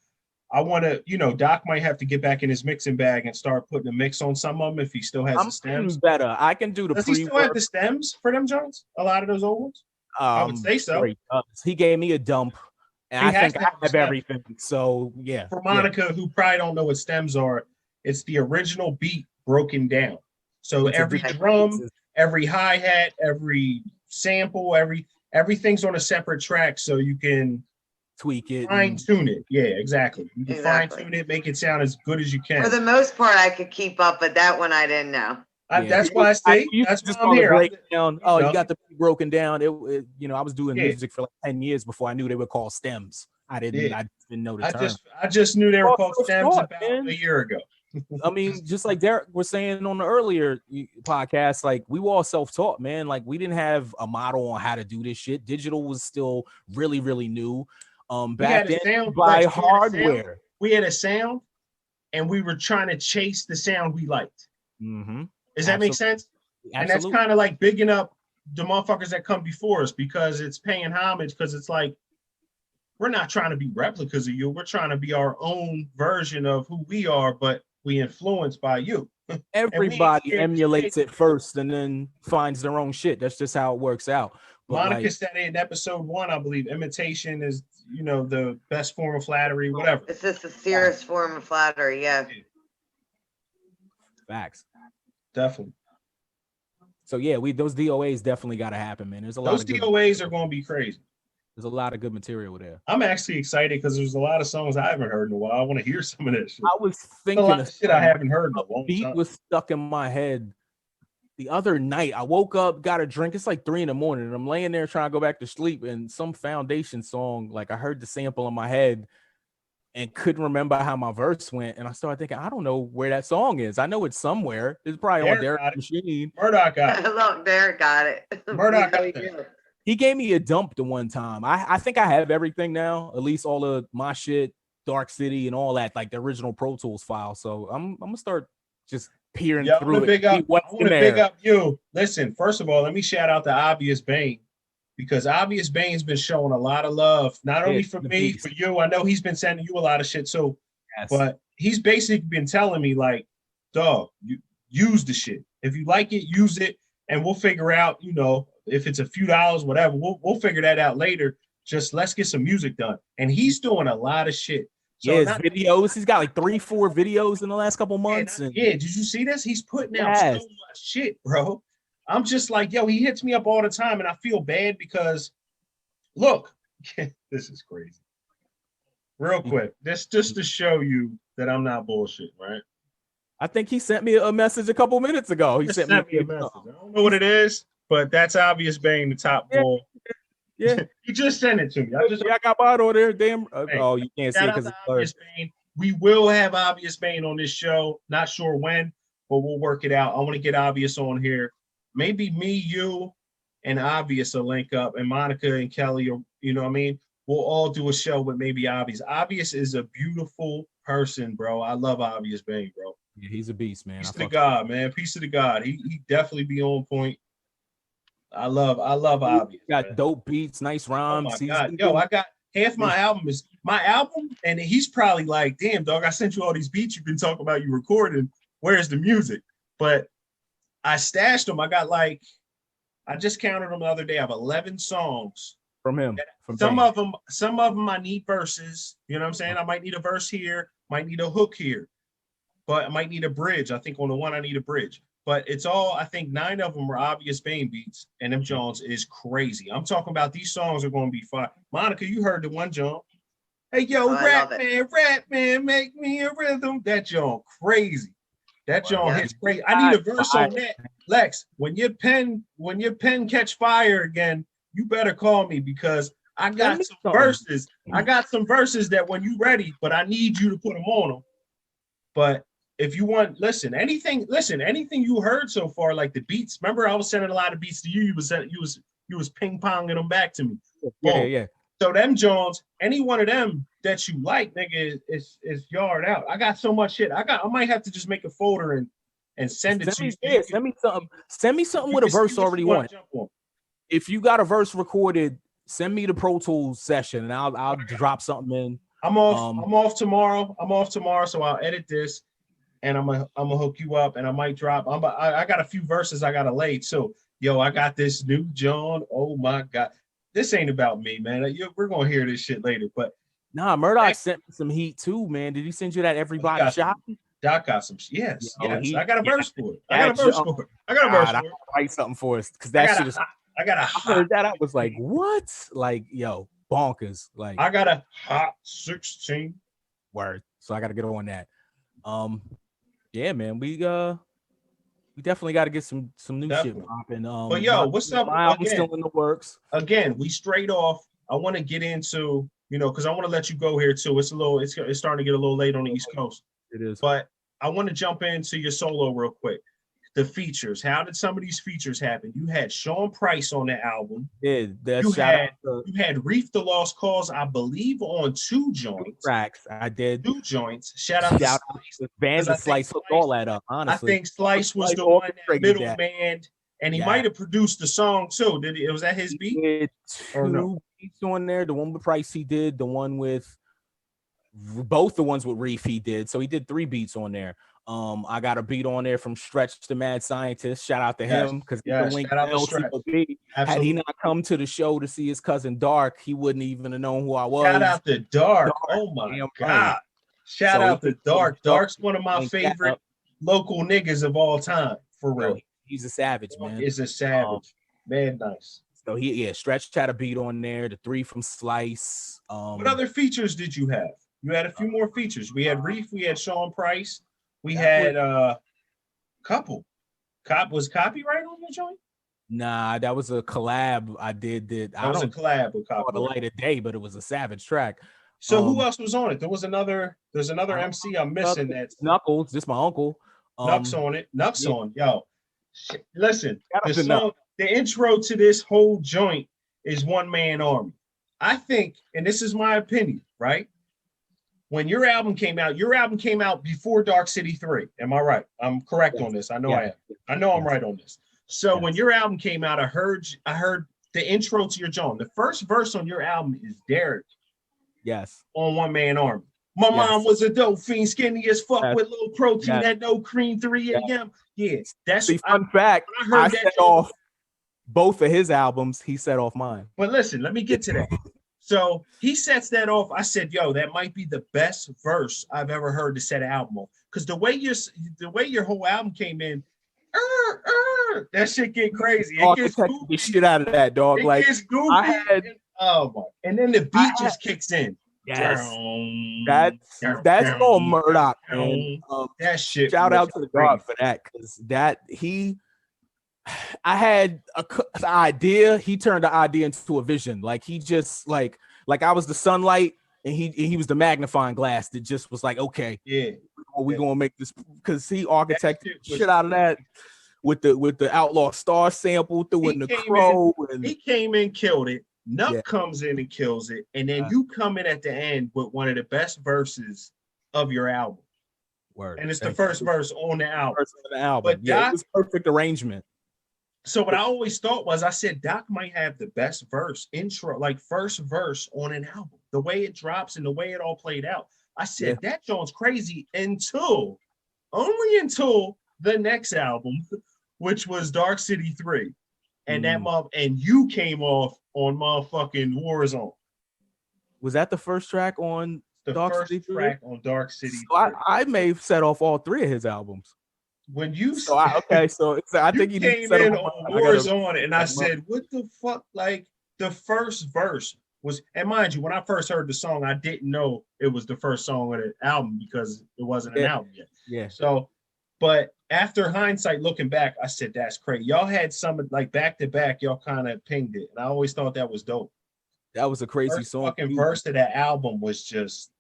I want to, Doc might have to get back in his mixing bag and start putting a mix on some of them if he still has the stems. Better. I can do the Does he still have the stems for them joints? A lot of those old ones? I would say so. He gave me a dump, and I think I have everything. So, yeah. For Monica, who probably don't know what stems are, it's the original beat broken down. So every drum, every hi-hat, every sample, everything's on a separate track so you can tweak it, fine-tune it. Yeah, exactly. You can fine-tune it, make it sound as good as you can. For the most part, I could keep up, but that one I didn't know. That's why I say that's why I'm here. You got the broken down. It I was doing music for like 10 years before I knew they were called stems. I didn't know the term. I just knew they were called stems about a year ago. I mean, just like Derek was saying on the earlier podcast, like we were all self-taught, man. Like we didn't have a model on how to do this shit. Digital was still really, really new. Back then, by hardware. We had a sound, and we were trying to chase the sound we liked. Mm-hmm. Does that make sense? Absolutely. And that's kind of like bigging up the motherfuckers that come before us because it's paying homage. Because it's like we're not trying to be replicas of you. We're trying to be our own version of who we are, but we influenced by you. Everybody emulates it first and then finds their own shit. That's just how it works out. But Monica said in episode 1, I believe, imitation is, the best form of flattery, whatever. It's just the serious form of flattery, yeah. Facts. Definitely. So yeah, those DOAs definitely got to happen, man. There's a lot. Those DOAs are going to be crazy. There's a lot of good material there. I'm actually excited because there's a lot of songs I haven't heard in a while. I want to hear some of that shit. I was thinking a lot of shit I haven't heard in a long beat time. Was stuck in my head the other night. I woke up, got a drink. It's like 3 a.m, and I'm laying there trying to go back to sleep. And some Foundation song, like I heard the sample in my head and couldn't remember how my verse went. And I started thinking, I don't know where that song is. I know it's somewhere. It's probably on Derek's machine. Murdoch got it. Look, Derek got it. Murdoch got it. He gave me a dump the one time. I think I have everything now, at least all of my shit, Dark City and all that, like the original Pro Tools file. So I'm gonna start just peering through it. I want to big up you. Listen, first of all, let me shout out to Obvious Bane because Obvious Bane's been showing a lot of love, not only for me, for you. I know he's been sending you a lot of shit. So, but he's basically been telling me like, dog, you use the shit. If you like it, use it, and we'll figure out, if it's a few dollars, whatever, we'll figure that out later. Just let's get some music done. And he's doing a lot of shit. So videos. He's got like 3-4 videos in the last couple months. Did you see this? He's putting out so much shit, bro. I'm just like, yo, he hits me up all the time, and I feel bad because, look, this is crazy. Real quick, this just to show you that I'm not bullshit, right? I think he sent me a message a couple minutes ago. He sent me a message. I don't know what it is, but that's Obvious Bane, the top bull. Yeah, he just sent it to me. I got mine on there. Damn. Oh, you can't see it because it's Obvious Bane. We will have Obvious Bane on this show. Not sure when, but we'll work it out. I want to get Obvious on here. Maybe me, you, and Obvious will link up, and Monica and Kelly, you know what I mean? We'll all do a show with maybe Obvious. Obvious is a beautiful person, bro. I love Obvious Bane, bro. Yeah, he's a beast, man. Peace to the God, man. Peace to the God. He definitely be on point. I love Obvious. Got dope beats, nice rhymes. Oh my God. Yo, I got half my album, and he's probably like, damn, dog, I sent you all these beats you've been talking about you recording. Where's the music? But I stashed them. I got I just counted them the other day. I have 11 songs from him. Some of them I need verses. You know what I'm saying? I might need a verse here, might need a hook here, but I might need a bridge. I think on the one I need a bridge. But it's all, I think 9 of them are Obvious Bane beats, and them Jones is crazy. I'm talking about these songs are going to be fire. Monica, you heard the one, John. Hey, yo, rap man, make me a rhythm. That John crazy. That John hits crazy. I need a verse on that. Lex, when your pen catch fire again, you better call me because I got some verses. I got some verses that when you ready, but I need you to put them on them. But if you want, listen, anything you heard so far, like the beats. Remember, I was sending a lot of beats to you. You was ping-ponging them back to me. Yeah. So them Jones, any one of them that you like, nigga, is yard out. I got so much shit. I might have to just make a folder and send it to you. Yeah, send me something. Send me something with a verse already on. If you got a verse recorded, send me the Pro Tools session and I'll drop something in. I'm off. I'm off tomorrow. So I'll edit this, and I'm gonna hook you up, and I might drop. I got a few verses I gotta lay too. Yo, I got this new John. Oh my God, this ain't about me, man. We're gonna hear this shit later, but nah, Murdoch sent me some heat too, man. Did he send you that everybody shot? Doc got some. Yes, Yo, yes. I got a verse for it. I got to write something for us because that shit is. I heard that. I was like, what? Like, yo, bonkers. Like, I got a hot 16 word. So I got to get on that. Yeah, man. We definitely got to get some new shit popping. But yo, what's up? My album's still in the works. Again, we straight off. I want to get into, because I want to let you go here too. It's starting to get a little late on the East Coast. It is. But I want to jump into your solo real quick. The features. How did some of these features happen? You had Sean Price on the album. Yeah, you had Reef the Lost Cause, I believe, on 2 joints. Tracks. I did 2 joints. Shout out to Vans and Slice hooked all that up. Honestly, I think Slice was the one that middleman, and he might have produced the song too. Was that his beat? He did 2 beats on there. The one with Price he did. The one with both the ones with Reef he did. So he did 3 beats on there. I got a beat on there from Stretch the Mad Scientist. Shout out to him because had he not come to the show to see his cousin Dark, he wouldn't even have known who I was. Shout out to Dark. Oh my God. Shout out to Dark. Dark's one of my favorite local niggas of all time. For real. He's a savage, man. He's a savage. Man, nice. So Stretch had a beat on there, the 3 from Slice. What other features did you have? You had a few more features. We had Reef, we had Sean Price. We had couple. Was copyright on the joint? Nah, that was a collab I did. That was a collab with Copyright. The Light of Day, but it was a savage track. So who else was on it? There's another MC I'm missing. That's Knuckles. This my uncle. Nux on it. Nux on. Yo, listen. The intro to this whole joint is One Man Army. I think, and this is my opinion, right? When your album came out before Dark City 3. Am I right? I'm correct on this. I know I am. I know I'm right on this. So when your album came out, I heard the intro to your joint. The first verse on your album is Derek. Yes. On One Man Army. My mom was a dope fiend, skinny as fuck with little protein, had no cream, 3 a.m. Yeah, that's the fun fact. I set off both of his albums. He set off mine. But listen, let me get to that. So he sets that off. I said, yo, that might be the best verse I've ever heard to set an album off. Because the way your whole album came in, that shit get crazy. It gets goofy. The shit out of that, dog. It gets goofy. And then the beat just kicks in. Yes. That's all Murdoch, man. That shit. Shout out to the God for that, because I had an idea. He turned the idea into a vision. Like he just like I was the sunlight, and he was the magnifying glass that just was like, okay, we gonna make this, because he architected shit out of that with the Outlaw Star sample, threw in the crow. He came in, killed it. Nuck comes in and kills it, and then you come in at the end with one of the best verses of your album. And it's the first verse on the album. But it was perfect arrangement. So what I always thought was, I said Doc might have the best verse intro, like first verse on an album. The way it drops and the way it all played out. I said that joint's crazy until the next album, which was Dark City 3. And and you came off on motherfucking Warzone. Was that the first track on Dark City 3? On Dark City 3. So I may have set off all 3 of his albums. When you I think he came in on Warzone, and I said, "What the fuck?" Like the first verse was, and mind you, when I first heard the song, I didn't know it was the first song of the album because it wasn't an album yet. Yeah. So, but after hindsight, looking back, I said, "That's crazy." Y'all had some like back to back. Y'all kind of pinged it, and I always thought that was dope. That was a crazy song. Fucking verse to that album was just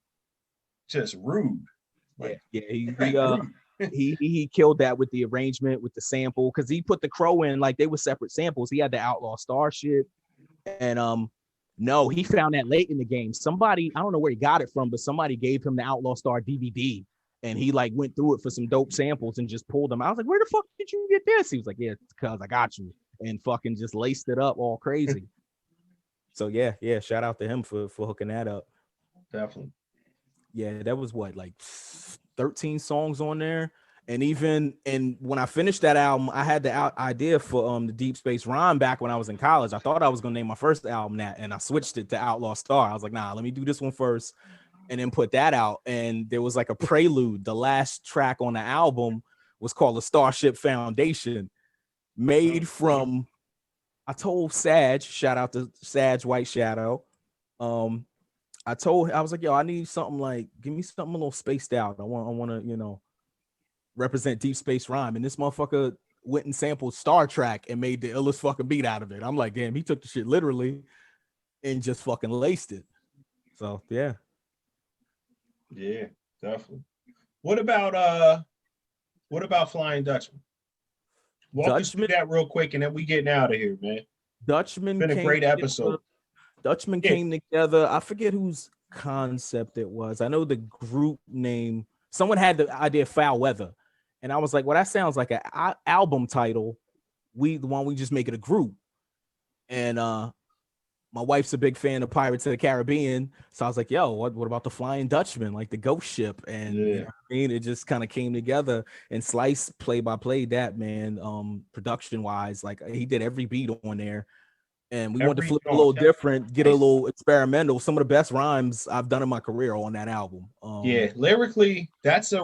rude. Like, he killed that with the arrangement, with the sample, because he put the crow in like they were separate samples. He had the Outlaw Star shit, and no, he found that late in the game. Somebody, I don't know where he got it from, but somebody gave him the Outlaw Star DVD, and he like went through it for some dope samples and just pulled them. I was like, where the fuck did you get this? He was like, yeah, because I got you, and fucking just laced it up all crazy. So yeah, shout out to him for hooking that up. Definitely. yeah, that was what, like 13 songs on there. And when I finished that album, I had the idea for the Deep Space Rhyme back when I was in college. I thought I was gonna name my first album that, and I switched it to Outlaw Star. I was like, nah, let me do this one first and then put that out. And there was like a prelude. The last track on the album was called The Starship Foundation, made from, I told Sag, shout out to Sag White Shadow. I was like, yo, I need something like, give me something a little spaced out. I want to, you know, represent Deep Space Rhyme. And this motherfucker went and sampled Star Trek and made the illest fucking beat out of it. I'm like, damn, he took the shit literally and just fucking laced it. So yeah. Yeah, definitely. What about Flying Dutchman? Walk us through that real quick, and then we getting out of here, man. Dutchman, it's been a great episode. Dutchman came together. I forget whose concept it was. I know the group name. Someone had the idea of Foul Weather, and I was like, well, that sounds like an album title. Why don't we just make it a group? And my wife's a big fan of Pirates of the Caribbean, so I was like, yo, what about the Flying Dutchman, like the ghost ship? And you know what I mean, it just kind of came together. And Slice play by play that, man, production wise, like he did every beat on there. And we wanted to flip it a little different, get a little experimental. Some of the best rhymes I've done in my career on that album. Yeah, lyrically, that's a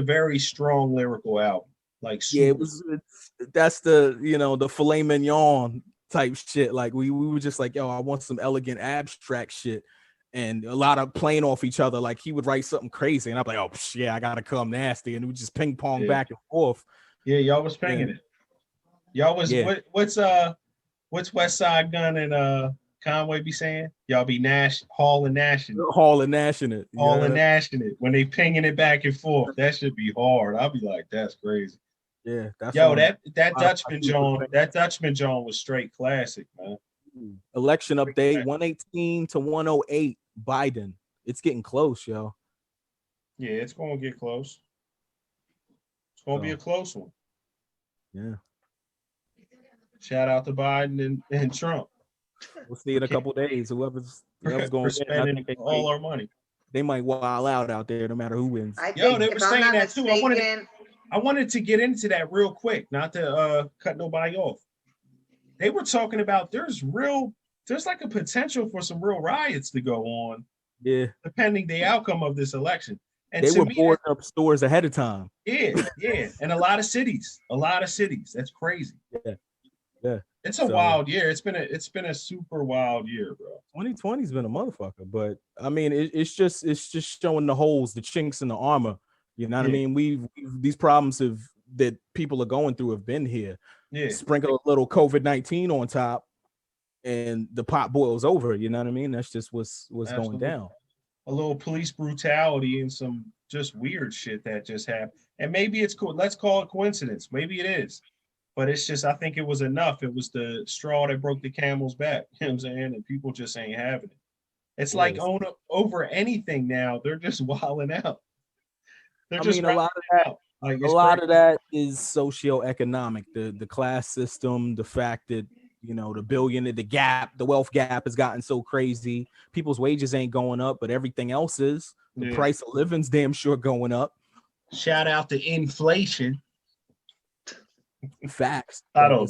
very strong lyrical album. Like, super. Yeah, that's the, you know, the filet mignon type shit. Like we were just like, yo, I want some elegant abstract shit, and a lot of playing off each other. Like he would write something crazy, and I'm like, oh yeah, I gotta come nasty, and we just ping pong back and forth. Yeah, y'all was pinging it. Y'all was what's West Side Gun and Conway be saying? Y'all be hauling gnashing it when they pinging it back and forth. That should be hard. I'll be like, that's crazy. Yeah, that's that Dutchman Joan was straight classic, man. Election update 118 to 108 Biden. It's getting close, yo. Yeah, it's gonna get close. It's gonna be a close one. Yeah. Shout out to Biden and Trump. We'll see in a couple days. Whoever's going spending all our money. They might wild out there no matter who wins. Yo, they were saying that too. I wanted to get into that real quick, not to cut nobody off. They were talking about there's like a potential for some real riots to go on. Yeah. Depending the outcome of this election. And they were boarding up stores ahead of time. Yeah. And a lot of cities. That's crazy. Yeah. It's a wild year. It's been a super wild year, bro. 2020's been a motherfucker, but I mean, it's just showing the holes, the chinks in the armor. You know what I mean? These problems that people are going through have been here. Yeah. Sprinkle a little COVID-19 on top, and the pot boils over. You know what I mean? That's just what's going down. A little police brutality and some just weird shit that just happened. And maybe it's cool. Let's call it coincidence. Maybe it is. But it's just, I think it was enough. It was the straw that broke the camel's back. You know what I'm saying? And people just ain't having it. It's like over anything now. They're just wilding out. A lot of that is socioeconomic. The class system, the fact that, you know, the wealth gap has gotten so crazy. People's wages ain't going up, but everything else is. The price of living's damn sure going up. Shout out to inflation. Facts. I don't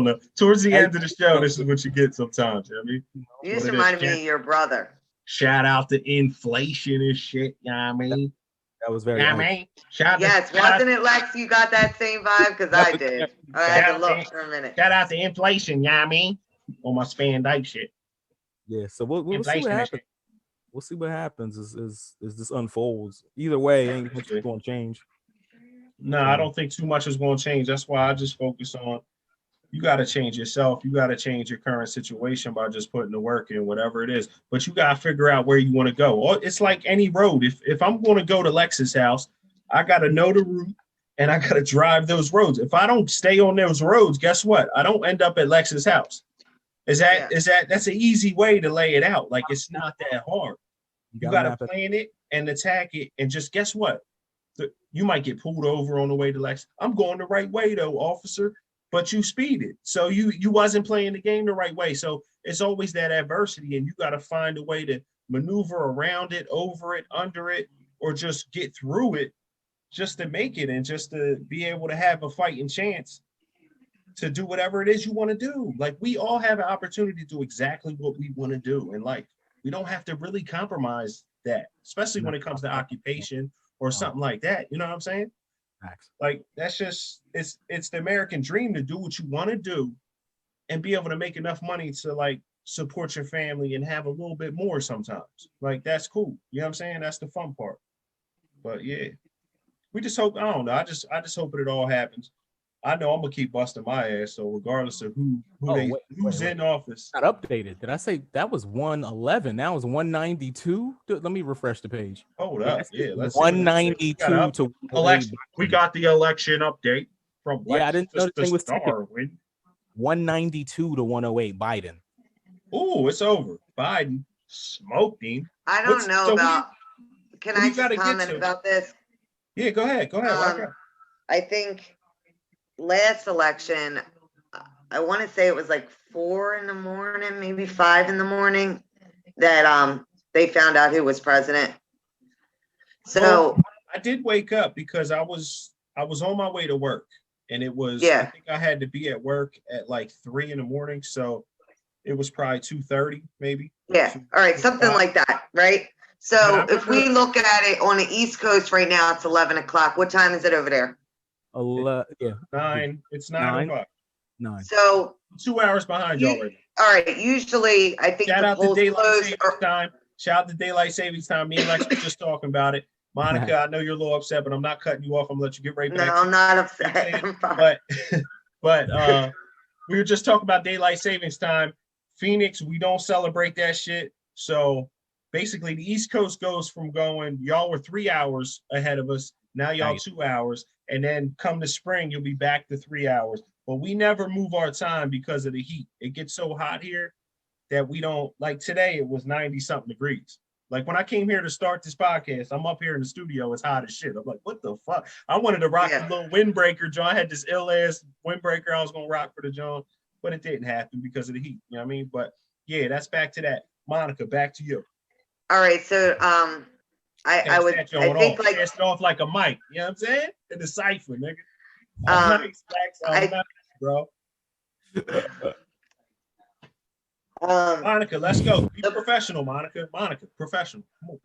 know. Towards the end of the show, this is what you get sometimes. You know what I mean? You just reminded me of your brother. Shout out to inflation and shit. You know what I mean? That was very nice. Wasn't it, Lex? You got that same vibe? Because I did. I had to look for a minute. Shout out to inflation, you know what I mean? On my Spandyke shit. Yeah, so we'll see what happens. We'll see what happens as this unfolds. Either way, ain't much going to change. No, I don't think too much is going to change. That's why I just focus on, you got to change yourself. You got to change your current situation by just putting the work in, whatever it is. But you got to figure out where you want to go. It's like any road. If I'm going to go to Lex's house, I got to know the route and I got to drive those roads. If I don't stay on those roads, guess what? I don't end up at Lex's house. That's an easy way to lay it out. Like, it's not that hard. You got to plan it and attack it. And just guess what? You might get pulled over on the way to Lex. I'm going the right way though, officer. But you speeded. So you wasn't playing the game the right way. So it's always that adversity, and you got to find a way to maneuver around it, over it, under it, or just get through it just to make it and just to be able to have a fighting chance to do whatever it is you want to do. Like, we all have an opportunity to do exactly what we want to do in life. We don't have to really compromise that, especially when it comes to occupation or something like that. You know what I'm saying? Like, that's just, it's the American dream to do what you want to do and be able to make enough money to like support your family and have a little bit more sometimes. Like, that's cool. You know what I'm saying? That's the fun part. But yeah, we just hope, I don't know. I just hope it all happens. I know I'm gonna keep busting my ass. So regardless of who's in office. Not updated. Did I say that was 111? Now it's 192. Let me refresh the page. Hold up. Yeah, let's 192 to election. We got the election update from I didn't know the thing was Starwind. 192 to 108 Biden. Oh, it's over. Biden smoked him. I don't know about. Can I just comment about this? Yeah, go ahead. I think last election, I want to say it was like 4 a.m, maybe 5 a.m, that they found out who was president. So well, I did wake up because I was on my way to work, and it was I think I had to be at work at like 3 a.m, so it was probably 2:30 maybe. Yeah, all right, something like that, right? So if we look at it on the East Coast right now, it's 11 o'clock. What time is it over there? 9. It's 9 o'clock. 9. So 2 hours behind y'all right now. All right. Usually, I think shout the out polls to daylight close. savings time. Shout out to daylight savings time. Me and Lex were just talking about it. Monica, I know you're a little upset, but I'm not cutting you off. I'm gonna let you get right back. No, I'm not upset. I'm fine. But we were just talking about daylight savings time. Phoenix, we don't celebrate that shit. So basically, the East Coast goes from going, y'all were 3 hours ahead of us. Now y'all 2 hours. And then come the spring, you'll be back to 3 hours. But we never move our time because of the heat. It gets so hot here that we don't, like today, it was 90 something degrees. Like when I came here to start this podcast, I'm up here in the studio, it's hot as shit. I'm like, what the fuck? I wanted to rock the little windbreaker, John. I had this ill ass windbreaker I was gonna rock for the John, but it didn't happen because of the heat. You know what I mean? But yeah, that's back to that. Monica, back to you. All right, so I think like cast it off like a mic. You know what I'm saying? In the cipher, nigga. Nice, bro. Monica, let's go. Be professional, Monica. Monica, professional. Come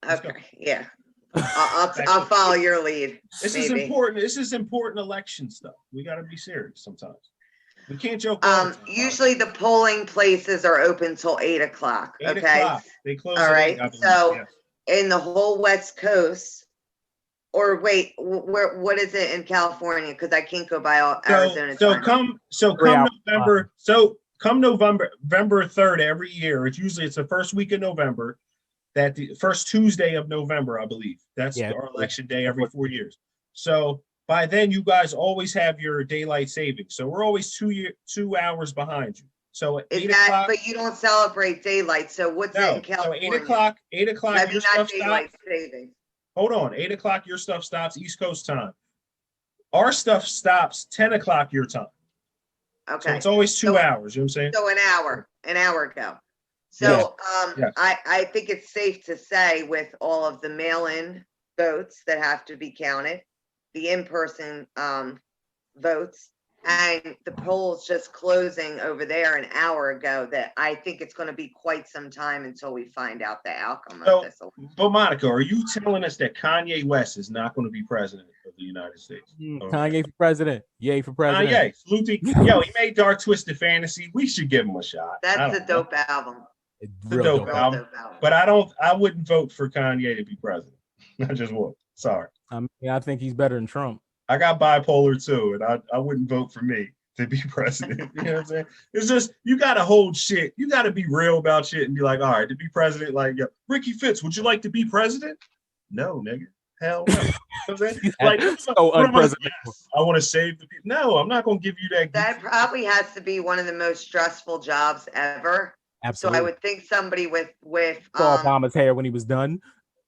on. Okay, yeah. I'll follow your lead. This is important. This is important election stuff. We got to be serious sometimes. We can't joke. Usually the polling places are open till 8 o'clock. 8 okay. o'clock. They close. All right. So yes. In the whole West Coast, or wait, what is it in California? Because I can't go by all Arizona. Come November. Come November 3rd every year. It's the first week of November. That the first Tuesday of November, I believe. That's our election day every 4 years. So by then, you guys always have your daylight savings. So we're always 2 hours behind you. So at 8 o'clock, but you don't celebrate daylight. So what's it in California? So 8 o'clock, That'd your be not stuff daylight stops. savings. Hold on, 8 o'clock, your stuff stops East Coast time. Our stuff stops 10 o'clock your time. Okay. So it's always 2 hours. You know what I'm saying? So an hour ago. So I think it's safe to say with all of the mail-in votes that have to be counted, the in-person votes, and the polls just closing over there an hour ago, that I think it's going to be quite some time until we find out the outcome of this. But Monica, are you telling us that Kanye West is not going to be president of the United States? Kanye for president. Yay for president. Kanye. Salute. Yo, he made Dark Twisted Fantasy. We should give him a shot. That's a dope album. It's a dope album. But I wouldn't vote for Kanye to be president. I just won't. Sorry. I think he's better than Trump. I got bipolar too, and I wouldn't vote for me to be president. You know what I'm saying? It's just, you got to hold shit. You got to be real about shit and be like, all right, to be president, like, Ricky Fitz, would you like to be president? No, nigga. Hell no. You know what I'm saying? Like, so unpresidential. Yes, I want to save the people. No, I'm not going to give you that. That probably has to be one of the most stressful jobs ever. Absolutely. So I would think somebody with Obama's hair when he was done.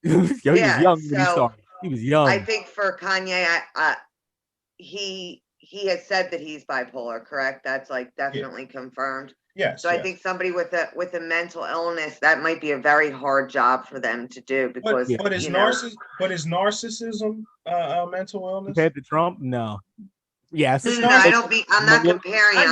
He was young when he started. He was young. I think for Kanye, he has said that he's bipolar, correct? That's like definitely confirmed. Yes. So I think somebody with a mental illness, that might be a very hard job for them to do because but is narcissism a mental illness? Compared to Trump, no. Yes. No, I'm not comparing. I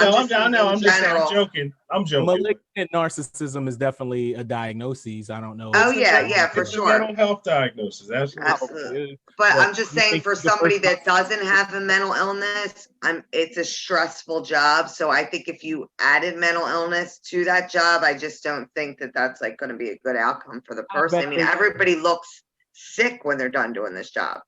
know. I'm just saying I'm joking. I'm joking. Malignant narcissism is definitely a diagnosis. I don't know. Oh yeah, for It's a sure. mental health diagnosis. Absolutely. But I'm just saying, for somebody that doesn't have a mental illness, it's a stressful job. So I think if you added mental illness to that job, I just don't think that that's like going to be a good outcome for the person. I mean, everybody looks sick when they're done doing this job.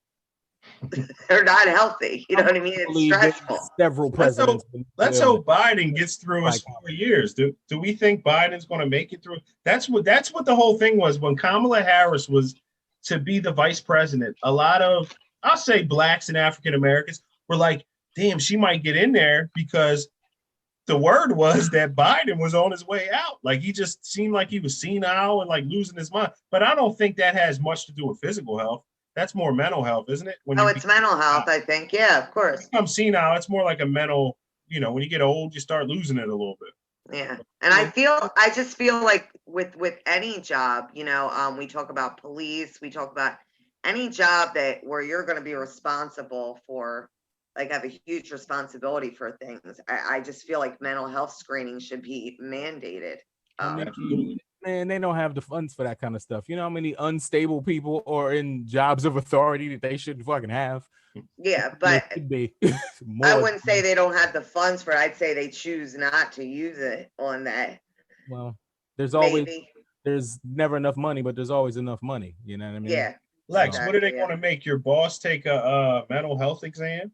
They're not healthy. You know what I mean? It's stressful. Several presidents. Let's hope Biden gets through his 4 years. Do we think Biden's going to make it through? That's what the whole thing was when Kamala Harris was to be the vice president. A lot of, I'll say, blacks and African Americans were like, damn, she might get in there, because the word was that Biden was on his way out. Like, he just seemed like he was senile and like losing his mind. But I don't think that has much to do with physical health. That's more mental health, isn't it? It's mental health, I think. Yeah, of course. I'm senile. It's more like a mental, when you get old, you start losing it a little bit. Yeah. And I just feel like with any job, we talk about police, we talk about any job where you're going to be responsible for, like, have a huge responsibility for things. I just feel like mental health screening should be mandated. Man, they don't have the funds for that kind of stuff. You know how many unstable people are in jobs of authority that they shouldn't fucking have? Yeah, but I wouldn't say they don't have the funds for it. I'd say they choose not to use it on that. Well, there's never enough money, but there's always enough money. You know what I mean? Yeah. Lex, what are they going to make your boss take a mental health exam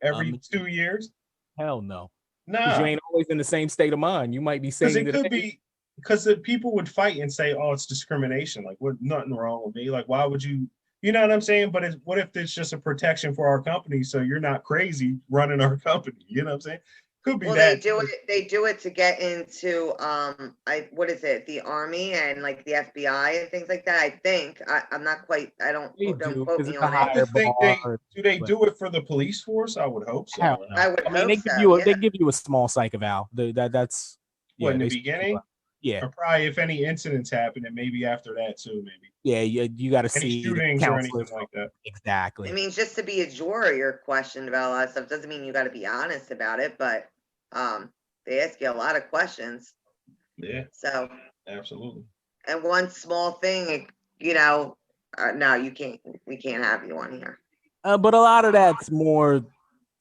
every 2 years? Hell no. Nah. You ain't always in the same state of mind. You might be saying it could be. Because the people would fight and say, "Oh, it's discrimination. Like, what? Nothing wrong with me. Like, why would you? You know what I'm saying?" But what if it's just a protection for our company, so you're not crazy running our company? You know what I'm saying? Could be that. They do it to get into what is it? The Army and like the FBI and things like that. I think I'm not quite. Don't quote me on it. Do they do it for the police force? I would hope so. I would. I mean, they give you a small psych eval. That's in the beginning. Yeah, or probably if any incidents happen, and maybe after that too, maybe. Yeah, you got to see shootings or anything like that. Exactly. I mean, just to be a juror, you're questioned about a lot of stuff. Doesn't mean you got to be honest about it, but they ask you a lot of questions. Yeah. So. Absolutely. And one small thing, no, you can't. We can't have you on here. But a lot of that's more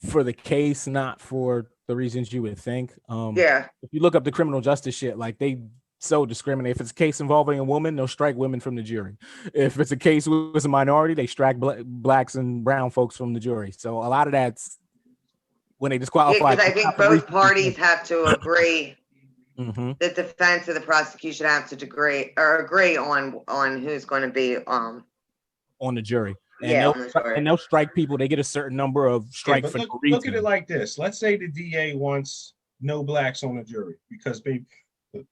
for the case, not for the reasons you would think. Yeah. If you look up the criminal justice shit, like they so discriminate. If it's a case involving a woman, they'll strike women from the jury. If it's a case with a minority, they strike blacks and brown folks from the jury. So a lot of that's when they disqualify. I think both parties have to agree. Mm-hmm. The defense and the prosecution have to agree on who's going to be on the jury. And they'll strike people. They get a certain number of strikes for no reason. Look at it like this. Let's say the DA wants no blacks on the jury because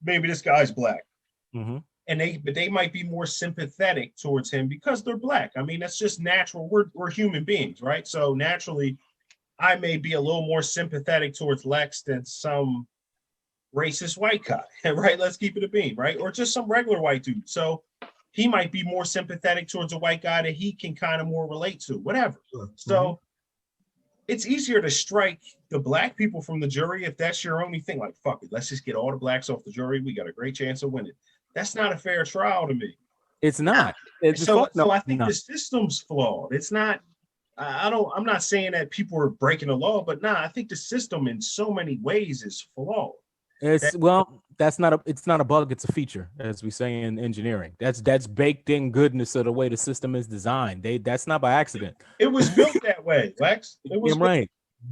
maybe this guy's black. Mm-hmm. And they might be more sympathetic towards him because they're black. I mean, that's just natural. We're human beings, right? So naturally, I may be a little more sympathetic towards Lex than some racist white guy, right? Let's keep it a beam, right? Or just some regular white dude. So he might be more sympathetic towards a white guy that he can kind of more relate to, whatever. Sure. So it's easier to strike the black people from the jury if that's your only thing. Like, fuck it, let's just get all the blacks off the jury. We got a great chance of winning. That's not a fair trial to me. It's not. So I think the system's flawed. It's not. I'm not saying that people are breaking the law, but I think the system in so many ways is flawed. It's not a bug, it's a feature, as we say in engineering. That's baked in goodness of the way the system is designed. That's not by accident. It was built that way, Lex. It was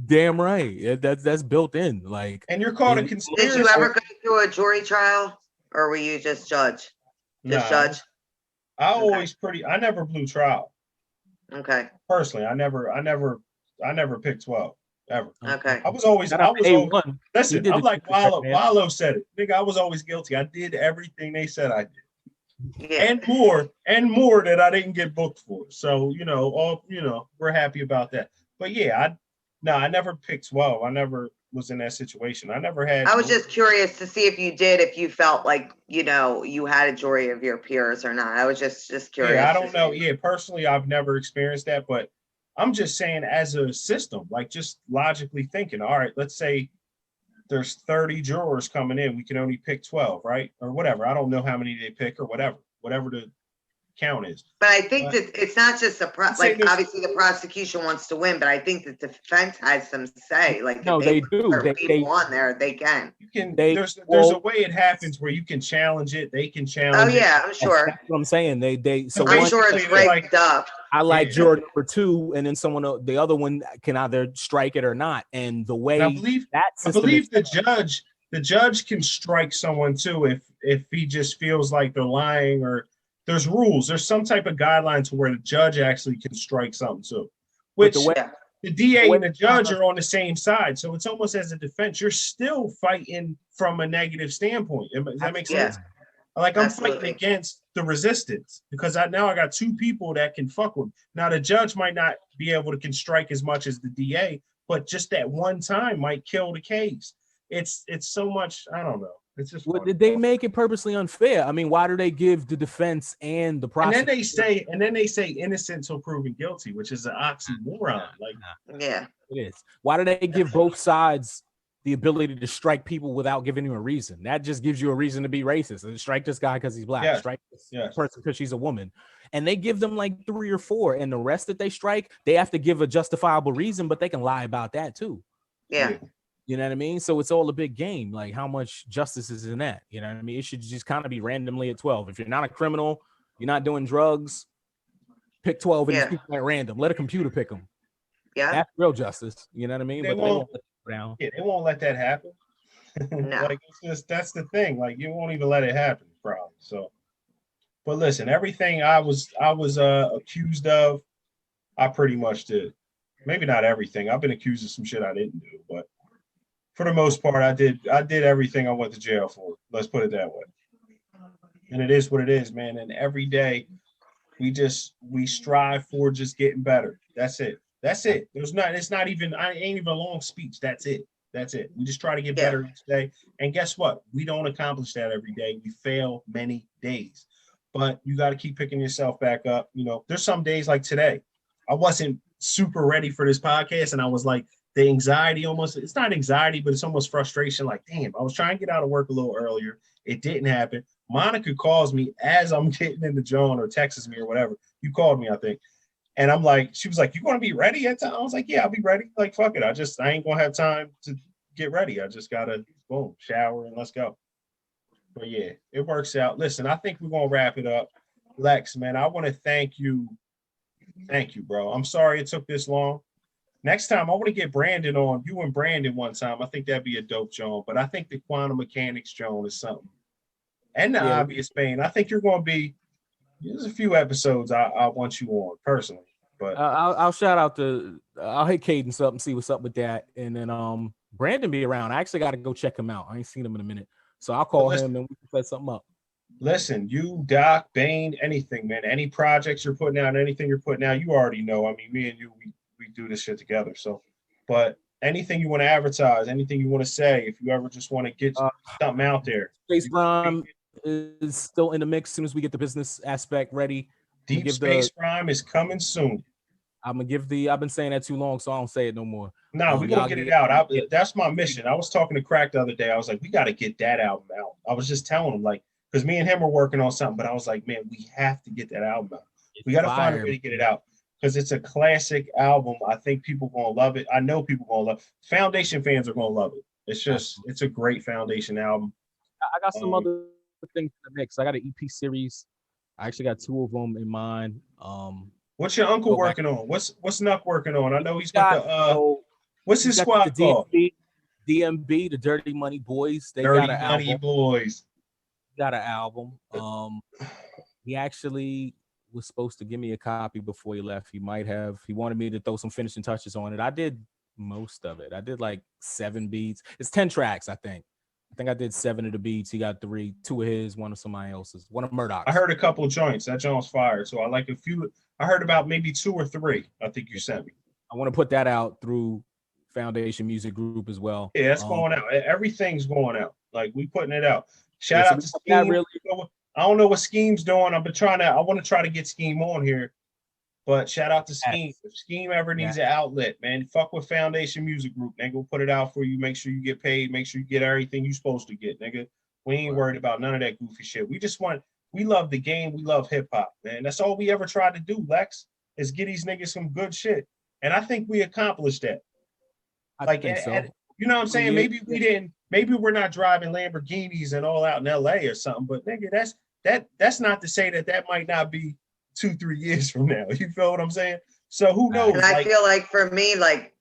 damn right. That's built in. Like, and you're called a conspiracy. Did you ever go through a jury trial, or were you just judge? Judge. I never blew trial. Okay. Personally, I never picked 12. Ever. Okay. I was always listen, I'm like Wallow said it. Nigga, I was always guilty. I did everything they said I did. Yeah. And more that I didn't get booked for. So, we're happy about that. But yeah, I never picked 12. I never was in that situation. I never had. I was just curious to see if you felt like, you had a jury of your peers or not. I was just curious. Yeah, I don't know. Yeah, personally, I've never experienced that, but I'm just saying as a system, like just logically thinking, all right, let's say there's 30 jurors coming in. We can only pick 12, right? Or whatever. I don't know how many they pick or whatever the count is. But I think that it's not just obviously the prosecution wants to win, but I think the defense has some say. Like, no, if they do. People on there, they can. You can. There's a way it happens where you can challenge it. They can challenge. Oh yeah, I'm sure. That's what I'm saying. So I'm sure it's rigged up. I like juror number 2, and then the other one can either strike it or not. And the way I believe the judge can strike someone too if he just feels like they're lying, or there's rules. There's some type of guideline to where the judge actually can strike something too. Which the DA and the judge are on the same side. So it's almost as a defense, you're still fighting from a negative standpoint. Does that make sense? Like I'm fighting against the resistance because now I got 2 people that can fuck with me. Now the judge might not be able to can strike as much as the DA, but just that one time might kill the case. It's so much. I don't know. It's just. Did they make it purposely unfair? I mean, why do they give the defense and the prosecution? And then they say innocent till proven guilty, which is an oxymoron. Yeah, it is. Why do they give both sides the ability to strike people without giving you a reason? That just gives you a reason to be racist and strike this guy because he's black, strike this person because she's a woman. And they give them like 3 or 4, and the rest that they strike, they have to give a justifiable reason, but they can lie about that too. Yeah. You know what I mean? So it's all a big game. Like, how much justice is in that? You know what I mean? It should just kind of be randomly at 12. If you're not a criminal, you're not doing drugs, pick 12 and just pick them at random. Let a computer pick them. Yeah. That's real justice. You know what I mean? They won't let it down. Yeah, they won't let that happen. No. Like, that's the thing. Like, you won't even let it happen, probably. So, but listen, everything I was accused of, I pretty much did. Maybe not everything. I've been accused of some shit I didn't do, but for the most part, I did everything I went to jail for. Let's put it that way. And it is what it is, man. And every day we strive for just getting better. That's it. It's not even, I ain't even a long speech. That's it. We just try to get better each day. And guess what? We don't accomplish that every day. We fail many days, but you got to keep picking yourself back up. There's some days like today, I wasn't super ready for this podcast. And I was like, the anxiety almost, it's not anxiety, but it's almost frustration. Like, damn, I was trying to get out of work a little earlier. It didn't happen. Monica calls me as I'm getting into John or texts me or whatever. You called me, I think. And I'm like, she was like, you going to be ready at time? I was like, yeah, I'll be ready. Like, fuck it. I ain't going to have time to get ready. I just got to, boom, shower and let's go. But yeah, it works out. Listen, I think we're going to wrap it up. Lex, man, I want to thank you. Thank you, bro. I'm sorry it took this long. Next time, I want to get Brandon on. You and Brandon one time. I think that'd be a dope Joan. But I think the quantum mechanics Joan is something. And the obvious Bane. I think you're going to be. There's a few episodes I want you on personally. But I'll shout out I'll hit Cadence up and see what's up with that. And then Brandon be around. I actually got to go check him out. I ain't seen him in a minute, so I'll call him and we can set something up. Listen, you, Doc, Bane, anything, man. Any projects you're putting out, anything you're putting out, you already know. I mean, me and you, we do this shit together. So, but anything you want to advertise, anything you want to say, if you ever just want to get something out there. Space Rhyme is still in the mix. As soon as we get the business aspect ready. Deep Space Rhyme is coming soon. I'm gonna give I've been saying that too long, so I don't say it no more. No, we're gonna get it out. That's my mission. I was talking to Crack the other day. I was like, we got to get that album out. I was just telling him, like, because me and him were working on something, but I was like, man, we have to get that album out. We got to find a way to get it out. Because it's a classic album. I think people are going to love it. I know people are going to love it. Foundation fans are going to love it. It's a great Foundation album. I got some other things in the mix. I got an EP series. I actually got 2 of them in mind. What's your uncle working on? What's Nuck working on? I know he's got the what's his squad called? DMB, the Dirty Money Boys. They Dirty got an Money album. Boys. Got an album. He actually was supposed to give me a copy before he left. He wanted me to throw some finishing touches on it. I did most of it. I did like 7 beats. It's 10 tracks, I think. I did 7 of the beats. He got 3, 2 of his, 1 of somebody else's, 1 of Murdoch's. I heard a couple of joints. That joint's fired. So I like a few. I heard about maybe 2 or 3. I think you sent me. I want to put that out through Foundation Music Group as well. Yeah, that's going out. Everything's going out. Like we putting it out. Shout so out to Scheme. I don't know what Scheme's doing. I want to try to get Scheme on here. But shout out to Scheme. If Scheme ever needs an outlet, man, fuck with Foundation Music Group. Nigga, we'll put it out for you. Make sure you get paid. Make sure you get everything you're supposed to get, nigga. We ain't worried about none of that goofy shit. We love the game. We love hip hop, man. That's all we ever tried to do, Lex, is get these niggas some good shit. And I think we accomplished that. I think so. You know what I'm saying? Maybe we didn't. Maybe we're not driving Lamborghinis and all out in LA or something. But nigga, that's not to say that might not be 2-3 years from now. You feel what I'm saying? So who knows? And I feel like for me, like,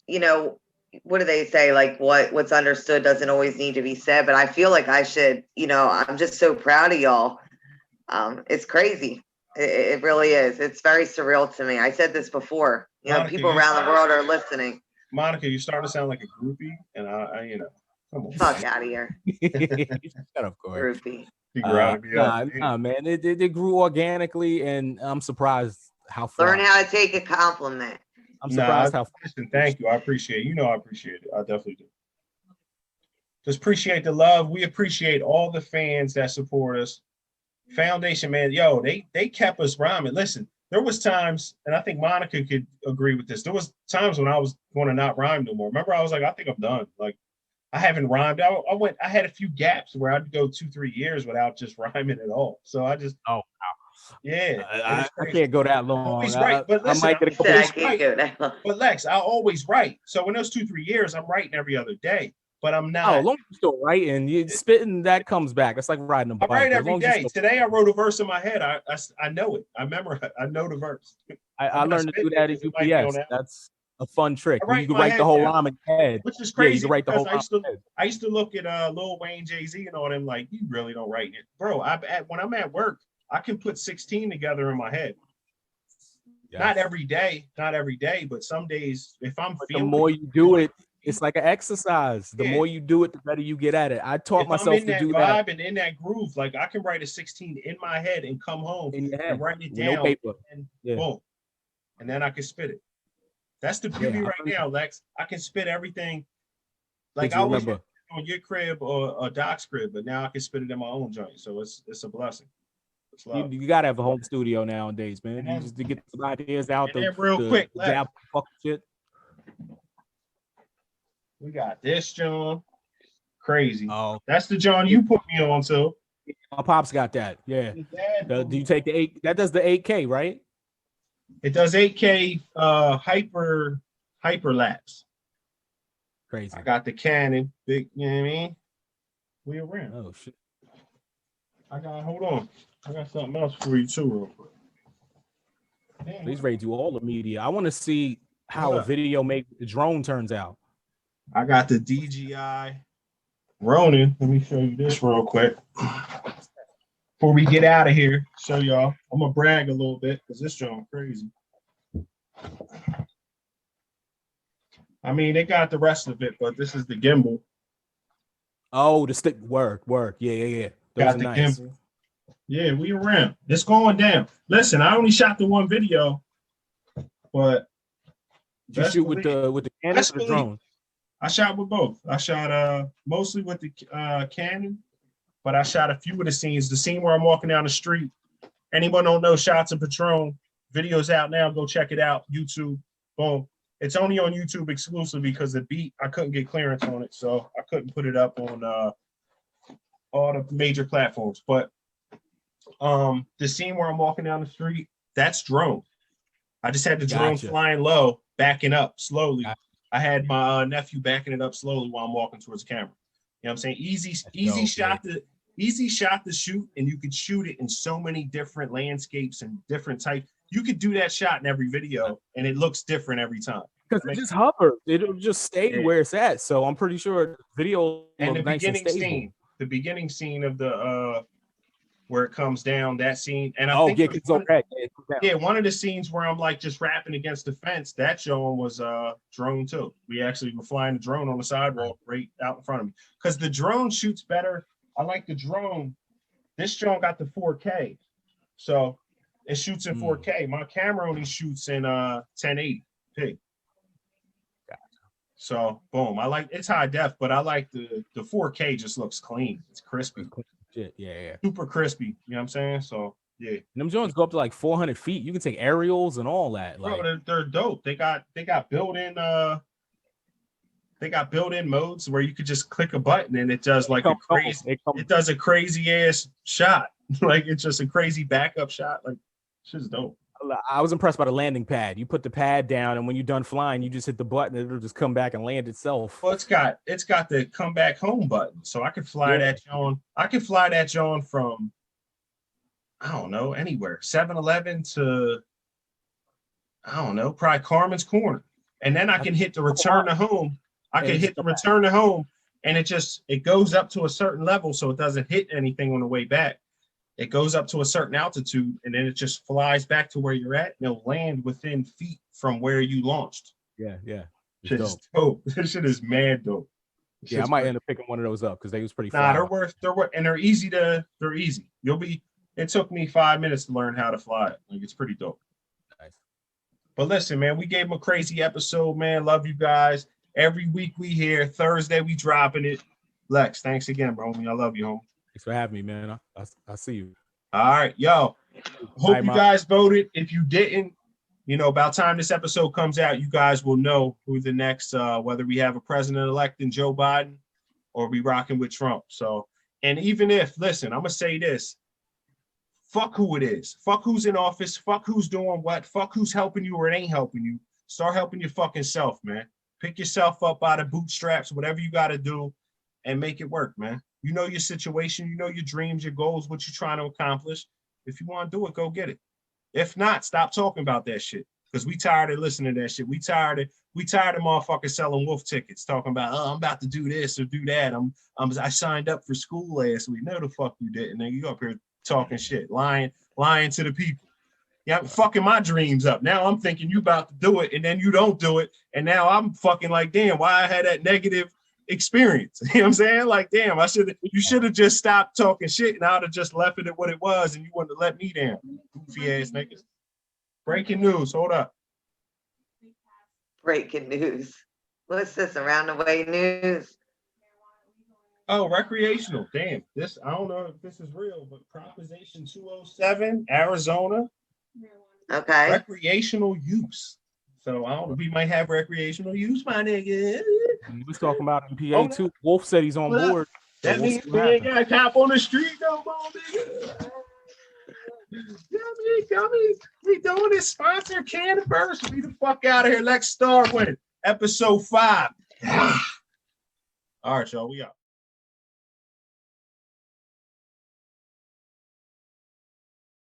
you know, what do they say? Like what's understood doesn't always need to be said. But I feel like I should, you know, I'm just so proud of y'all. It's crazy. It really is. It's very surreal to me. I said this before. You know, people around the world are listening. Monica, you starting to sound like a groupie, and I you know, come on. Fuck out of here. Shut up, Corey. Groupie. Nah, man. It grew organically, and I'm surprised how far. Learn how to take a compliment. I'm surprised how far. Listen, thank you. I appreciate it. You know I appreciate it. I definitely do. Just appreciate the love. We appreciate all the fans that support us. Foundation, man, yo, they kept us rhyming. Listen, there was times, and I think Monica could agree with this. There was times when I was going to not rhyme no more. Remember, I was like, I think I'm done. Like, I haven't rhymed. I had a few gaps where I'd go 2-3 years without just rhyming at all. So I just, yeah, I can't go that long. Always right, but listen, I might get a couple. But Lex, I always write. So in those 2-3 years, I'm writing every other day. But I'm not. Oh, long as you're still writing, you spitting, that comes back. It's like riding a bike. I write every day. Today I wrote a verse in my head. I know it. I know the verse. I learned to do that at UPS. That's a fun trick. You can write the whole rhyme in your head. Which is crazy. Yeah, you can write the whole I used to look at Lil Wayne, Jay-Z, and all them like, you really don't write it, bro. When I'm at work, I can put 16 together in my head. Yes. Not every day, but some days if I'm feeling. The more you do it, it's like an exercise. The more you do it, the better you get at it. I taught myself to do that. And in that groove, like I can write a 16 in my head and come home and write it down. No paper. And boom. And then I can spit it. That's the beauty right now, Lex. I can spit everything. Like I was on your crib or Doc's crib, but now I can spit it in my own joint. So it's a blessing. It's love. You gotta have a home studio nowadays, man. You just to get some ideas out there. Real quick, fuck shit. We got this, John. Crazy. Oh, that's the John you put me on to. My pops got that. Yeah. Do you take the 8? That does the 8K, right? It does 8K hyperlapse. Crazy. I got the Canon. Big, you know what I mean? We around. Oh shit. Hold on. I got something else for you too, real quick. Damn, he's ready to do all the media. I want to see how a video make the drone turns out. I got the DJI Ronin. Let me show you this real quick. Before we get out of here, show y'all. I'm gonna brag a little bit because this drone crazy. I mean, they got the rest of it, but this is the gimbal. Oh, the stick work. Yeah. Those got are the nice. gimbal. Yeah, we around. It's going down. Listen, I only shot the one video, but did you shoot with the Canon or the drone? I shot with both. I shot mostly with the Canon, but I shot a few of the scenes. The scene where I'm walking down the street. Anyone don't know Shots of Patron? Video's out now. Go check it out. YouTube. Boom. It's only on YouTube exclusively because the beat, I couldn't get clearance on it, so I couldn't put it up on all the major platforms. But the scene where I'm walking down the street, that's drone. I just had the drone flying low, backing up slowly. I had my nephew backing it up slowly while I'm walking towards the camera. You know what I'm saying? Easy shot to shoot, and you could shoot it in so many different landscapes and different types. You could do that shot in every video, and it looks different every time. Because it just hovers. It'll just stay where it's at. So I'm pretty sure video and the nice beginning and scene, the beginning scene of the where it comes down, that scene. And I think it's okay. Yeah, one of the scenes where I'm like just rapping against the fence, that drone was drone too. We actually were flying the drone on the sidewalk right out in front of me. Because the drone shoots better. I like the drone. This drone got the 4K. So it shoots in 4K. My camera only shoots in 1080p. So boom, I like it's high def, but I like the 4K just looks clean. It's crispy. Shit, yeah. Super crispy. You know what I'm saying? So yeah. And them joints go up to like 400 feet. You can take aerials and all that. Like, Bro, they're dope. They got built-in modes where you could just click a button and it does like it does a crazy ass shot. Like it's just a crazy backup shot. Like shit's dope. I was impressed by the landing pad. You put the pad down, and when you're done flying, you just hit the button, and it'll just come back and land itself. Well, it's got the come back home button, so I could fly that John. I could fly that John from I don't know anywhere, 7-Eleven to I don't know, probably Carmen's Corner, and then I can hit the return to home. I can hit the return to home, and it goes up to a certain level, so it doesn't hit anything on the way back. It goes up to a certain altitude, and then it just flies back to where you're at, and it'll land within feet from where you launched. Yeah. Shit is dope. This shit is mad dope. Yeah, I might end up picking one of those up because they was pretty. Nah, they're worth, and they're easy. It took me 5 minutes to learn how to fly it. Like it's pretty dope. Nice. But listen, man, we gave them a crazy episode, man. Love you guys. Every week we here. Thursday we dropping it. Lex, thanks again, bro. I love you, homie. Thanks for having me, man. I see you. All right, yo. Hope you guys voted. If you didn't, about time this episode comes out, you guys will know who the next, whether we have a president-elect in Joe Biden or we rocking with Trump. So, and even if, listen, I'm going to say this, fuck who it is. Fuck who's in office. Fuck who's doing what. Fuck who's helping you or it ain't helping you. Start helping your fucking self, man. Pick yourself up by the bootstraps, whatever you got to do, and make it work, man. You know your situation, you know your dreams, your goals, what you're trying to accomplish. If you want to do it, go get it. If not, stop talking about that shit. Because we tired of listening to that shit. We tired of motherfuckers selling wolf tickets, talking about, I'm about to do this or do that. I signed up for school last week. No, the fuck you didn't. And you up here talking shit, lying to the people. Yeah, fucking my dreams up. Now I'm thinking you about to do it, and then you don't do it, and now I'm fucking like, damn, why I had that negative experience. You know what I'm saying? Like, damn, you should have just stopped talking shit and I'd have just left it at what it was and you wouldn't have let me down. Goofy ass niggas. Breaking news, hold up. Breaking news. What's this? Around the way news. Oh, recreational. Damn. This, I don't know if this is real, but Proposition 207, Arizona. Okay. Recreational use. So I don't know, we might have recreational use, my nigga. We was talking about in PA too. Wolf said he's on board. That means we ain't got a cop on the street no more, nigga. We doing this sponsor canniversary. The fuck out of here. Let's start with it. Episode 5. All right, y'all. We out.